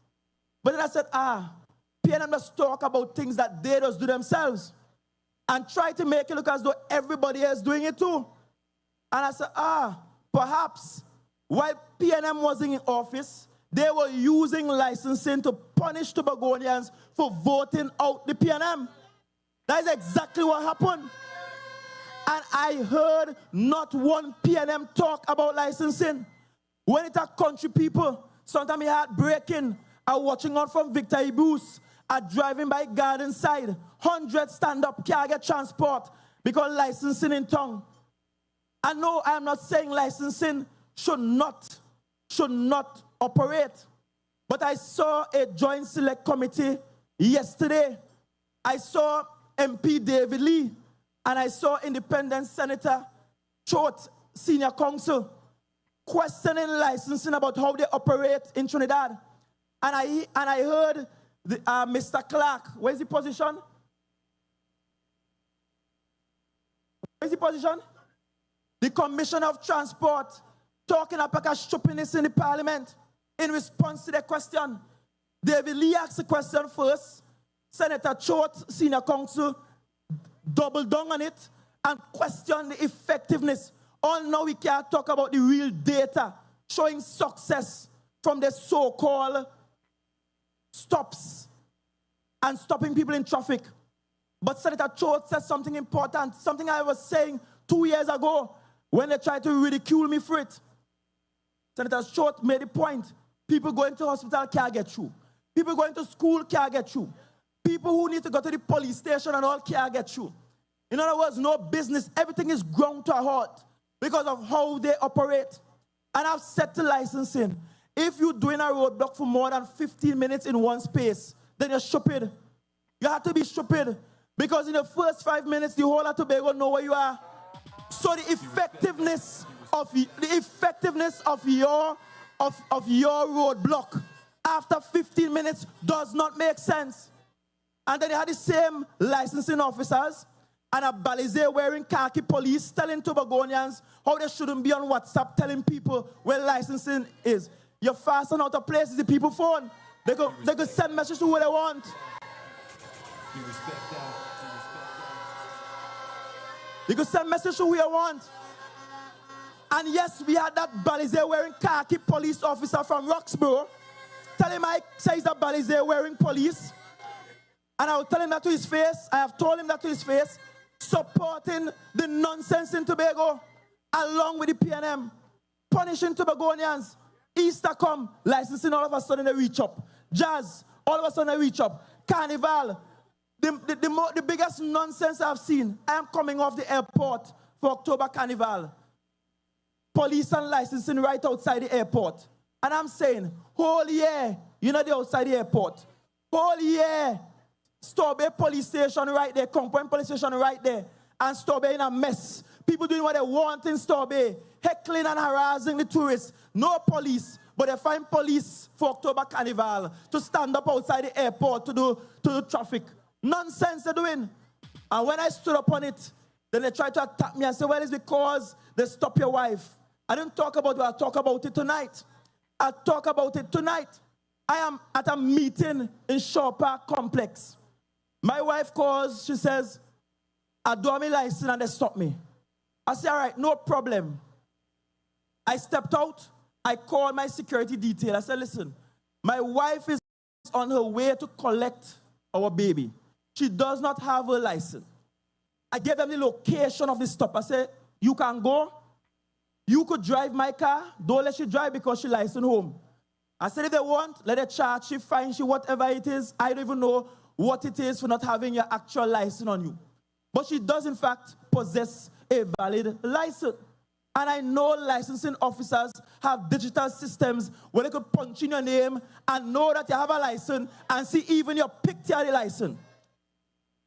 But then I said, PNM just talk about things that they just do themselves and try to make it look as though everybody else is doing it too. And I said, perhaps while PNM wasn't in office, they were using licensing to punish Tobagonians for voting out the PNM. That is exactly what happened. And I heard not one PNM talk about licensing. When it's a country people, sometimes you had breaking, are watching out from Victor Ibus, are driving by Garden Side, 100 stand up, can't get transport because licensing in town. I know I am not saying licensing should not operate, but I saw a joint select committee yesterday. I saw MP David Lee, and I saw Independent Senator Choate, Senior Counsel, questioning licensing about how they operate in Trinidad. And I heard Mr. Clark, where's the position? Where's the position? The Commissioner of Transport talking about a stupidness in the Parliament in response to the question. David Lee asked the question first. Senator Choate, Senior Counsel, doubled down on it and questioned the effectiveness. All now we can't talk about the real data showing success from the so-called stops and stopping people in traffic. But Senator Choate said something important, something I was saying 2 years ago when they tried to ridicule me for it. Senator Choate made a point. People going to hospital can't get through. People going to school can't get through. People who need to go to the police station and all can't get through. In other words, no business. Everything is ground to a halt because of how they operate. And I've said to licensing, if you're doing a roadblock for more than 15 minutes in one space, then you're stupid. You have to be stupid. Because in the first 5 minutes, the whole of Tobago know where you are. So the effectiveness of your roadblock after 15 minutes does not make sense. And then they had the same licensing officers and a baliser wearing khaki police telling Tobagonians how they shouldn't be on WhatsApp telling people where licensing is. You're fasten out of places, the people phone. They could send messages to who they want. You respect that. You could send messages to who you want. And yes, we had that baliser wearing khaki police officer from Roxborough. Tell him I say he's a baliser wearing police. And I will tell him that to his face. I have told him that to his face. Supporting the nonsense in Tobago along with the PNM. Punishing Tobagonians. Easter come, licensing all of a sudden they reach up. Jazz, all of a sudden they reach up. Carnival. The biggest nonsense I've seen. I am coming off the airport for October Carnival. Police and licensing right outside the airport. And I'm saying, whole year, you know the outside the airport. Whole year, Strawberry police station right there, Compound police station right there. And Strawberry in a mess. People doing what they want in Strawberry. Heckling and harassing the tourists. No police, but they find police for October Carnival to stand up outside the airport to do traffic. Nonsense they're doing. And when I stood up on it, then they tried to attack me and say, well, it's because they stop your wife. I didn't talk about it, I'll talk about it tonight. I'll talk about it tonight. I am at a meeting in Shaw Park Complex. My wife calls, she says, I do have my license and they stopped me. I said, all right, no problem. I stepped out. I called my security detail. I said, listen, my wife is on her way to collect our baby. She does not have her license. I gave them the location of the stop. I said, you can go. You could drive my car. Don't let she drive because she licensed home. I said, if they want, let her charge she, fine she, whatever it is. I don't even know what it is for not having your actual license on you. But she does, in fact, possess a valid license. And I know licensing officers have digital systems where they could punch in your name and know that you have a license and see even your picture of the license.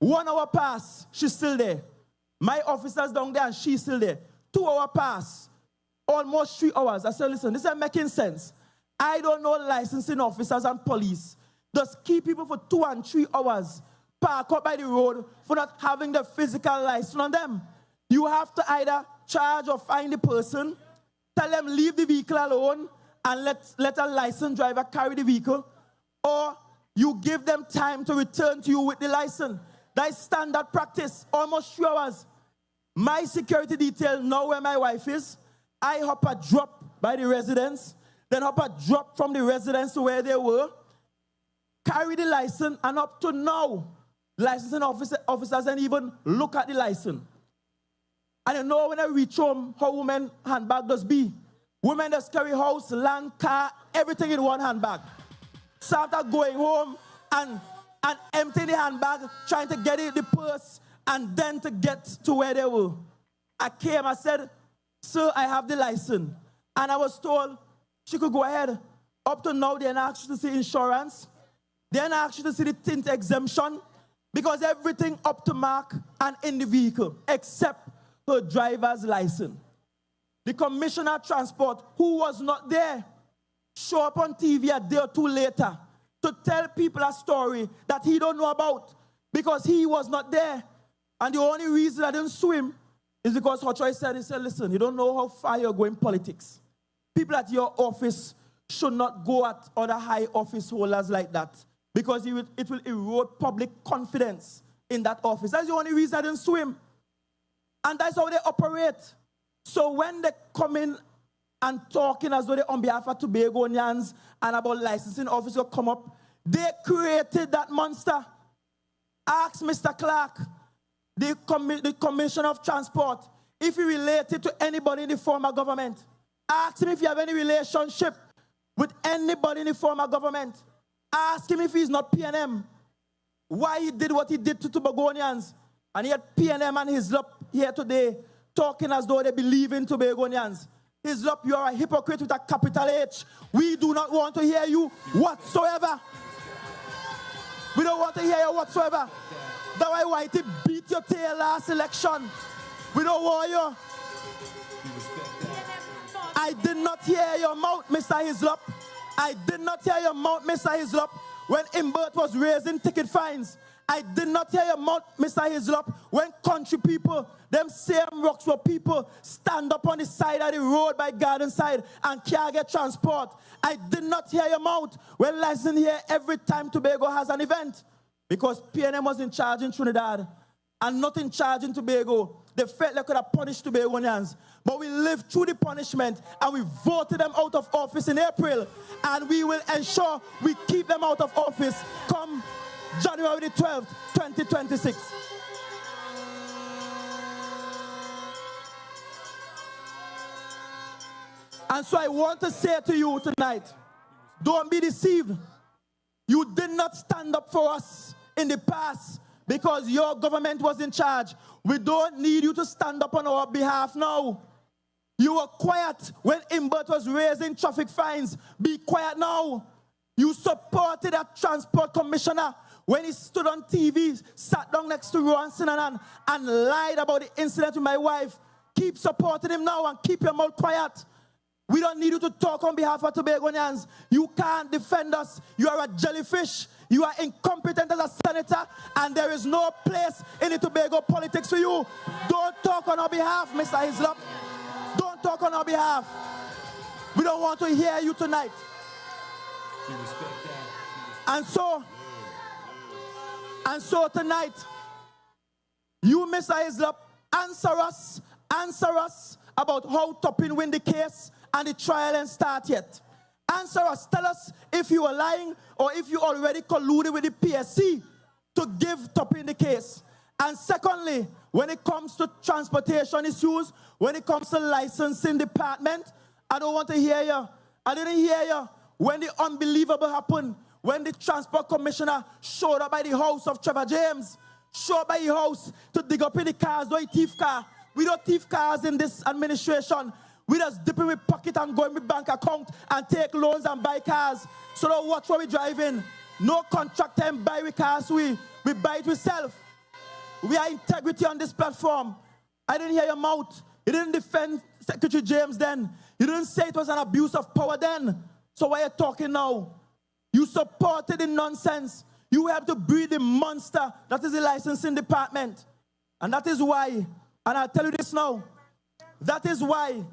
1 hour pass, she's still there. My officer's down there and she's still there. 2 hour pass, almost 3 hours. I said, listen, this is making sense. I don't know licensing officers and police. Just keep people for 2 and 3 hours, park up by the road for not having the physical license on them. You have to either charge or fine the person, tell them leave the vehicle alone and let a licensed driver carry the vehicle, or you give them time to return to you with the license. That is standard practice, almost 3 hours. My security detail know where my wife is. I hop a drop by the residence, then hop a drop from the residence to where they were, carry the license, and up to now, licensing officers didn't even look at the license. And you know when I reach home, how women handbag does be. Women just carry house, land, car, everything in one handbag. So after going home and emptying the handbag, trying to get in the purse, and then to get to where they were. I came, I said, sir, I have the license. And I was told she could go ahead. Up to now, they didn't ask you to see insurance. They didn't ask you to see the tint exemption, because everything up to mark and in the vehicle, except her driver's license. The commissioner of transport, who was not there, show up on TV a day or two later to tell people a story that he don't know about because he was not there. And the only reason I didn't sue him is because Hotchoy said, he said, listen, you don't know how far you're going in politics. People at your office should not go at other high office holders like that, because it will erode public confidence in that office. That's the only reason I didn't sue him. And that's how they operate. So when they come in and talking as though they're on behalf of Tobagonians and about licensing officer come up, they created that monster. Ask Mr. Clark, the Commissioner of Transport, if he related to anybody in the former government. Ask him if you have any relationship with anybody in the former government. Ask him if he's not PNM. Why he did what he did to Tobagonians. And he had PNM and Hislop here today talking as though they believe in Tobagonians. Hislop, you are a hypocrite with a capital H. We do not want to hear you whatsoever. We don't want to hear you whatsoever. That's why Whitey beat your tail last election. We don't want you. I did not hear your mouth, Mr. Hislop. I did not hear your mouth, Mr. Hislop, when Imbert was raising ticket fines. I did not hear your mouth, Mr. Hislop, when country people, them same Roxborough people, stand up on the side of the road by Garden Side and can't get transport. I did not hear your mouth when licensing here every time Tobago has an event, because PNM was in charge in Trinidad and not in charge in Tobago. They felt they could have punished Tobagonians, but we lived through the punishment and we voted them out of office in April, and we will ensure we keep them out of office come January the 12th, 2026. And so I want to say to you tonight, don't be deceived. You did not stand up for us in the past because your government was in charge. We don't need you to stand up on our behalf now. You were quiet when Imbert was raising traffic fines. Be quiet now. You supported a transport commissioner when he stood on TV, sat down next to Rowan Sinanan and lied about the incident with my wife. Keep supporting him now and keep your mouth quiet. We don't need you to talk on behalf of Tobagonians. You can't defend us. You are a jellyfish. You are incompetent as a senator, and there is no place in the Tobago politics for you. Don't talk on our behalf, Mr. Hislop. Don't talk on our behalf. We don't want to hear you tonight. And so tonight, You, Mr. Islop, answer us about how Toppin win the case and the trial ain't start yet. Answer us. Tell us if you are lying or if you already colluded with the PSC to give Toppin the case. And secondly, when it comes to transportation issues, when it comes to licensing department, I don't want to hear you. I didn't hear you when the unbelievable happened, when the transport commissioner showed up by the house of Trevor James, showed up by the house to dig up in the cars, no thief car. We don't thief cars in this administration. We just dip in with pocket and go in with bank account and take loans and buy cars. So don't watch what we driving. No contractor and buy with cars. We buy it ourselves. We are integrity on this platform. I didn't hear your mouth. You didn't defend Secretary James then. You didn't say it was an abuse of power then. So why are you talking now? You supported the nonsense. You helped to breed the monster that is the licensing department. And that is why, and I'll tell you this now, that is why,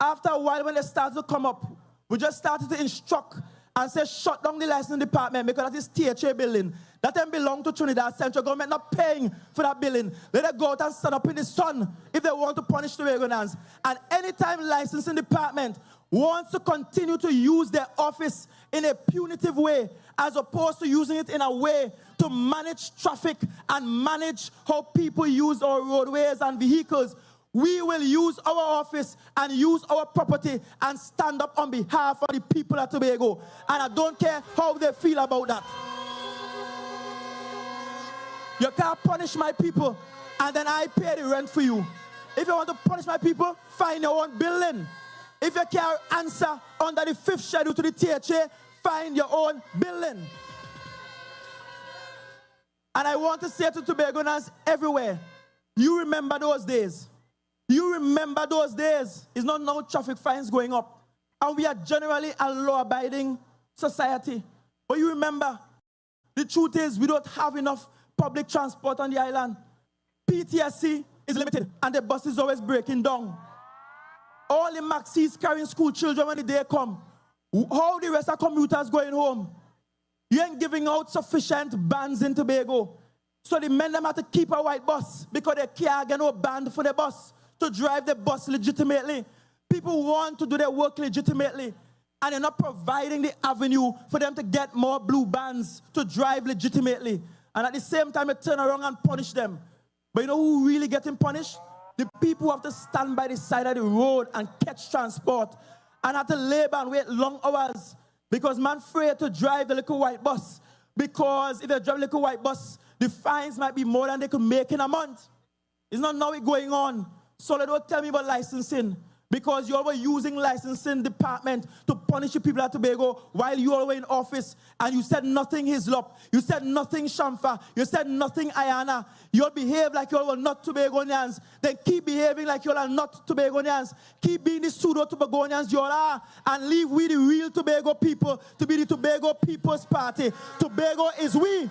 after a while when they started to come up, we just started to instruct and say shut down the licensing department because that is THA building. That then belong to Trinidad Central Government, not paying for that building. Let them go out and stand up in the sun if they want to punish the Tobagonians. And anytime licensing department wants to continue to use their office in a punitive way, as opposed to using it in a way to manage traffic and manage how people use our roadways and vehicles, we will use our office and use our property and stand up on behalf of the people of Tobago. And I don't care how they feel about that. You can't punish my people and then I pay the rent for you. If you want to punish my people, find your own building. If you can't answer under the 5th schedule to the THA, find your own building. And I want to say to Tobagonians everywhere, you remember those days. You remember those days. It's not no traffic fines going up. And we are generally a law-abiding society. But you remember, the truth is we don't have enough public transport on the island. PTSC is limited and the bus is always breaking down. All the maxis carrying school children when the day come. How the rest of commuters going home? You ain't giving out sufficient bands in Tobago. So the men them have to keep a white bus because they can't get no band for the bus to drive the bus legitimately. People want to do their work legitimately and they're not providing the avenue for them to get more blue bands to drive legitimately. And at the same time, they turn around and punish them. But you know who really getting punished? The people who have to stand by the side of the road and catch transport and have to labor and wait long hours because man afraid to drive the little white bus. Because if they drive the little white bus, the fines might be more than they could make in a month. It's not now it's going on. So they don't tell me about licensing. Because you all were using licensing department to punish the people at Tobago while you all were in office and you said nothing Hislop, you said nothing Shamfa, you said nothing Ayana. You all behave like you all were not Tobagonians. Then keep behaving like you all are not Tobagonians. Keep being the pseudo-Tobagonians you all are and leave we the real Tobago people to be the Tobago People's Party. Tobago is we.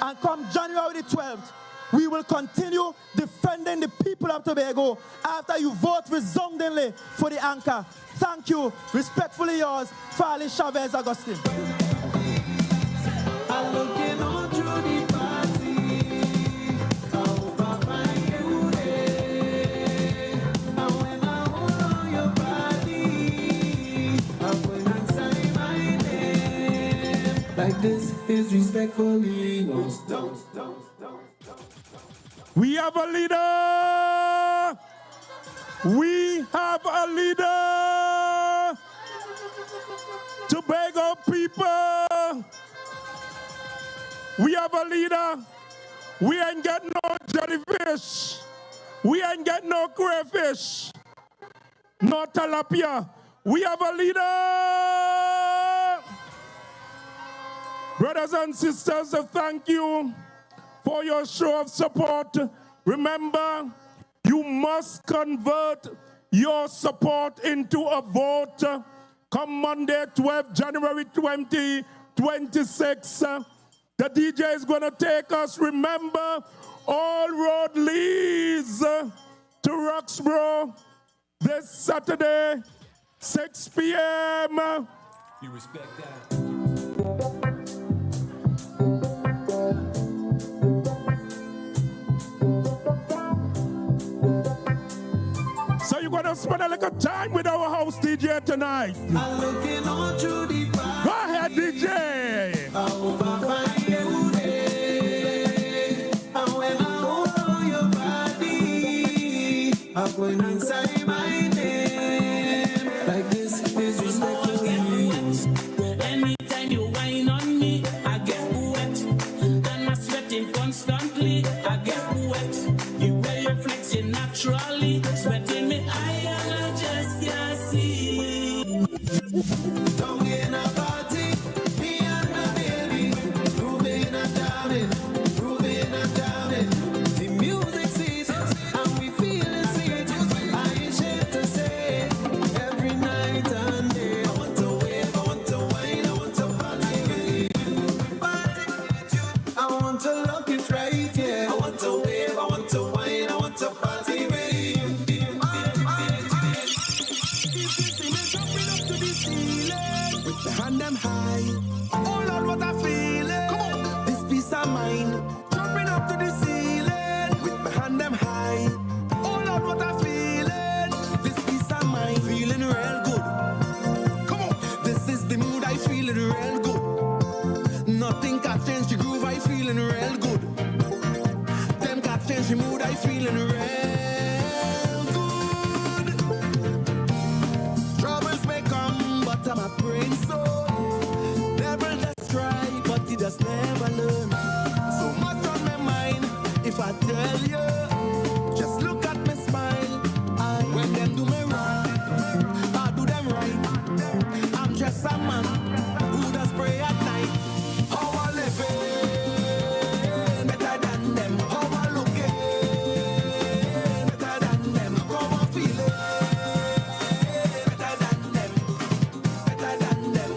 And come January the 12th, we will continue defending the people of Tobago after you vote resoundingly for the anchor. Thank you. Respectfully yours, Farley, Chavez, Augustine. I'm looking on through the party. I hope I find you there. And when I hold on your body, I'm going to sign my name. Like this is respectfully. Don't. We have a leader. We have a leader. Tobago people. We have a leader. We ain't get no jellyfish. We ain't get no crayfish. No tilapia. We have a leader. Brothers and sisters, thank you for your show of support. Remember, you must convert your support into a vote. Come Monday, 12 January 2026. The DJ is going to take us. Remember, all road leads to Roxborough this Saturday, 6 p.m. You respect that? spend a little time with our house DJ tonight. I'm looking on through the party. Go ahead, DJ. Over find you there. And when I hold on your body, I'm going inside my name. Like this, disrespectful. Anytime you whine on me, I get wet. And I'm sweating constantly, I get wet. The way you're flexing naturally, sweating me, I just can't see. Don't get a party, me and my baby, moving and jamming, moving and jamming. The music sweet, and we feeling sweet. I ain't ashamed to say, every night and day. I want to wave, I want to wine, I want to party with you. Party with you, I want to look it right, yeah. I want to wave, I want to wine, I want to party with you. With the hand them high, oh Lord, what I feeling. Come on, this peace of mind, jumping up to the ceiling. With my hand them high, oh Lord, what I feeling. This peace of mind, feeling real good. Come on, this is the mood, I feeling real good. Nothing can change the groove, I feeling real good. Them can change the mood, I feeling real good. Troubles may come, but I'm a praying soul. Devil just try, but he just never learn. So much on my mind, if I tell you, just look at me smile. When them do me wrong, I do them right. I'm just a man who does pray at night. How I live better than them. How I look better than them. How I feel better than them. Better than them.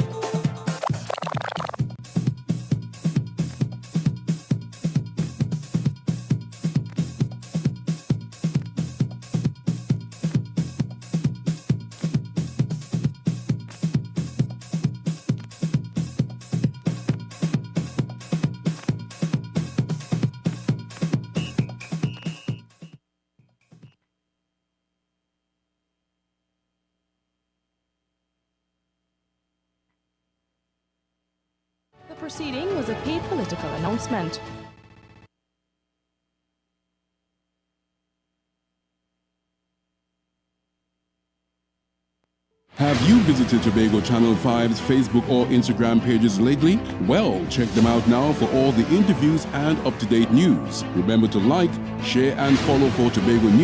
The proceeding was a paid political announcement. Have you visited Tobago Channel 5's Facebook or Instagram pages lately? Well, check them out now for all the interviews and up-to-date news. Remember to like, share and follow for Tobago News.